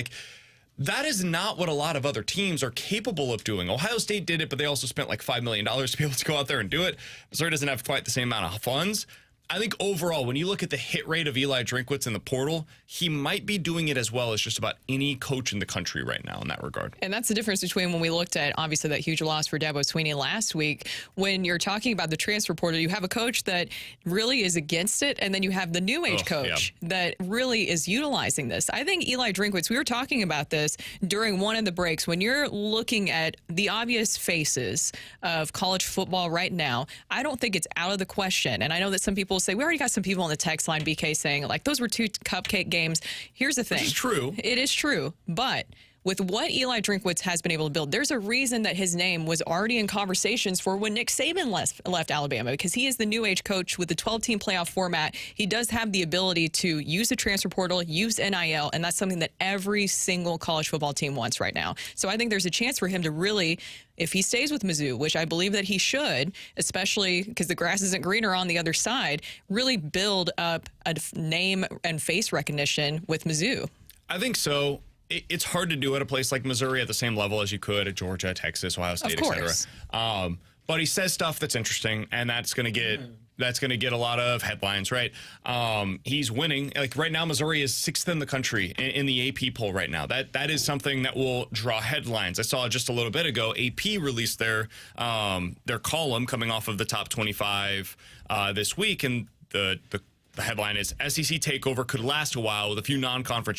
That is not what a lot of other teams are capable of doing. Ohio State did it, but they also spent like $5 million to be able to go out there and do it. Missouri doesn't have quite the same amount of funds. I think overall, when you look at the hit rate of Eli Drinkwitz in the portal, he might be doing it as well as just about any coach in the country right now in that regard. And that's the difference between when we looked at, obviously, that huge loss for Dabo Swinney last week. When you're talking about the transfer portal, you have a coach that really is against it, and then you have the new age coach that really is utilizing this. I think Eli Drinkwitz, we were talking about this during one of the breaks. When you're looking at the obvious faces of college football right now, I don't think it's out of the question. And I know that some people say, we already got some people on the text line, BK, saying, those were 2 cupcake games. Here's the thing. It's true. It is true. But with what Eli Drinkwitz has been able to build, there's a reason that his name was already in conversations for when Nick Saban left Alabama, because he is the new age coach with the 12-team playoff format. He does have the ability to use the transfer portal, use NIL, and that's something that every single college football team wants right now. So I think there's a chance for him to really, if he stays with Mizzou, which I believe that he should, especially because the grass isn't greener on the other side, really build up a name and face recognition with Mizzou. I think so. It's hard to do at a place like Missouri at the same level as you could at Georgia, Texas, Ohio State, etc. But he says stuff that's interesting, and that's going to get a lot of headlines, right? He's winning. Right now, Missouri is 6th in the country in the AP poll right now. That is something that will draw headlines. I saw just a little bit ago, AP released their column coming off of the top 25 this week, and the headline is SEC takeover could last a while with a few non-conference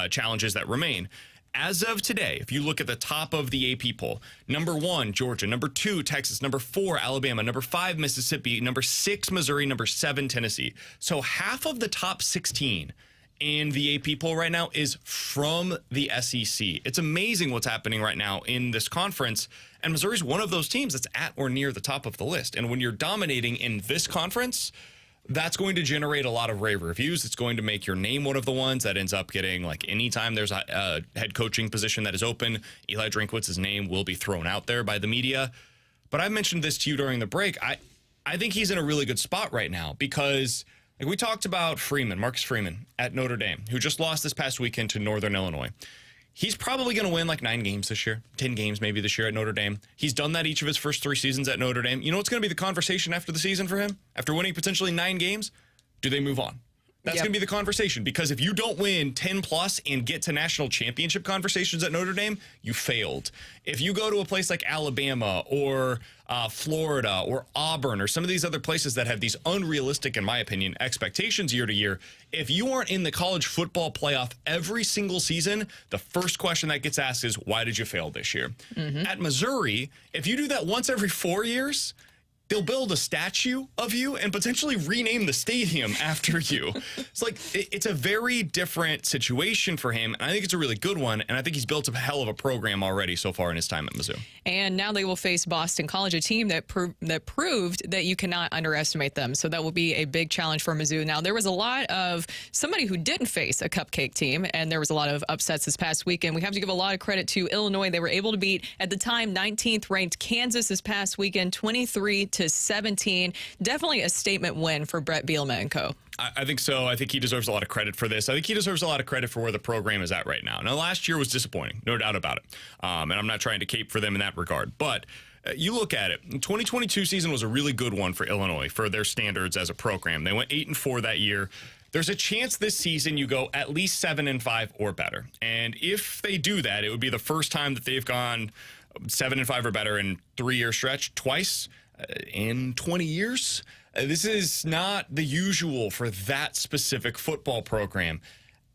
challenges that remain. As of today, if you look at the top of the AP poll, #1, Georgia, #2, Texas, #4, Alabama, #5, Mississippi, #6, Missouri, #7, Tennessee. So half of the top 16 in the AP poll right now is from the SEC. It's amazing what's happening right now in this conference, and Missouri's one of those teams that's at or near the top of the list. And when you're dominating in this conference, that's going to generate a lot of rave reviews. It's going to make your name one of the ones that ends up getting, anytime there's a head coaching position that is open, Eli Drinkwitz's name will be thrown out there by the media. But I mentioned this to you during the break. I think he's in a really good spot right now because we talked about Marcus Freeman at Notre Dame, who just lost this past weekend to Northern Illinois. He's probably going to win 9 games this year, 10 games maybe this year at Notre Dame. He's done that each of his first 3 seasons at Notre Dame. You know what's going to be the conversation after the season for him? After winning potentially 9 games? Do they move on? That's going to be the conversation, because if you don't win 10 plus and get to national championship conversations at Notre Dame, you failed. If you go to a place like Alabama or Florida or Auburn or some of these other places that have these unrealistic, in my opinion, expectations year to year, if you aren't in the college football playoff every single season, the first question that gets asked is, why did you fail this year? At Missouri, if you do that once every 4 years, they'll build a statue of you and potentially rename the stadium after you. It's like, it's a very different situation for him. And I think it's a really good one. And I think he's built a hell of a program already so far in his time at Mizzou. And now they will face Boston College, a team that proved that you cannot underestimate them. So that will be a big challenge for Mizzou. Now, there was a lot of somebody who didn't face a cupcake team, and there was a lot of upsets this past weekend. We have to give a lot of credit to Illinois. They were able to beat, at the time, 19th ranked Kansas this past weekend, 23-17. Definitely a statement win for Brett Bielema and co. I think so. I think he deserves a lot of credit for this. I think he deserves a lot of credit for where the program is at right now. Now, last year was disappointing, no doubt about it. And I'm not trying to cape for them in that regard. But you look at it, the 2022 season was a really good one for Illinois for their standards as a program. They went 8-4 that year. There's a chance this season you go at least 7-5 or better. And if they do that, it would be the first time that they've gone 7-5 or better in 3-year stretch, twice in 20 years. This is not the usual for that specific football program.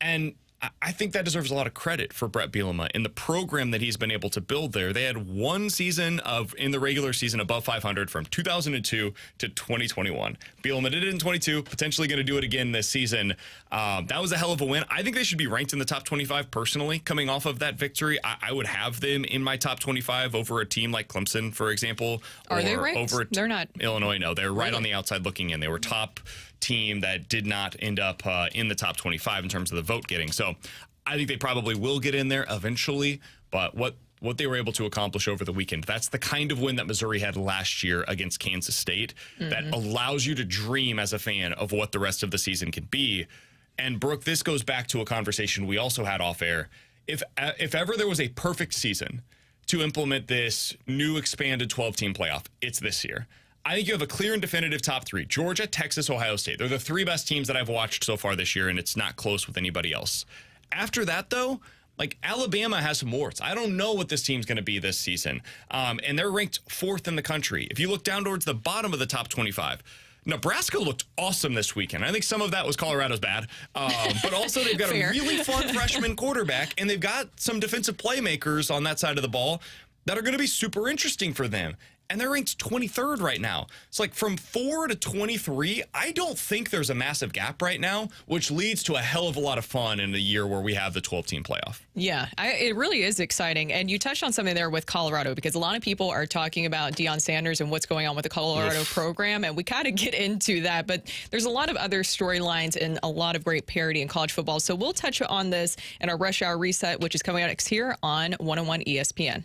And I think that deserves a lot of credit for Brett Bielema in the program that he's been able to build there. They had one season in the regular season above 500 from 2002 to 2021. Bielema did it in 22, potentially going to do it again this season. That was a hell of a win. I think they should be ranked in the top 25 personally, coming off of that victory. I would have them in my top 25 over a team like Clemson, for example. Are they ranked? They're not. Illinois, no. They're right on the outside looking in. They were top team that did not end up in the top 25 in terms of the vote getting. So I think they probably will get in there eventually, but what they were able to accomplish over the weekend, that's the kind of win that Missouri had last year against Kansas State that allows you to dream as a fan of what the rest of the season can be. And Brooke, this goes back to a conversation we also had off air. If ever there was a perfect season to implement this new expanded 12-team playoff, it's this year. I think you have a clear and definitive top three: Georgia, Texas, Ohio State. They're the three best teams that I've watched so far this year, and it's not close with anybody else. After that, though, like, Alabama has some warts. I don't know what this team's going to be this season. And they're ranked 4th in the country. If you look down towards the bottom of the top 25, Nebraska looked awesome this weekend. I think some of that was Colorado's bad. But also they've got a really fun freshman quarterback, and they've got some defensive playmakers on that side of the ball that are going to be super interesting for them. And they're ranked 23rd right now. It's like from 4 to 23, I don't think there's a massive gap right now, which leads to a hell of a lot of fun in the year where we have the 12-team playoff. Yeah, it really is exciting. And you touched on something there with Colorado, because a lot of people are talking about Deion Sanders and what's going on with the Colorado program. And we kind of get into that. But there's a lot of other storylines and a lot of great parity in college football. So we'll touch on this in our Rush Hour Reset, which is coming out next here on 101 ESPN.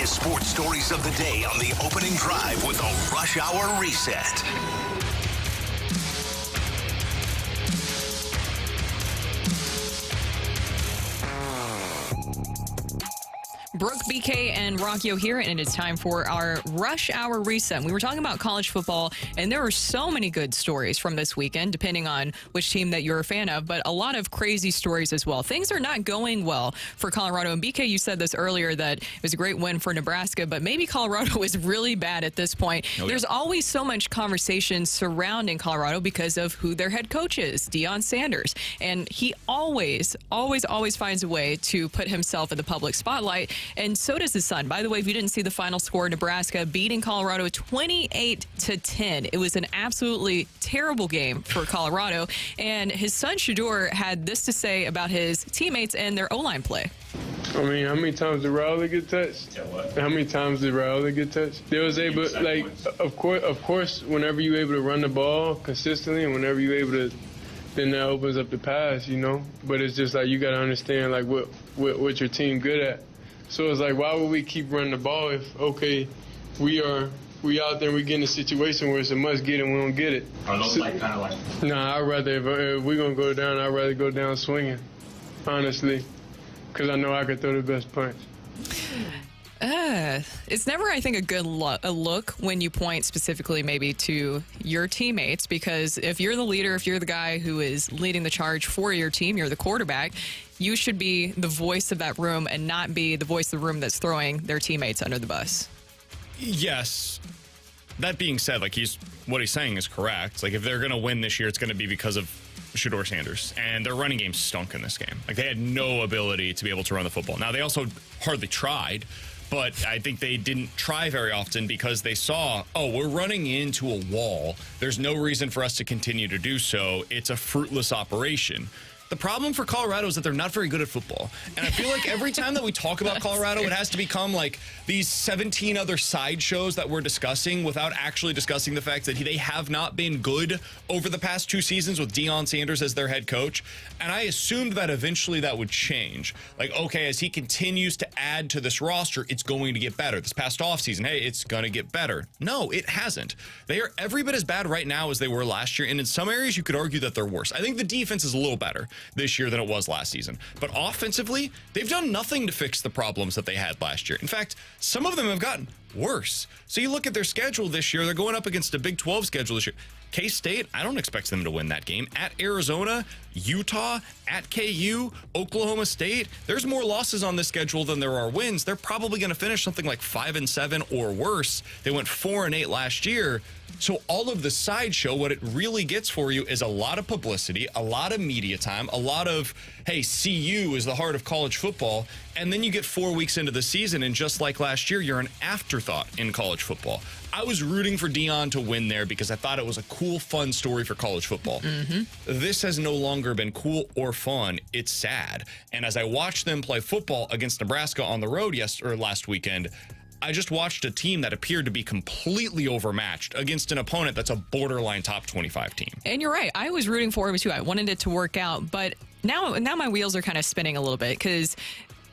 biggest sports stories of the day on the opening drive with a Rush Hour Reset. Brooke, BK, and Rockio here, and it's time for our Rush Hour Reset. We were talking about college football, and there were so many good stories from this weekend, depending on which team that you're a fan of, but a lot of crazy stories as well. Things are not going well for Colorado, and BK, you said this earlier, that it was a great win for Nebraska, but maybe Colorado is really bad at this point. There's always so much conversation surrounding Colorado because of who their head coach is, Deion Sanders, and he always finds a way to put himself in the public spotlight. And so does his son. By the way, if you didn't see the final score, Nebraska beating Colorado 28-10. It was an absolutely terrible game for Colorado. And his son, Shedeur, had this to say about his teammates and their O-line play. I mean, how many times did Raul get touched? How many times did Raul get touched? They was able, like, of course, whenever you're able to run the ball consistently and whenever you're able to, then that opens up the pass, you know? But it's just like you got to understand, like, what your team good at. So it's like, why would we keep running the ball if, okay, we out there and we get in a situation where it's a must get and we don't get it? Are those kind of like? Nah, I'd rather, if we're going to go down, I'd rather go down swinging, honestly, because I know I could throw the best punch. It's never, I think, a good look when you point specifically maybe to your teammates, because if you're the leader, if you're the guy who is leading the charge for your team, you're the quarterback, you should be the voice of that room and not be the voice of the room that's throwing their teammates under the bus. Yes. That being said, like, what he's saying is correct. Like, if they're going to win this year, it's going to be because of Shedeur Sanders. And their running game stunk in this game. Like, they had no ability to be able to run the football. Now, they also hardly tried. But I think they didn't try very often because they saw, oh, we're running into a wall. There's no reason for us to continue to do so. It's a fruitless operation. The problem for Colorado is that they're not very good at football. And I feel like every time that we talk about Colorado, it has to become like these 17 other sideshows that we're discussing without actually discussing the fact that they have not been good over the past 2 seasons with Deion Sanders as their head coach. And I assumed that eventually that would change. Like, okay, as he continues to add to this roster, it's going to get better. This past offseason, hey, it's going to get better. No, it hasn't. They are every bit as bad right now as they were last year. And in some areas, you could argue that they're worse. I think the defense is a little better this year than it was last season. But offensively, they've done nothing to fix the problems that they had last year. In fact, some of them have gotten worse. So you look at their schedule this year, they're going up against a Big 12 schedule this year. K-State, I don't expect them to win that game. At Arizona, Utah, at KU, Oklahoma State. There's more losses on this schedule than there are wins. They're probably going to finish something like 5-7 or worse. They went 4-8 last year. So all of the sideshow, what it really gets for you is a lot of publicity, a lot of media time, a lot of, hey, CU is the heart of college football. And then you get 4 weeks into the season, and just like last year, you're an afterthought in college football. I was rooting for Deion to win there because I thought it was a cool, fun story for college football. This has no longer been cool or fun. It's sad. And as I watched them play football against Nebraska on the road last weekend, I just watched a team that appeared to be completely overmatched against an opponent that's a borderline top 25 team. And you're right. I was rooting for him too. I wanted it to work out. But now my wheels are kind of spinning a little bit because,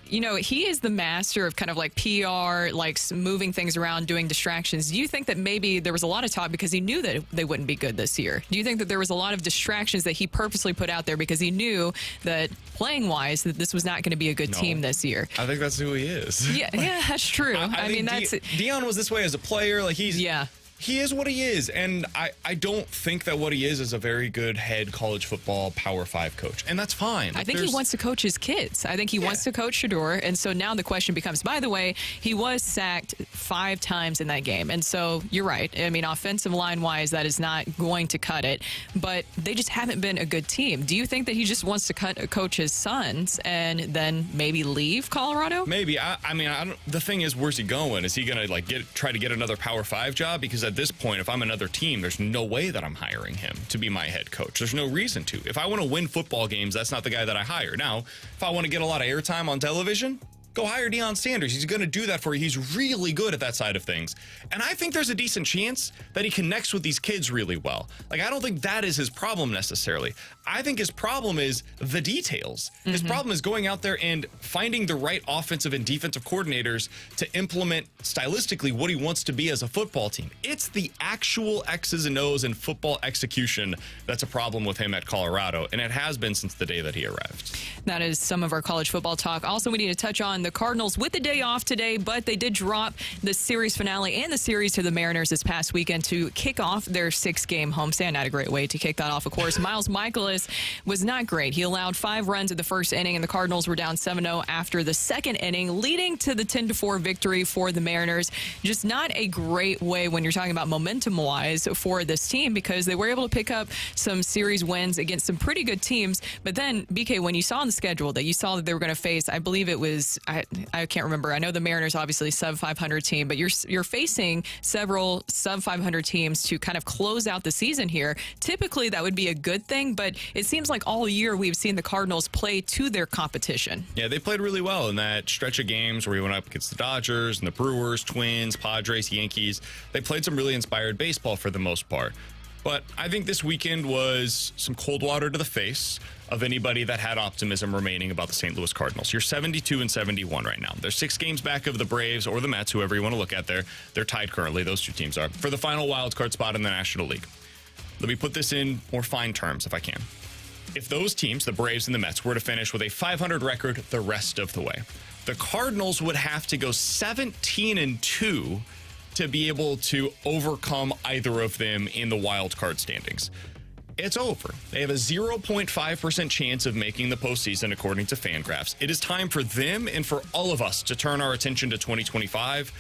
you know, he is the master of kind of like PR, like moving things around, doing distractions. Do you think that maybe there was a lot of talk because he knew that they wouldn't be good this year? Do you think that there was a lot of distractions that he purposely put out there because he knew that playing-wise that this was not going to be a good team this year? I think that's who he is. Yeah, that's true. I mean, that's Deion was this way as a player. Like he is what he is, and I don't think that what he is a very good head college football Power 5 coach, and that's fine. I think he wants to coach his kids. I think he wants to coach Shedeur, and so now the question becomes, by the way, he was sacked 5 times in that game, and so you're right. I mean, offensive line-wise, that is not going to cut it, but they just haven't been a good team. Do you think that he just wants to coach his sons and then maybe leave Colorado? Maybe. I mean, the thing is, where's he going? Is he going to like try to get another Power 5 job? Because at this point, if I'm another team, there's no way that I'm hiring him to be my head coach. There's no reason to. If I want to win football games, that's not the guy that I hire. Now, if I want to get a lot of airtime on television, go hire Deion Sanders. He's going to do that for you. He's really good at that side of things. And I think there's a decent chance that he connects with these kids really well. Like, I don't think that is his problem necessarily. I think his problem is the details. His problem is going out there and finding the right offensive and defensive coordinators to implement stylistically what he wants to be as a football team. It's the actual X's and O's and football execution that's a problem with him at Colorado, and it has been since the day that he arrived. That is some of our college football talk. Also, we need to touch on the Cardinals with the day off today, but they did drop the series finale and the series to the Mariners this past weekend to kick off their 6-game homestand. Not a great way to kick that off, of course. Miles Mikolas was not great. He allowed 5 runs in the first inning, and the Cardinals were down 7-0 after the second inning, leading to the 10-4 victory for the Mariners. Just not a great way when you're talking about momentum-wise for this team, because they were able to pick up some series wins against some pretty good teams. But then, BK, when you saw on the schedule that you saw that they were going to face, I believe it was, I can't remember. I know the Mariners obviously sub-500 team, but you're facing several sub-500 teams to kind of close out the season here. Typically, that would be a good thing, but it seems like all year we've seen the Cardinals play to their competition. Yeah, they played really well in that stretch of games where we went up against the Dodgers and the Brewers, Twins, Padres, Yankees. They played some really inspired baseball for the most part. But I think this weekend was some cold water to the face of anybody that had optimism remaining about the St. Louis Cardinals. You're 72-71 right now. They're 6 games back of the Braves or the Mets, whoever you want to look at there. They're tied currently, those two teams are, for the final wild card spot in the National League. Let me put this in more fine terms if I can. If those teams, the Braves and the Mets, were to finish with a 500 record the rest of the way, the Cardinals would have to go 17-2 to be able to overcome either of them in the wild card standings. It's over. They have a 0.5% chance of making the postseason, according to Fangraphs. It is time for them and for all of us to turn our attention to 2025.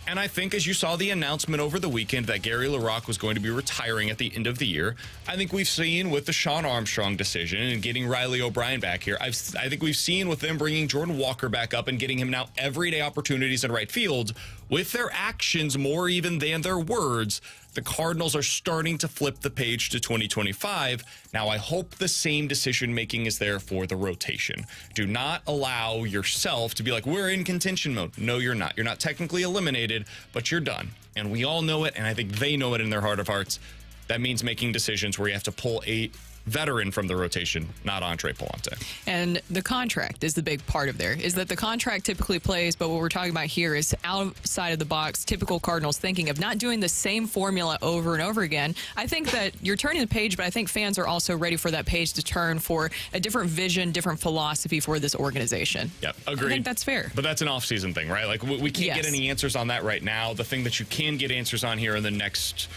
And I think, as you saw the announcement over the weekend that Gary LaRocque was going to be retiring at the end of the year, I think we've seen with the Sean Armstrong decision and getting Riley O'Brien back here, I think we've seen with them bringing Jordan Walker back up and getting him now everyday opportunities in right field, with their actions more even than their words, the Cardinals are starting to flip the page to 2025. Now, I hope the same decision-making is there for the rotation. Do not allow yourself to be like, we're in contention mode. No, you're not. You're not technically eliminated, but you're done. And we all know it, and I think they know it in their heart of hearts. That means making decisions where you have to pull a veteran from the rotation, not Andre Palante. And the contract is the big part of there, is that the contract typically plays, but what we're talking about here is outside of the box, typical Cardinals thinking of not doing the same formula over and over again. I think that you're turning the page, but I think fans are also ready for that page to turn for a different vision, different philosophy for this organization. Yep, agreed. I think that's fair. But that's an off-season thing, right? Like, we can't get any answers on that right now. The thing that you can get answers on here in the next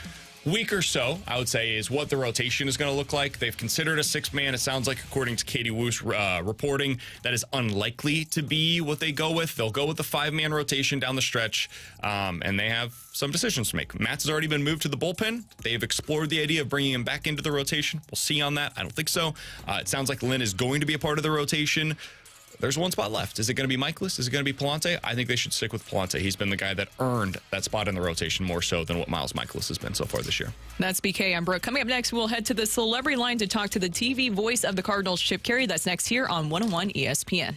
week or so, I would say, is what the rotation is going to look like. They've considered a 6-man. It sounds like, according to Katie Woo's reporting, that is unlikely to be what they go with. They'll go with the 5-man rotation down the stretch, and they have some decisions to make. Matz has already been moved to the bullpen. They've explored the idea of bringing him back into the rotation. We'll see on that. I don't think so. It sounds like Lynn is going to be a part of the rotation. There's one spot left. Is it going to be Mikolas? Is it going to be Palante? I think they should stick with Palante. He's been the guy that earned that spot in the rotation more so than what Miles Mikolas has been so far this year. That's BK. I'm Brooke. Coming up next, we'll head to the celebrity line to talk to the TV voice of the Cardinals, Chip Caray. That's next here on 101 ESPN.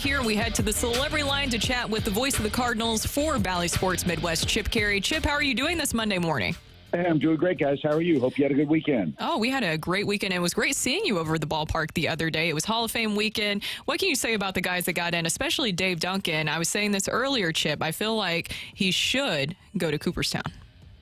here, and we head to the celebrity line to chat with the voice of the Cardinals for Bally Sports Midwest, Chip Caray. Chip, how are you doing this Monday morning? Hey, I'm doing great, guys. How are you? Hope you had a good weekend. Oh, we had a great weekend. It was great seeing you over at the ballpark the other day. It was Hall of Fame weekend. What can you say about the guys that got in, especially Dave Duncan? I was saying this earlier, Chip. I feel like he should go to Cooperstown.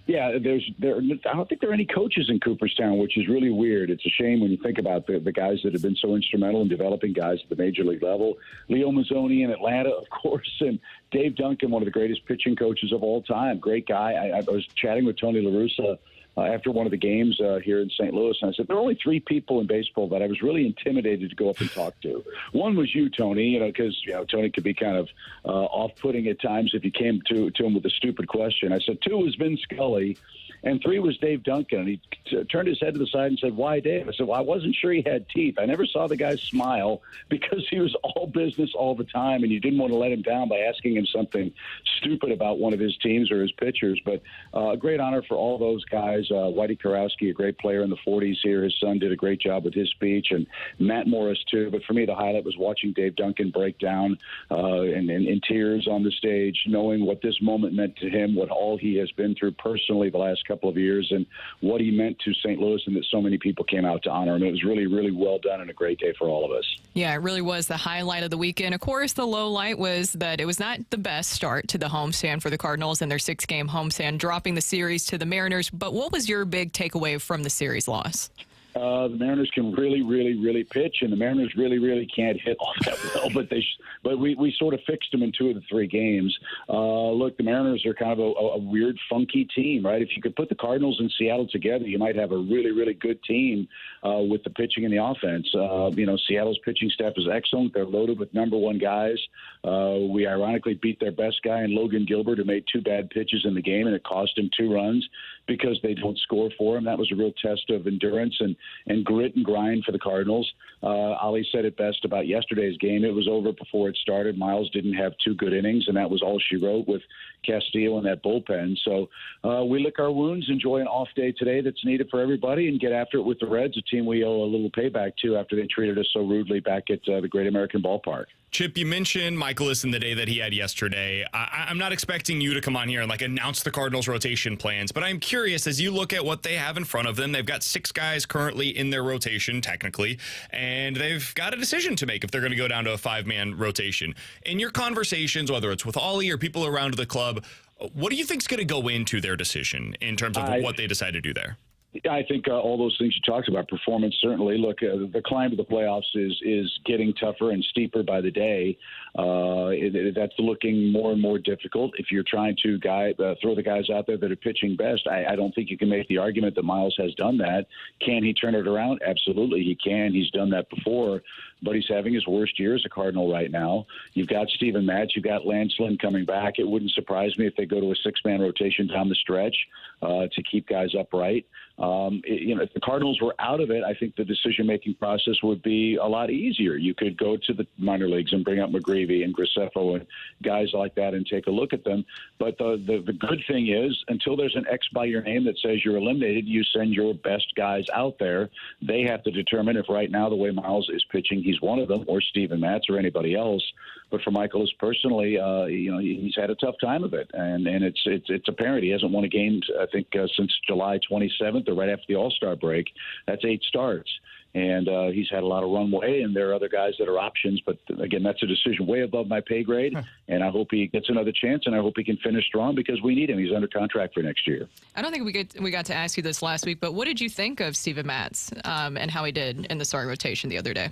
Yeah, I don't think there are any coaches in Cooperstown, which is really weird. It's a shame when you think about the guys that have been so instrumental in developing guys at the major league level. Leo Mazzoni in Atlanta, of course, and Dave Duncan, one of the greatest pitching coaches of all time. Great guy. I was chatting with Tony La Russa after one of the games here in St. Louis, and I said, there are only three people in baseball that I was really intimidated to go up and talk to. One was you, Tony, because Tony could be kind of off-putting at times if you came to him with a stupid question. I said, two was Vin Scully, and three was Dave Duncan. And he turned his head to the side and said, why Dave? I said, well, I wasn't sure he had teeth. I never saw the guy smile because he was all business all the time, and you didn't want to let him down by asking him something stupid about one of his teams or his pitchers. But a great honor for all those guys. Whitey Karowski, a great player in the 40s here. His son did a great job with his speech, and Matt Morris, too. But for me, the highlight was watching Dave Duncan break down in tears on the stage, knowing what this moment meant to him, what all he has been through personally the last couple of years, and what he meant to St. Louis, and that so many people came out to honor him. It was really, really well done and a great day for all of us. Yeah, it really was the highlight of the weekend. Of course, the low light was that it was not the best start to the homestand for the Cardinals and their 6-game homestand, dropping the series to the Mariners. But what was your big takeaway from the series loss? The Mariners can really, really, really pitch, and the Mariners really, really can't hit all that well. But we sort of fixed them in 2 of the 3 games. Look, the Mariners are kind of a weird, funky team, right? If you could put the Cardinals and Seattle together, you might have a really, really good team with the pitching and the offense. Seattle's pitching staff is excellent. They're loaded with number 1 guys. We ironically beat their best guy in Logan Gilbert, who made 2 bad pitches in the game, and it cost him 2 runs because they don't score for him. That was a real test of endurance and grit and grind for the Cardinals. Ali said it best about yesterday's game. It was over before it started. Miles didn't have 2 good innings, and that was all she wrote with Castillo in that bullpen. So we lick our wounds, enjoy an off day today that's needed for everybody, and get after it with the Reds, a team we owe a little payback to after they treated us so rudely back at the Great American Ballpark. Chip, you mentioned Mikolas in the day that he had yesterday. I'm not expecting you to come on here and announce the Cardinals rotation plans, but I'm curious, as you look at what they have in front of them, they've got 6 guys currently in their rotation, technically, and they've got a decision to make if they're going to go down to a 5-man rotation. In your conversations, whether it's with Ollie or people around the club, what do you think is going to go into their decision in terms of what they decide to do there? I think all those things you talked about, performance certainly. Look, the climb to the playoffs is getting tougher and steeper by the day. That's looking more and more difficult. If you're trying to throw the guys out there that are pitching best, I don't think you can make the argument that Miles has done that. Can he turn it around? Absolutely, he can. He's done that before, but he's having his worst year as a Cardinal right now. You've got Steven Matz, you've got Lance Lynn coming back. It wouldn't surprise me if they go to a 6-man rotation down the stretch to keep guys upright. If the Cardinals were out of it, I think the decision-making process would be a lot easier. You could go to the minor leagues and bring up McGreevy and Graceffo and guys like that and take a look at them. But the good thing is, until there's an X by your name that says you're eliminated, you send your best guys out there. They have to determine if right now the way Miles is pitching, he's one of them, or Steven Matz or anybody else. But for Mikolas personally, he's had a tough time of it, and it's apparent. He hasn't won a game, I think, since July 27th or right after the All-Star break. That's 8 starts. And he's had a lot of runway, and there are other guys that are options. But, again, that's a decision way above my pay grade, and I hope he gets another chance, and I hope he can finish strong because we need him. He's under contract for next year. I don't think we got to ask you this last week, but what did you think of Steven Matz and how he did in the starting rotation the other day?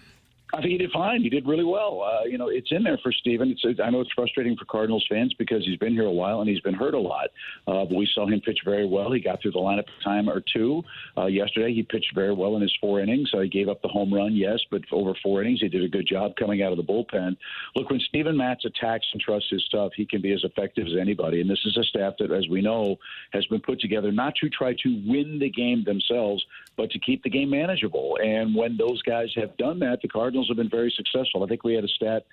I think he did fine. He did really well. It's in there for Steven. I know it's frustrating for Cardinals fans because he's been here a while and he's been hurt a lot. But we saw him pitch very well. He got through the lineup a time or 2. Yesterday, he pitched very well in his 4 innings. He gave up the home run, yes, but over 4 innings, he did a good job coming out of the bullpen. Look, when Steven Matz attacks and trusts his stuff, he can be as effective as anybody. And this is a staff that, as we know, has been put together not to try to win the game themselves, but to keep the game manageable. And when those guys have done that, the Cardinals Cardinals have been very successful. I think we had a stat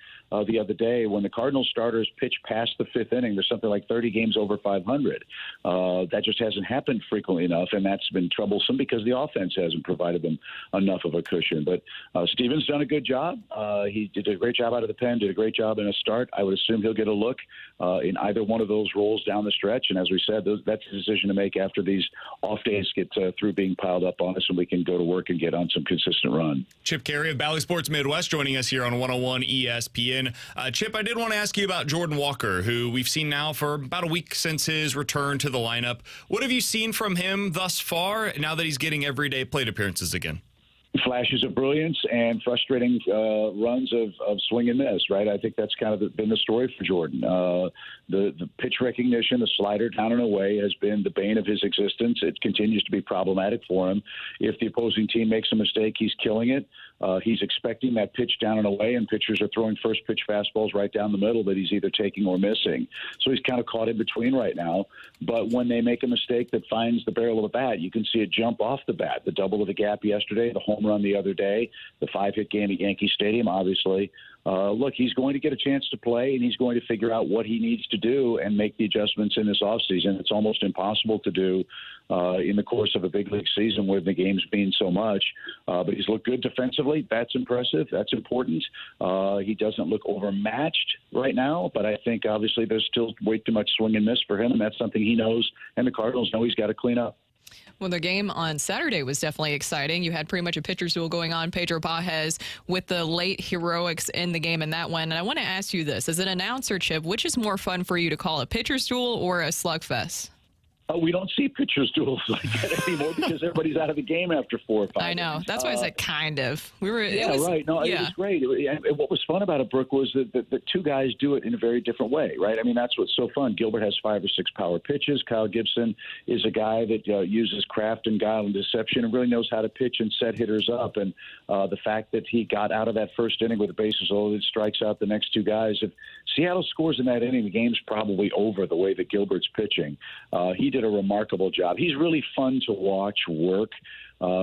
the other day when the Cardinals starters pitch past the fifth inning, there's something like 30 games over 500. That just hasn't happened frequently enough, and that's been troublesome because the offense hasn't provided them enough of a cushion. But Steven's done a good job. He did a great job out of the pen, did a great job in a start. I would assume he'll get a look in either one of those roles down the stretch. And as we said, that's a decision to make after these off days get through being piled up on us, and we can go to work and get on some consistent run. Chip Caray of Bally Sports Midwest joining us here on 101 ESPN. Chip, I did want to ask you about Jordan Walker, who we've seen now for about a week since his return to the lineup. What have you seen from him thus far now that he's getting everyday plate appearances again? Flashes of brilliance and frustrating runs of swing and miss, right? I think that's kind of been the story for Jordan. The pitch recognition, the slider down and away has been the bane of his existence. It continues to be problematic for him. If the opposing team makes a mistake, he's killing it. He's expecting that pitch down and away, and pitchers are throwing first pitch fastballs right down the middle that he's either taking or missing. So he's kind of caught in between right now. But when they make a mistake that finds the barrel of a bat, you can see it jump off the bat. The double of the gap yesterday, the home run the other day, the 5-hit game at Yankee Stadium, obviously. Look, he's going to get a chance to play, and he's going to figure out what he needs to do and make the adjustments in this offseason. It's almost impossible to do in the course of a big league season where the games mean so much. But he's looked good defensively. That's impressive. That's important. He doesn't look overmatched right now, but I think obviously there's still way too much swing and miss for him, and that's something he knows, and the Cardinals know he's got to clean up. Well, the game on Saturday was definitely exciting. You had pretty much a pitcher's duel going on, Pedro Pages with the late heroics in the game in that one. And I want to ask you this. As an announcer, Chip, which is more fun for you to call, a pitcher's duel or a slugfest? We don't see pitchers duels like that anymore because everybody's out of the game after 4 or 5. I know. That's why I said kind of. Right. No, it was great. And what was fun about it, Brooke, was that the two guys do it in a very different way, right? I mean, that's what's so fun. Gilbert has 5 or 6 power pitches. Kyle Gibson is a guy that uses craft and guile and deception and really knows how to pitch and set hitters up. And the fact that he got out of that first inning with the bases loaded, strikes out the next 2 guys. If Seattle scores in that inning, the game's probably over the way that Gilbert's pitching. He did a remarkable job. He's really fun to watch work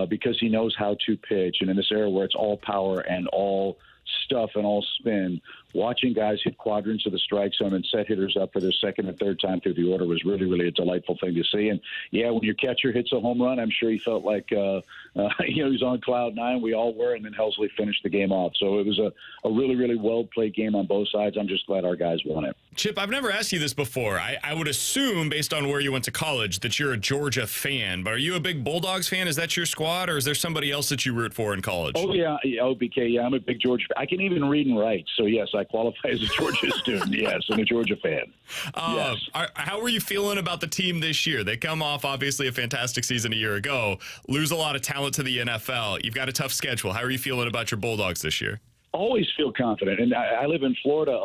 because he knows how to pitch. And in this era where it's all power and all stuff and all spin, watching guys hit quadrants of the strike zone and set hitters up for their second and third time through the order was really, really a delightful thing to see. And, yeah, when your catcher hits a home run, I'm sure he felt like, he was on cloud 9. We all were, and then Helsley finished the game off. So it was a really, really well-played game on both sides. I'm just glad our guys won it. Chip, I've never asked you this before. I would assume, based on where you went to college, that you're a Georgia fan. But are you a big Bulldogs fan? Is that your squad, or is there somebody else that you root for in college? Oh, yeah. OBK, yeah, I'm a big Georgia fan. I can even read and write. So, yes, I qualify as a Georgia student. Yes, I'm a Georgia fan. Yes. How are you feeling about the team this year? They come off, obviously, a fantastic season a year ago, lose a lot of talent to the NFL. You've got a tough schedule. How are you feeling about your Bulldogs this year? Always feel confident. And I live in Florida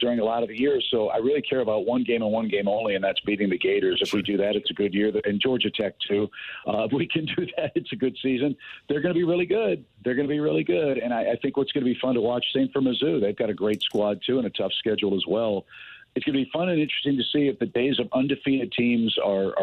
during a lot of the years, so I really care about one game and one game only, and that's beating the Gators. If we do that, it's a good year. And Georgia Tech, too. If we can do that, it's a good season. They're going to be really good. They're going to be really good. And I think what's going to be fun to watch, same for Mizzou. They've got a great squad, too, and a tough schedule as well. It's going to be fun and interesting to see if the days of undefeated teams are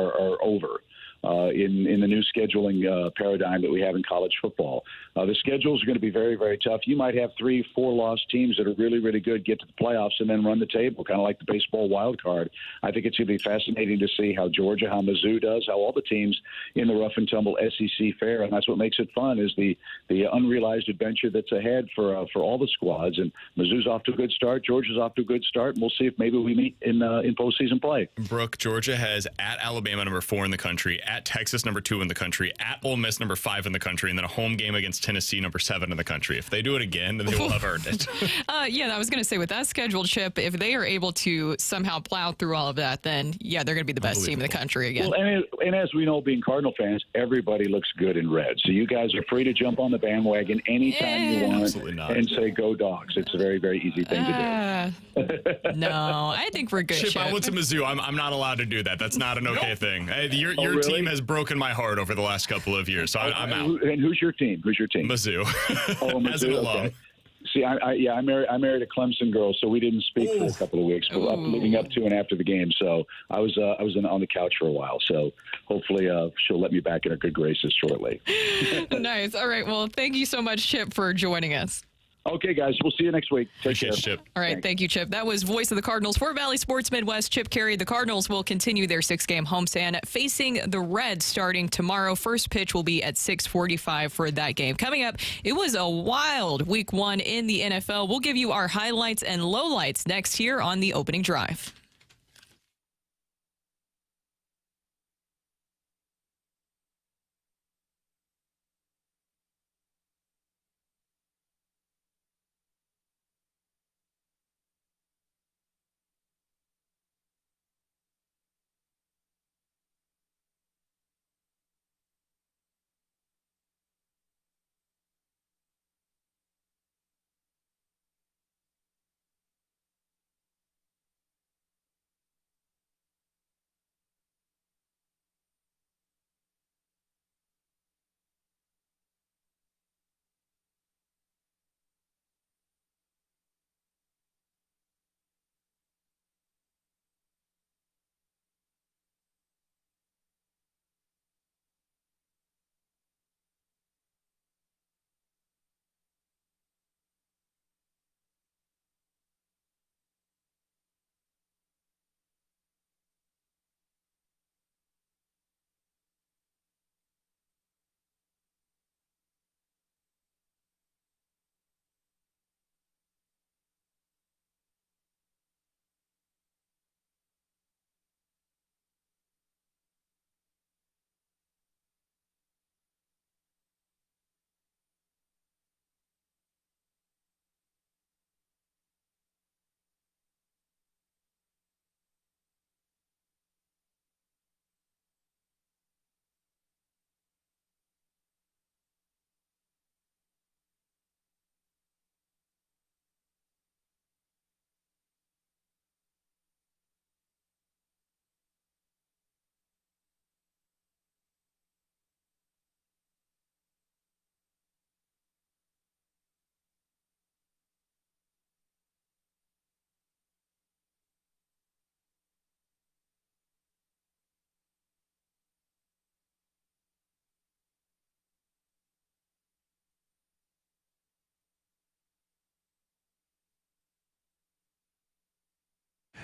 over. In the new scheduling paradigm that we have in college football. The schedules are going to be very, very tough. You might have 3-4 lost teams that are really, really good, get to the playoffs, and then run the table, kind of like the baseball wild card. I think it's going to be fascinating to see how Georgia, how Mizzou does, how all the teams in the rough and tumble SEC fare, and that's what makes it fun is the unrealized adventure that's ahead for all the squads. And Mizzou's off to a good start. Georgia's off to a good start, and we'll see if maybe we meet in postseason play. Brooke, Georgia has at Alabama number 4 in the country, at Texas number 2 in the country, at Ole Miss number 5 in the country, and then a home game against Tennessee number 7 in the country. If they do it again, then they will have earned it. Yeah, I was going to say with that schedule, Chip, if they are able to somehow plow through all of that, then yeah, they're going to be the best team in the country again. Well, and as we know, being Cardinal fans, everybody looks good in red. So you guys are free to jump on the bandwagon anytime you want and say go Dogs. It's a very, very easy thing to do. No, I think we're good. Chip, I went to Mizzou. I'm not allowed to do that. That's not an okay thing. Your really? team has broken my heart over the last couple of years, so I'm out. And who's your team? Mizzou. Oh, Mizzou. As an alum. Okay. See, I married a Clemson girl, so we didn't speak for a couple of weeks, but leading up to and after the game. So I was on the couch for a while. So hopefully she'll let me back in her good graces shortly. Nice. All right. Well, thank you so much, Chip, for joining us. Okay, guys, we'll see you next week. Take care. Chip. All right, thank you, Chip. That was voice of the Cardinals for Valley Sports Midwest, Chip Caray. The Cardinals will continue their 6-game homestand facing the Reds starting tomorrow. First pitch will be at 6:45 for that game. Coming up, it was a wild week 1 in the NFL. We'll give you our highlights and lowlights next here on the opening drive.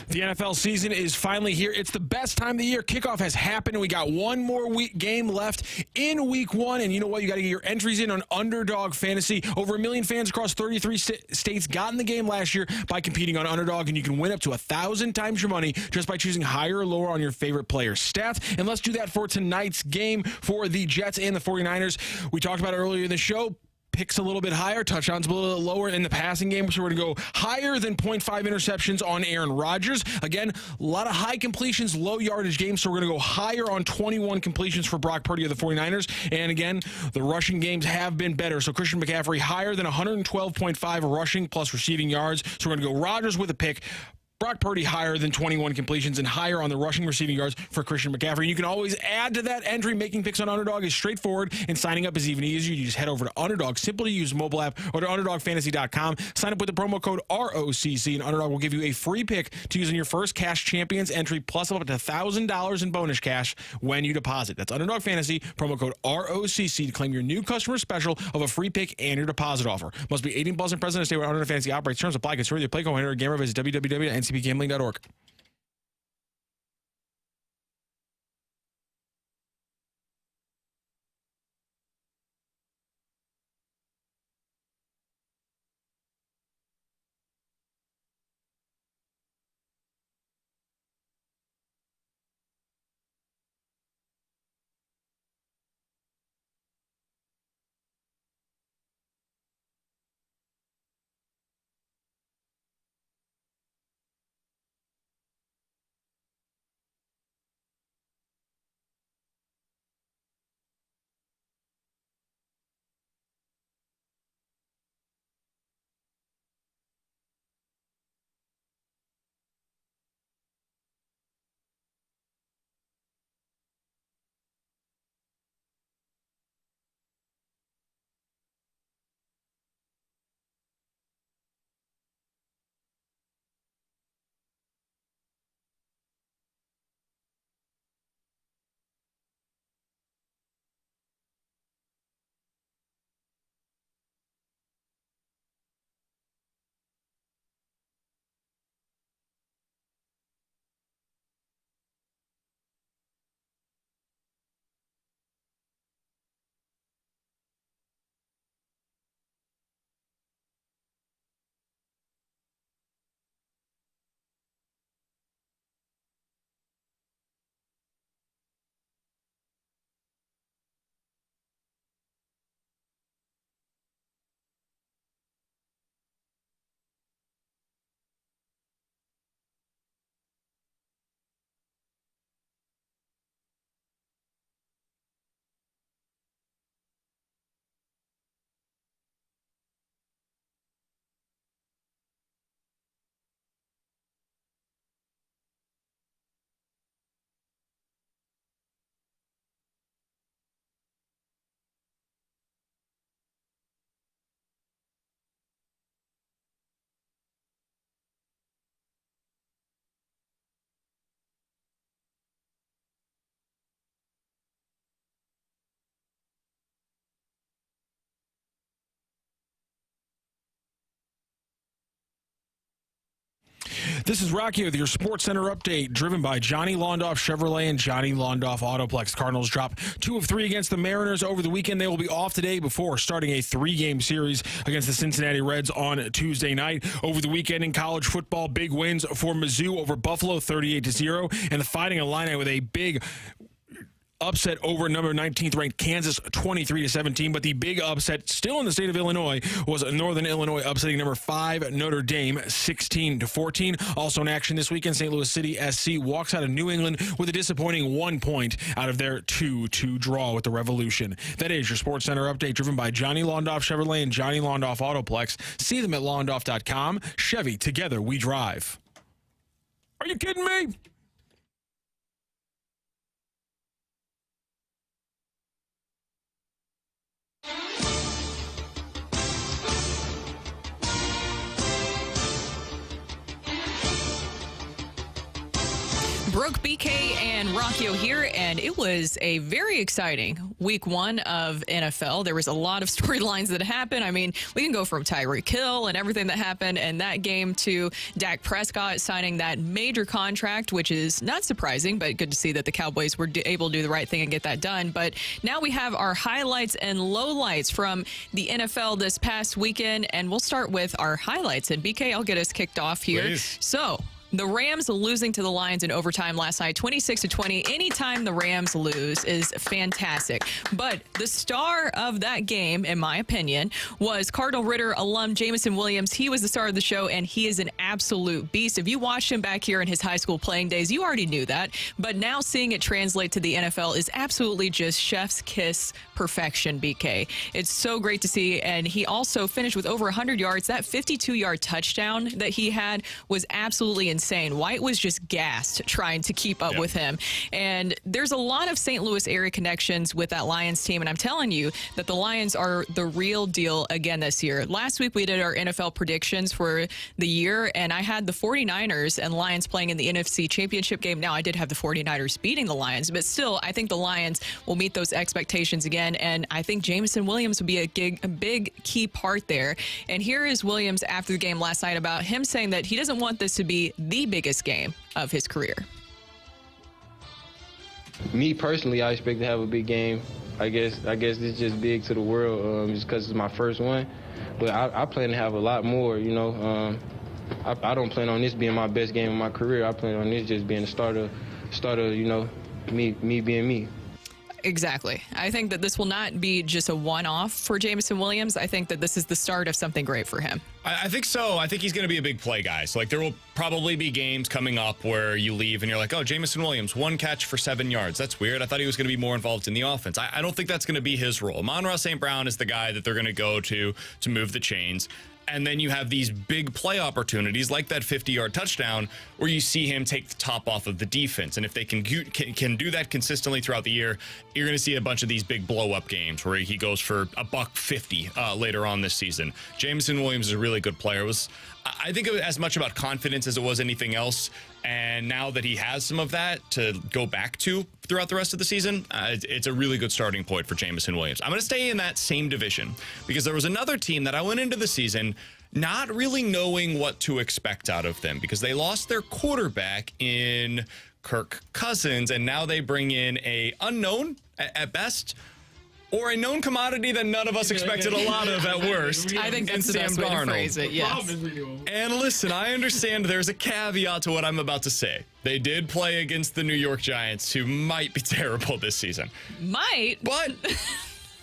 The NFL season is finally here. It's the best time of the year. Kickoff has happened. We got one more game left in week 1. And you know what? You got to get your entries in on Underdog Fantasy. Over 1 million fans across 33 states got in the game last year by competing on Underdog. And you can win up to 1,000 times your money just by choosing higher or lower on your favorite player's stats. And let's do that for tonight's game for the Jets and the 49ers. We talked about it earlier in the show. Picks a little bit higher, touchdowns a little lower in the passing game. So we're going to go higher than 0.5 interceptions on Aaron Rodgers. Again, a lot of high completions, low yardage games. So we're going to go higher on 21 completions for Brock Purdy of the 49ers. And again, the rushing games have been better. So Christian McCaffrey higher than 112.5 rushing plus receiving yards. So we're going to go Rodgers with a pick. Brock Purdy higher than 21 completions and higher on the rushing receiving yards for Christian McCaffrey. You can always add to that entry. Making picks on Underdog is straightforward, and signing up is even easier. You just head over to Underdog, simple to use mobile app, or to UnderdogFantasy.com. Sign up with the promo code ROCC, and Underdog will give you a free pick to use in your first Cash Champions entry, plus up to $1,000 in bonus cash when you deposit. That's Underdog Fantasy, promo code ROCC to claim your new customer special of a free pick and your deposit offer. Must be 18 plus and present to stay where Underdog Fantasy operates. Terms apply. Consider your play co-enter or gamer. Visit www.ncpgambling.org. This is Rocky with your Sports Center update, driven by Johnny Londoff Chevrolet and Johnny Londoff Autoplex. Cardinals drop 2 of 3 against the Mariners over the weekend. They will be off today before starting a 3-game series against the Cincinnati Reds on Tuesday night. Over the weekend in college football, big wins for Mizzou over Buffalo 38-0, and the Fighting Illini with a big upset over number 19th ranked Kansas 23-17, but the big upset still in the state of Illinois was Northern Illinois upsetting number 5 Notre Dame 16-14. Also in action this weekend, St. Louis City SC walks out of New England with a disappointing 1 point out of their 2-2 draw with the Revolution. That is your Sports Center update, driven by Johnny Londoff Chevrolet and Johnny Londoff Autoplex. See them at londoff.com. Chevy, together we drive. Are you kidding me? Brooke, BK, and Rockio here, and it was a very exciting week 1 of NFL. There was a lot of storylines that happened. I mean, we can go from Tyreek Hill and everything that happened in that game to Dak Prescott signing that major contract, which is not surprising, but good to see that the Cowboys were able to do the right thing and get that done. But now we have our highlights and lowlights from the NFL this past weekend, and we'll start with our highlights. And BK, I'll get us kicked off here. Please. So, the Rams losing to the Lions in overtime last night, 26-20. Anytime the Rams lose is fantastic. But the star of that game, in my opinion, was Cardinal Ritter alum Jameson Williams. He was the star of the show, and he is an absolute beast. If you watched him back here in his high school playing days, you already knew that. But now seeing it translate to the NFL is absolutely just chef's kiss perfection, BK. It's so great to see. And he also finished with over 100 yards. That 52-yard touchdown that he had was absolutely insane. White was just gassed trying to keep up with him. And there's a lot of St. Louis area connections with that Lions team. And I'm telling you that the Lions are the real deal again this year. Last week, we did our NFL predictions for the year, and I had the 49ers and Lions playing in the NFC Championship game. Now, I did have the 49ers beating the Lions, but still, I think the Lions will meet those expectations again. And I think Jameson Williams will be a big key part there. And here is Williams after the game last night about him saying that he doesn't want this to be the biggest game of his career. Me personally, I expect to have a big game. I guess it's just big to the world just because it's my first one. But I plan to have a lot more, you know. I don't plan on this being my best game of my career. I plan on this just being the starter, you know, me being me. Exactly. I think that this will not be just a one-off for Jameson Williams. I think that this is the start of something great for him. I think so. I think he's going to be a big play guy. So, like, there will probably be games coming up where you leave and you're like, oh, Jameson Williams, 1 catch for 7 yards. That's weird. I thought he was going to be more involved in the offense. I don't think that's going to be his role. Amon-Ra St. Brown is the guy that they're going to go to move the chains. And then you have these big play opportunities like that 50-yard touchdown where you see him take the top off of the defense. And if they can do that consistently throughout the year, you're going to see a bunch of these big blow-up games where he goes for $150 later on this season. Jameson Williams is a really good player. I think it was as much about confidence as it was anything else. And now that he has some of that to go back to throughout the rest of the season, it's a really good starting point for Jameson Williams. I'm going to stay in that same division because there was another team that I went into the season not really knowing what to expect out of them because they lost their quarterback in Kirk Cousins, and now they bring in a unknown at best, or a known commodity that none of us expected a lot of at worst. I think that's the best way to phrase it, yes. And listen, I understand there's a caveat to what I'm about to say. They did play against the New York Giants, who might be terrible this season. Might? But,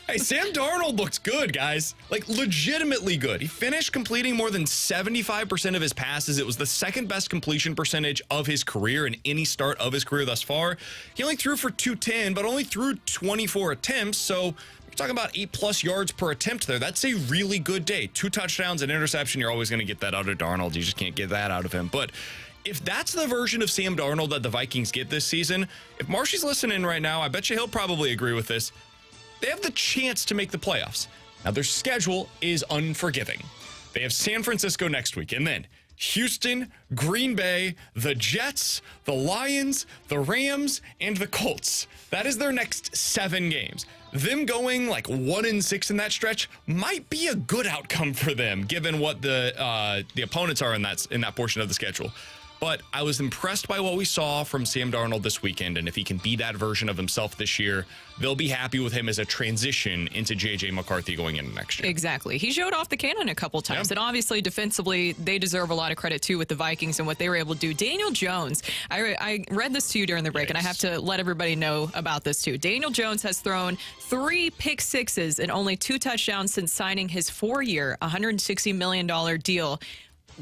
hey, Sam Darnold looked good, guys. Like, legitimately good. He finished completing more than 75% of his passes. It was the second best completion percentage of his career in any start of his career thus far. He only threw for 210, but only threw 24 attempts, so you're talking about 8+ yards per attempt there. That's a really good day. 2 touchdowns, an interception. You're always going to get that out of Darnold. You just can't get that out of him. But if that's the version of Sam Darnold that the Vikings get this season, if Marshy's listening right now, I bet you he'll probably agree with this. They have the chance to make the playoffs. Now, their schedule is unforgiving. They have San Francisco next week, and then Houston, Green Bay, the Jets, the Lions, the Rams, and the Colts. That is their next 7 games. Them going like 1-6 in that stretch might be a good outcome for them, given what the opponents are in that portion of the schedule. But I was impressed by what we saw from Sam Darnold this weekend, and if he can be that version of himself this year, they'll be happy with him as a transition into J.J. McCarthy going into next year. Exactly. He showed off the cannon a couple times, and obviously defensively, they deserve a lot of credit too with the Vikings and what they were able to do. Daniel Jones, I read this to you during the break, and I have to let everybody know about this too. Daniel Jones has thrown 3 pick sixes and only 2 touchdowns since signing his 4-year, $160 million deal.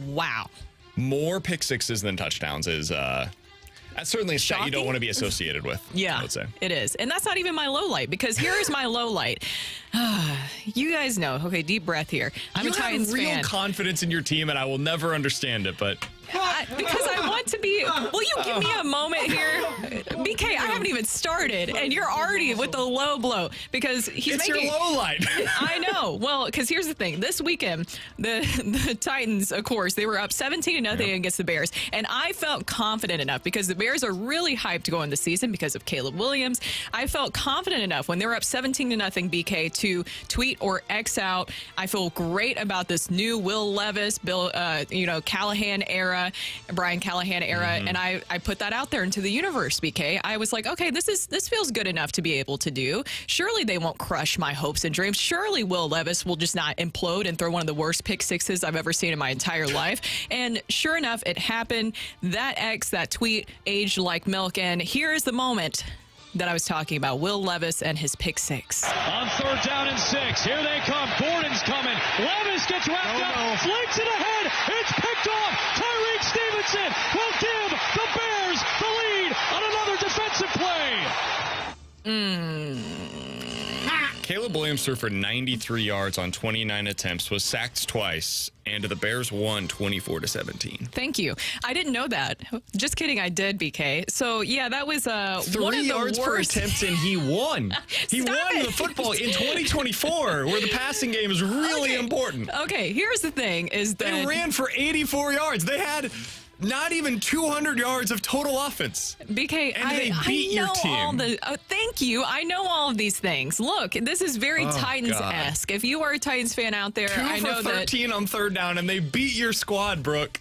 Wow. More pick sixes than touchdowns is that's certainly a stat you don't want to be associated with. Yeah, I would say. It is. And that's not even my low light, because here is my low light. You guys know. Okay, deep breath here. I'm a Titans fan. You have real confidence in your team, and I will never understand it, but... Because I want to be... Will you give me a moment here? BK, I haven't even started, and you're already with the low blow, because he's it's making... your low light. I know. Well, because here's the thing. This weekend, the Titans, of course, they were up 17-0 against the Bears, and I felt confident enough, because the Bears are really hyped to go in the season because of Caleb Williams. I felt confident enough when they were up 17-0, BK, to tweet or X out. I feel great about this new Will Levis, Callahan era, Brian Callahan era, and I put that out there into the universe, BK. I was like, okay, this feels good enough to be able to do. Surely they won't crush my hopes and dreams. Surely Will Levis will just not implode and throw one of the worst pick sixes I've ever seen in my entire life. And sure enough, it happened. That tweet aged like milk, and here is the moment that I was talking about, Will Levis and his pick six. On 3rd down and 6, here they come. Borden's coming. Levis gets wrapped up, flakes it ahead. It's picked off. Tyreek Stevenson will give the Bears the lead on another defensive play. Caleb Williams threw for 93 yards on 29 attempts, was sacked twice, and the Bears won 24-17. Thank you. I didn't know that. Just kidding, I did, BK. So, yeah, that was 3 one of the yards per worst. attempt, and he won. He won the football in 2024, where the passing game is really important. Okay, here's the thing, is that... They ran for 84 yards. They had... not even 200 yards of total offense. BK, and they beat your team. Thank you. I know all of these things. Look, this is very Titans-esque. If you are a Titans fan out there, I know that... 2 for 13 on 3rd down, and they beat your squad, Brooke.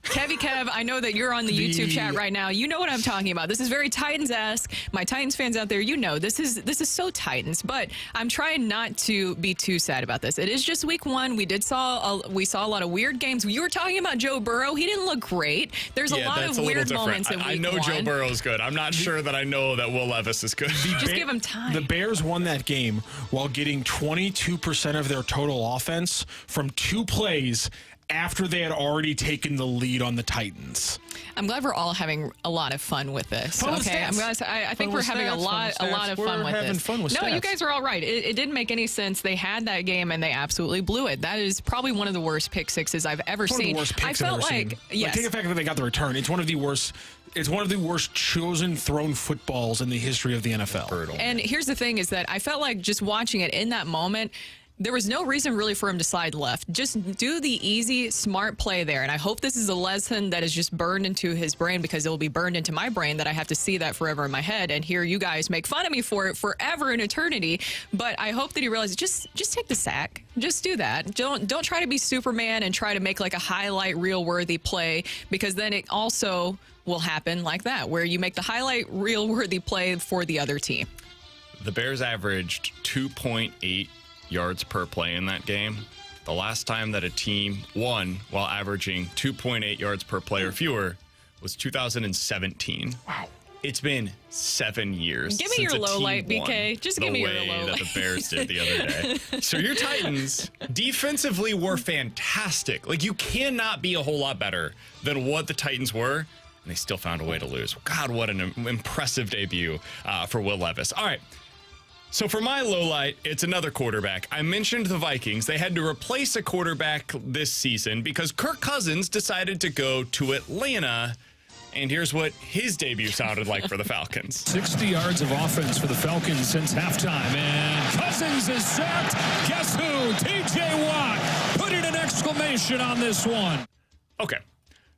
Kev, I know that you're on the YouTube chat right now. You know what I'm talking about. This is very Titans-esque. My Titans fans out there, you know, this is so Titans. But I'm trying not to be too sad about this. It is just week 1. We saw a lot of weird games. You were talking about Joe Burrow. He didn't look great. There's a lot of weird moments in week 1. I know Joe Burrow's good. I'm not sure that I know that Will Levis is good. Just give him time. The Bears won that game while getting 22% of their total offense from 2 plays after they had already taken the lead on the Titans. I'm glad we're all having a lot of fun with this. I think we're having a lot of fun with this. No, you guys are all right. It didn't make any sense. They had that game and they absolutely blew it. That is probably one of the worst pick sixes I've ever seen. I felt like take the fact that they got the return. It's one of the worst. It's one of the worst chosen thrown footballs in the history of the NFL. Brutal. And here's the thing: is that I felt like just watching it in that moment, there was no reason really for him to slide left. Just do the easy, smart play there. And I hope this is a lesson that is just burned into his brain, because it will be burned into my brain that I have to see that forever in my head and hear you guys make fun of me for it forever in eternity. But I hope that he realizes just take the sack. Just do that. Don't try to be Superman and try to make like a highlight reel worthy play, because then it also will happen like that, where you make the highlight reel worthy play for the other team. The Bears averaged 2.8 yards per play in that game. The last time that a team won while averaging 2.8 yards per play or fewer was 2017. Wow. It's been 7 years. Give me your low light, BK. Just give me your low light. The Bears did the other day. So your Titans defensively were fantastic. Like, you cannot be a whole lot better than what the Titans were, and they still found a way to lose. God, what an impressive debut for Will Levis. All right. So for my low light, it's another quarterback. I mentioned the Vikings. They had to replace a quarterback this season because Kirk Cousins decided to go to Atlanta. And here's what his debut sounded like for the Falcons. 60 yards of offense for the Falcons since halftime. And Cousins is sacked. Guess who? TJ Watt. Put an exclamation on this one. Okay.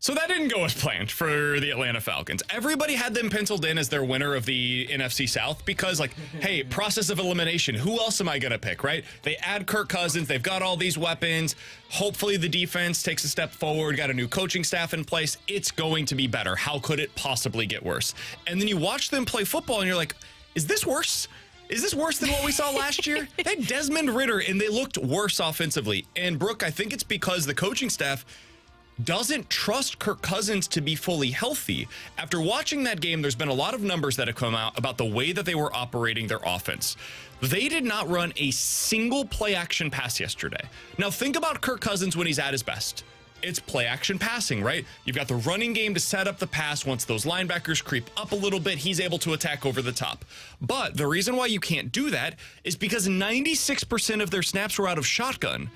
So that didn't go as planned for the Atlanta Falcons. Everybody had them penciled in as their winner of the NFC South because, like, hey, process of elimination. Who else am I going to pick, right? They add Kirk Cousins. They've got all these weapons. Hopefully the defense takes a step forward, got a new coaching staff in place. It's going to be better. How could it possibly get worse? And then you watch them play football and you're like, is this worse? Is this worse than what we saw last year? They had Desmond Ridder and they looked worse offensively. And Brooke, I think it's because the coaching staff doesn't trust Kirk Cousins to be fully healthy. After watching that game, there's been a lot of numbers that have come out about the way that they were operating their offense. They did not run a single play action pass yesterday. Now think about Kirk Cousins when he's at his best. It's play action passing, right? You've got the running game to set up the pass. Once those linebackers creep up a little bit, he's able to attack over the top. But the reason why you can't do that is because 96% of their snaps were out of shotgun.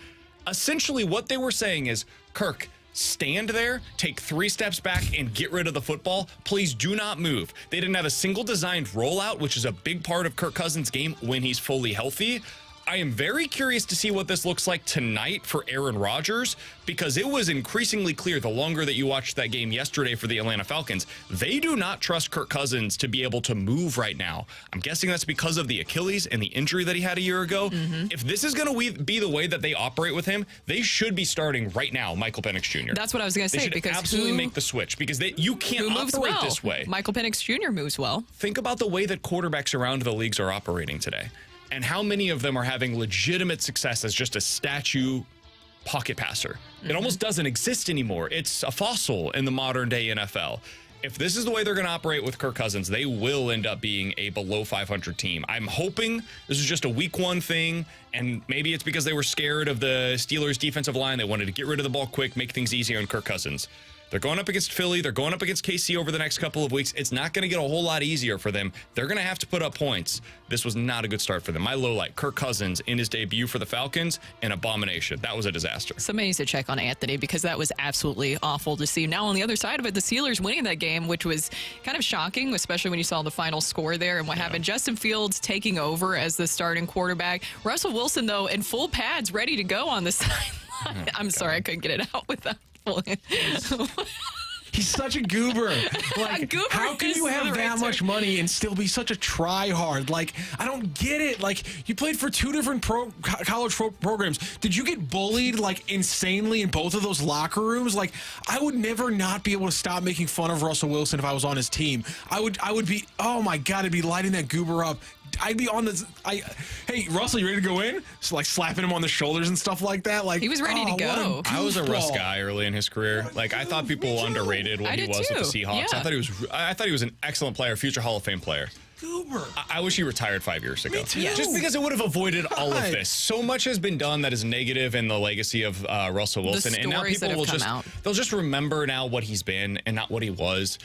Essentially what they were saying is, Kirk, stand there, take 3 steps back, and get rid of the football. Please do not move. They didn't have a single designed rollout, which is a big part of Kirk Cousins' game when he's fully healthy. I am very curious to see what this looks like tonight for Aaron Rodgers, because it was increasingly clear the longer that you watched that game yesterday for the Atlanta Falcons, they do not trust Kirk Cousins to be able to move right now. I'm guessing that's because of the Achilles and the injury that he had a year ago. If this is going to be the way that they operate with him, they should be starting right now Michael Penix Jr. That's what I was going to say. They should because absolutely make the switch, because you can't operate this way. Michael Penix Jr. moves well. Think about the way that quarterbacks around the leagues are operating today, and how many of them are having legitimate success as just a statue pocket passer. It almost doesn't exist anymore. It's a fossil in the modern day NFL. If this is the way they're going to operate with Kirk Cousins, they will end up being a below 500 team. I'm hoping this is just a week 1 thing, and maybe it's because they were scared of the Steelers' defensive line. They wanted to get rid of the ball quick, make things easy on Kirk Cousins. They're going up against Philly. They're going up against KC over the next couple of weeks. It's not going to get a whole lot easier for them. They're going to have to put up points. This was not a good start for them. My low light, Kirk Cousins in his debut for the Falcons, an abomination. That was a disaster. Somebody needs to check on Anthony, because that was absolutely awful to see. Now on the other side of it, the Steelers winning that game, which was kind of shocking, especially when you saw the final score there and what happened. Justin Fields taking over as the starting quarterback. Russell Wilson, though, in full pads, ready to go on the sideline. I'm sorry, I couldn't get it out without He's such a goober. Like, goober how can you have that much money and still be such a try-hard? Like, I don't get it. Like, you played for 2 different college programs. Did you get bullied, like, insanely in both of those locker rooms? Like, I would never not be able to stop making fun of Russell Wilson if I was on his team. I would be, oh, my God, I'd be lighting that goober up. I'd be on this. Hey, Russell, you ready to go in? So, like, slapping him on the shoulders and stuff like that. Like, he was ready to go. I was a Russ guy early in his career. Like, I thought people underrated what he was with the Seahawks. Yeah. I thought he was an excellent player, future Hall of Fame player. Goober. I wish he retired 5 years ago. Me too. Just because it would have avoided all of this. So much has been done that is negative in the legacy of Russell Wilson, and now people will they'll just remember now what he's been and not what he was.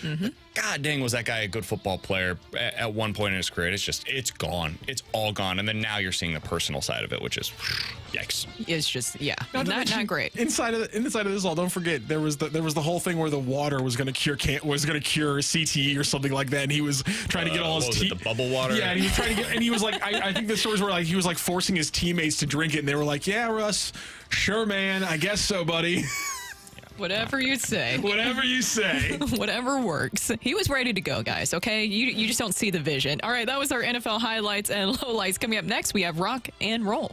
God dang, was that guy a good football player at one point in his career? It's gone. It's all gone. And then now you're seeing the personal side of it, which is yikes. It's just not great. Inside of this all, don't forget there was the whole thing where the water was going to cure CTE or something like that, and he was trying to get all his the bubble water. Yeah, and he was trying to get, and he was like, I think the stories were like he was like forcing his teammates to drink it, and they were like, yeah, Russ, sure, man, I guess so, buddy. Whatever you say. Whatever you say. Whatever works. He was ready to go, guys, okay? You just don't see the vision. All right, that was our NFL highlights and lowlights. Coming up next, we have Rocc Roll.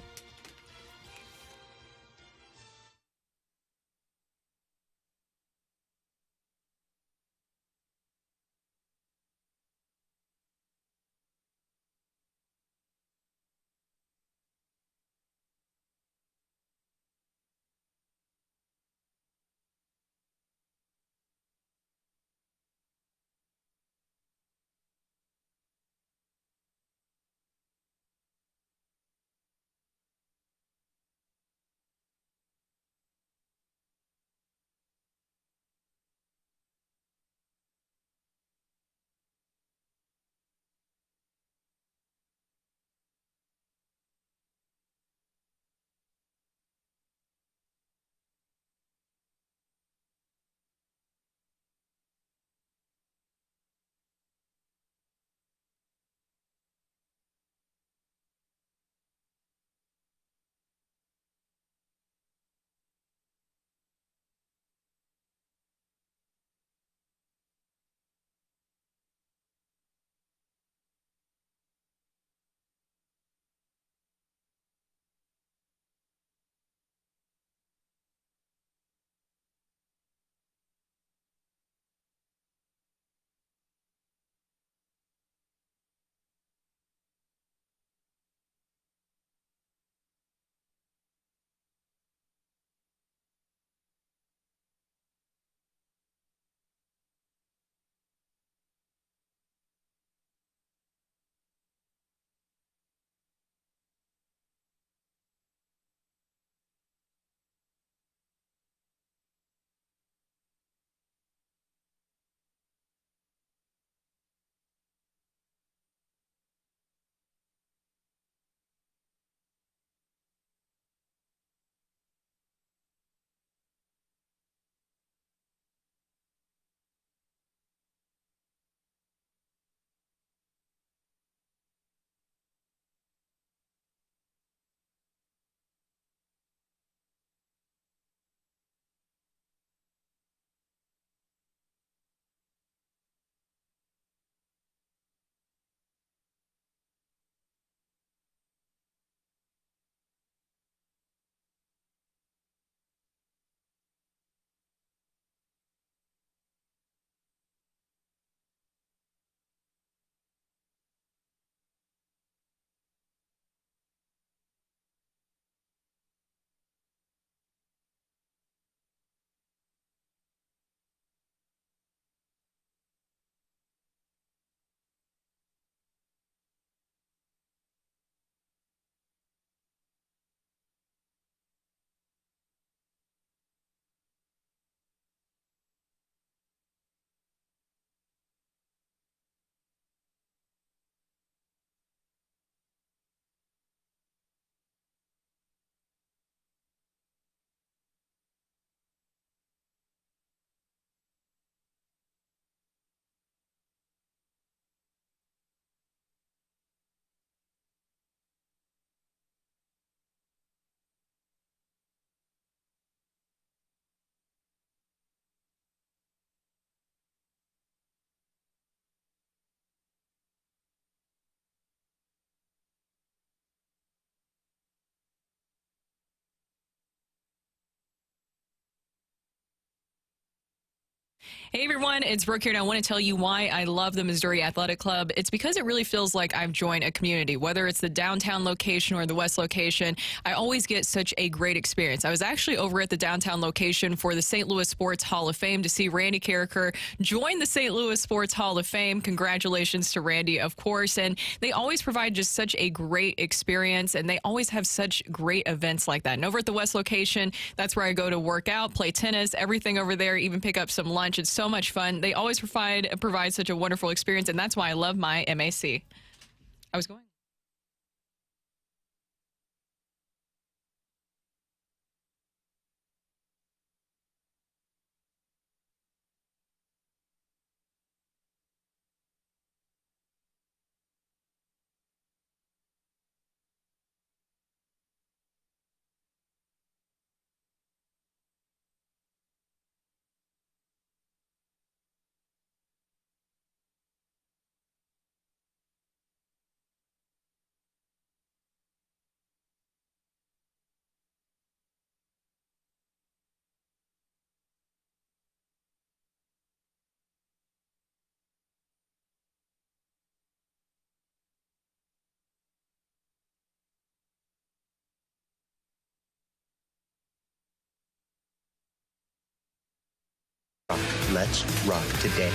Hey everyone, it's Brooke here, and I want to tell you why I love the Missouri Athletic Club. It's because it really feels like I've joined a community. Whether it's the downtown location or the west location, I always get such a great experience. I was actually over at the downtown location for the St. Louis Sports Hall of Fame to see Randy Kerber join the St. Louis Sports Hall of Fame. Congratulations to Randy, of course. And they always provide just such a great experience, and they always have such great events like that. And over at the west location, that's where I go to work out, play tennis, everything over there, even pick up some lunch. It's so much fun. They always provide such a wonderful experience, and that's why I love my MAC. I was going. Let's rock today.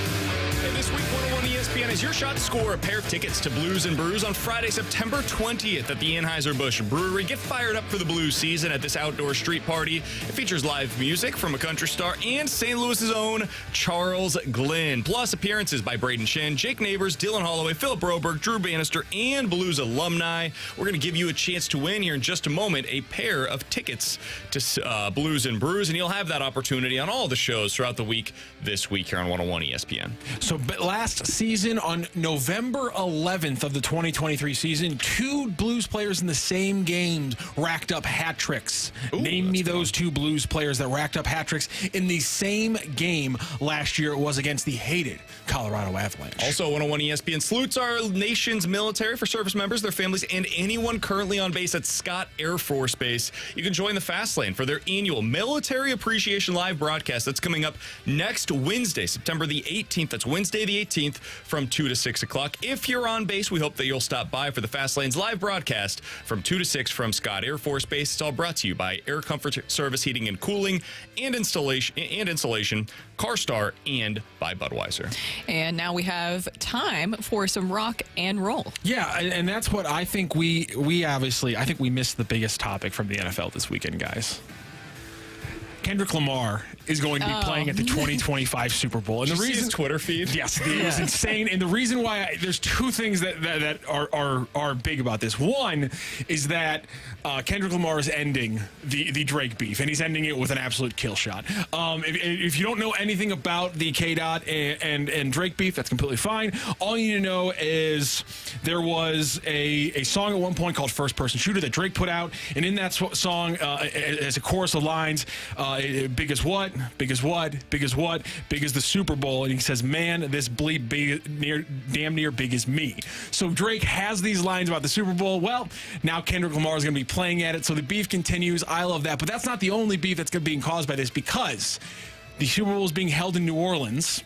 And this week, 101 ESPN is your shot to score a pair of tickets to Blues and Brews on Friday, September 20th at the Anheuser-Busch Brewery. Get fired up for the blues season at this outdoor street party. It features live music from a country star and St. Louis's own Charles Glenn. Plus appearances by Braden Shen, Jake Neighbors, Dylan Holloway, Philip Broberg, Drew Bannister, and Blues alumni. We're going to give you a chance to win here in just a moment a pair of tickets to Blues and Brews, and you'll have that opportunity on all the shows throughout the week this week here on 101 ESPN. So last season, on November 11th of the 2023 season, 2 Blues players in the same game racked up hat tricks. Name me those 2 Blues players that racked up hat tricks in the same game last year. It was against the hated Colorado Avalanche. Also, 101 ESPN salutes our nation's military for service members, their families, and anyone currently on base at Scott Air Force Base. You can join the Fast Lane for their annual Military Appreciation Live broadcast that's coming up next Wednesday, September the 18th. That's Wednesday the 18th from 2 to 6 o'clock. If you're on base, we hope that you'll stop by for the Fast Lane's live broadcast from 2 to 6 from Scott Air Force Base. It's all brought to you by Air Comfort Service Heating and Cooling and Insulation, CarStar, and by Budweiser. And now we have time for some rock and roll. Yeah, and that's what I think we obviously, I think we missed the biggest topic from the NFL this weekend, guys. Kendrick Lamar is going to be playing at the 2025 Super Bowl. And the reason his Twitter feed? Yes, it was insane. And the reason why there's 2 things that are big about this. One is that Kendrick Lamar is ending the Drake beef, and he's ending it with an absolute kill shot. If you don't know anything about the K-Dot and Drake beef, that's completely fine. All you need to know is there was a song at one point called First Person Shooter that Drake put out, and in that song, as a chorus of lines, big as what, big as what, big as what, big as the Super Bowl. And he says, man, this bleep damn near big as me. So Drake has these lines about the Super Bowl. Well, now Kendrick Lamar is going to be playing at it. So the beef continues. I love that. But that's not the only beef that's being caused by this, because the Super Bowl is being held in New Orleans.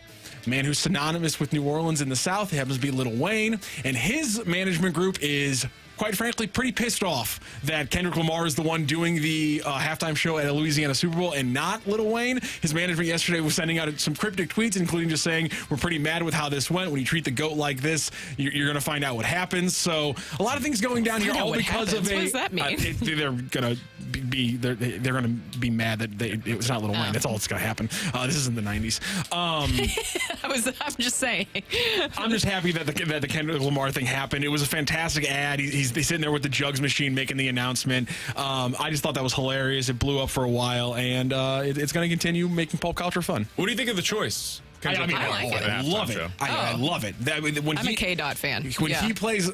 A man who's synonymous with New Orleans in the South happens to be Lil Wayne. And his management group is, quite frankly, pretty pissed off that Kendrick Lamar is the one doing the halftime show at a Louisiana Super Bowl and not Lil Wayne. His management yesterday was sending out some cryptic tweets, including just saying, we're pretty mad with how this went. When you treat the GOAT like this, you're going to find out what happens. So a lot of things going down here, all because of a... What does that mean? They're going to be mad that it was not Lil Wayne. That's all that's going to happen. This isn't the 90s. I'm just saying. I'm just happy that the Kendrick Lamar thing happened. It was a fantastic ad. He's sitting there with the jugs machine making the announcement. I just thought that was hilarious. It blew up for a while, and it's going to continue making pop culture fun. What do you think of the choice? I love it. I love it. I'm a K-Dot fan. When he plays,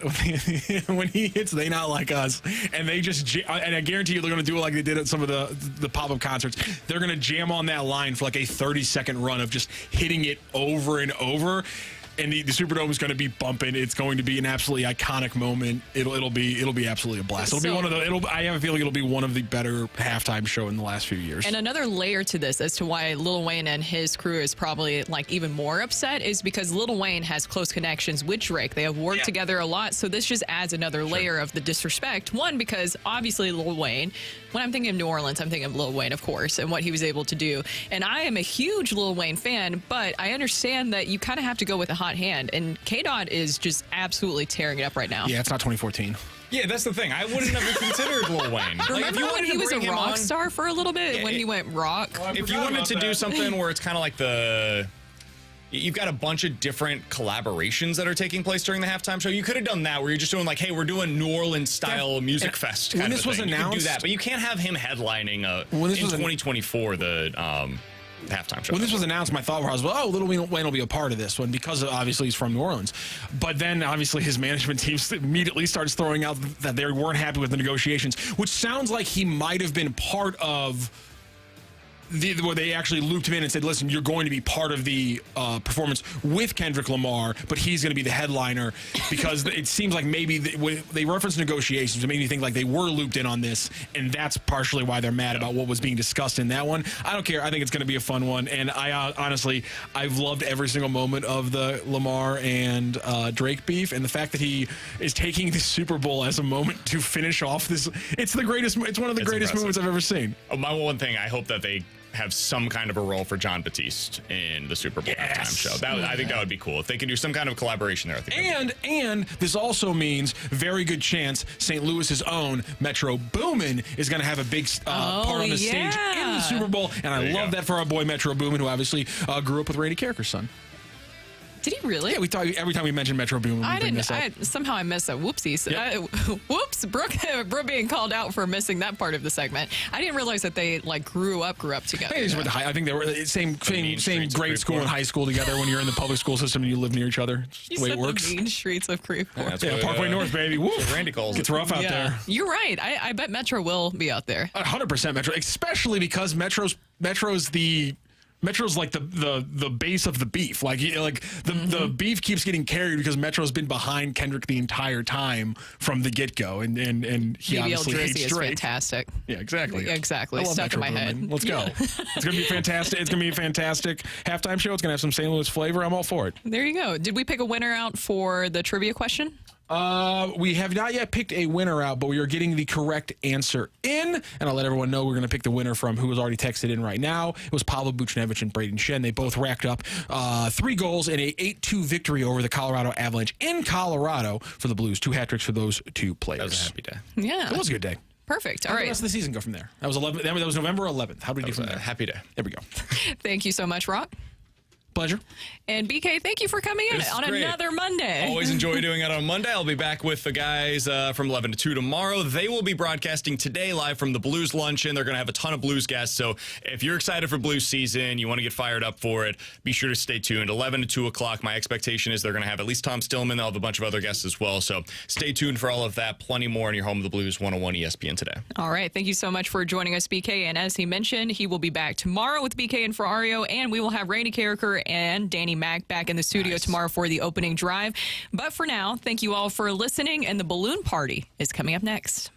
when he hits They Not Like Us, and they just, and I guarantee you they're going to do it like they did at some of the pop-up concerts. They're going to jam on that line for like a 30-second run of just hitting it over and over. And the Superdome is going to be bumping. It's going to be an absolutely iconic moment. It'll be absolutely a blast. It'll be one of the. I have a feeling it'll be one of the better halftime show in the last few years. And another layer to this as to why Lil Wayne and his crew is probably like even more upset is because Lil Wayne has close connections with Drake. They have worked together a lot, so this just adds another layer of the disrespect. One, because obviously Lil Wayne. When I'm thinking of New Orleans, I'm thinking of Lil Wayne, of course, and what he was able to do. And I am a huge Lil Wayne fan, but I understand that you kind of have to go with a hot hand. And K-Dot is just absolutely tearing it up right now. Yeah, it's not 2014. Yeah, that's the thing. I wouldn't have even considered Lil Wayne. Remember when he was a rock star for a little bit? When he went rock? If you wanted to do something where it's kind of like you've got a bunch of different collaborations that are taking place during the halftime show. You could have done that where you're just doing like, hey, we're doing New Orleans style music fest. When this was announced, you could do that, but you can't have him headlining in 2024 the halftime show. When this was announced, my thought was, well, Lil Wayne will be a part of this one because obviously he's from New Orleans. But then obviously his management team immediately starts throwing out that they weren't happy with the negotiations, which sounds like he might have been part of where they actually looped him in and said, listen, you're going to be part of the performance with Kendrick Lamar, but he's going to be the headliner, because it seems like maybe they referenced negotiations. It made me think like they were looped in on this, and that's partially why they're mad about what was being discussed in that one. I don't care. I think it's going to be a fun one, and I honestly, I've loved every single moment of the Lamar and Drake beef, and the fact that he is taking the Super Bowl as a moment to finish off this. It's the greatest. It's one of the greatest moments I've ever seen. My one thing, I hope that they have some kind of a role for John Batiste in the Super Bowl halftime show. I think that would be cool. If they can do some kind of collaboration there, I think. And this also means very good chance St. Louis's own Metro Boomin is going to have a big part on the stage in the Super Bowl. And I love that for our boy Metro Boomin, who obviously grew up with Randy Karraker's son. Did he really? Yeah, we talk every time we mention Metro Boomin. Somehow I missed that. Whoopsies. Yep. Whoops. Brooke being called out for missing that part of the segment. I didn't realize that they grew up together. I think they were same grade school and high school together. When you're in the public school system and you live near each other, it's the way it works. The mean streets of Creveport. Yeah, Parkway North, baby. Woo. Randy calls it's rough out there. You're right. I bet Metro will be out there. 100% Metro, especially because Metro's like the base of the beef. The beef keeps getting carried because Metro's been behind Kendrick the entire time from the get-go, and he obviously hates Drake. Is fantastic. Yeah, exactly. Exactly. Stuck in my head. Let's go. It's gonna be fantastic. It's gonna be a fantastic halftime show. It's gonna have some St. Louis flavor. I'm all for it. There you go. Did we pick a winner out for the trivia question? We have not yet picked a winner out, but we are getting the correct answer in, and I'll let everyone know we're going to pick the winner from who was already texted in right now. It was Pavel Buchnevich and Braden Shen. They both racked up 3 goals in a 8-2 victory over the Colorado Avalanche in Colorado for the Blues. 2 hat tricks for those 2 players. That was a happy day. Yeah. It was a good day. Perfect. All How right. did the rest of the season go from there? That was November 11th. How did we do from there? Happy day. There we go. Thank you so much, Rocc. Pleasure. And BK, thank you for coming in on another Monday. Always enjoy doing it on Monday. I'll be back with the guys from 11 to 2 tomorrow. They will be broadcasting today live from the Blues Luncheon. They're going to have a ton of Blues guests. So if you're excited for Blues season, you want to get fired up for it, be sure to stay tuned. 11 to 2 o'clock. My expectation is they're going to have at least Tom Stillman. They'll have a bunch of other guests as well. So stay tuned for all of that. Plenty more in your home of the Blues 101 ESPN today. All right. Thank you so much for joining us, BK. And as he mentioned, he will be back tomorrow with BK and Ferrario. And we will have Randy Karraker and Danny Mack back in the studio tomorrow for the opening drive. But for now, thank you all for listening, and the balloon party is coming up next.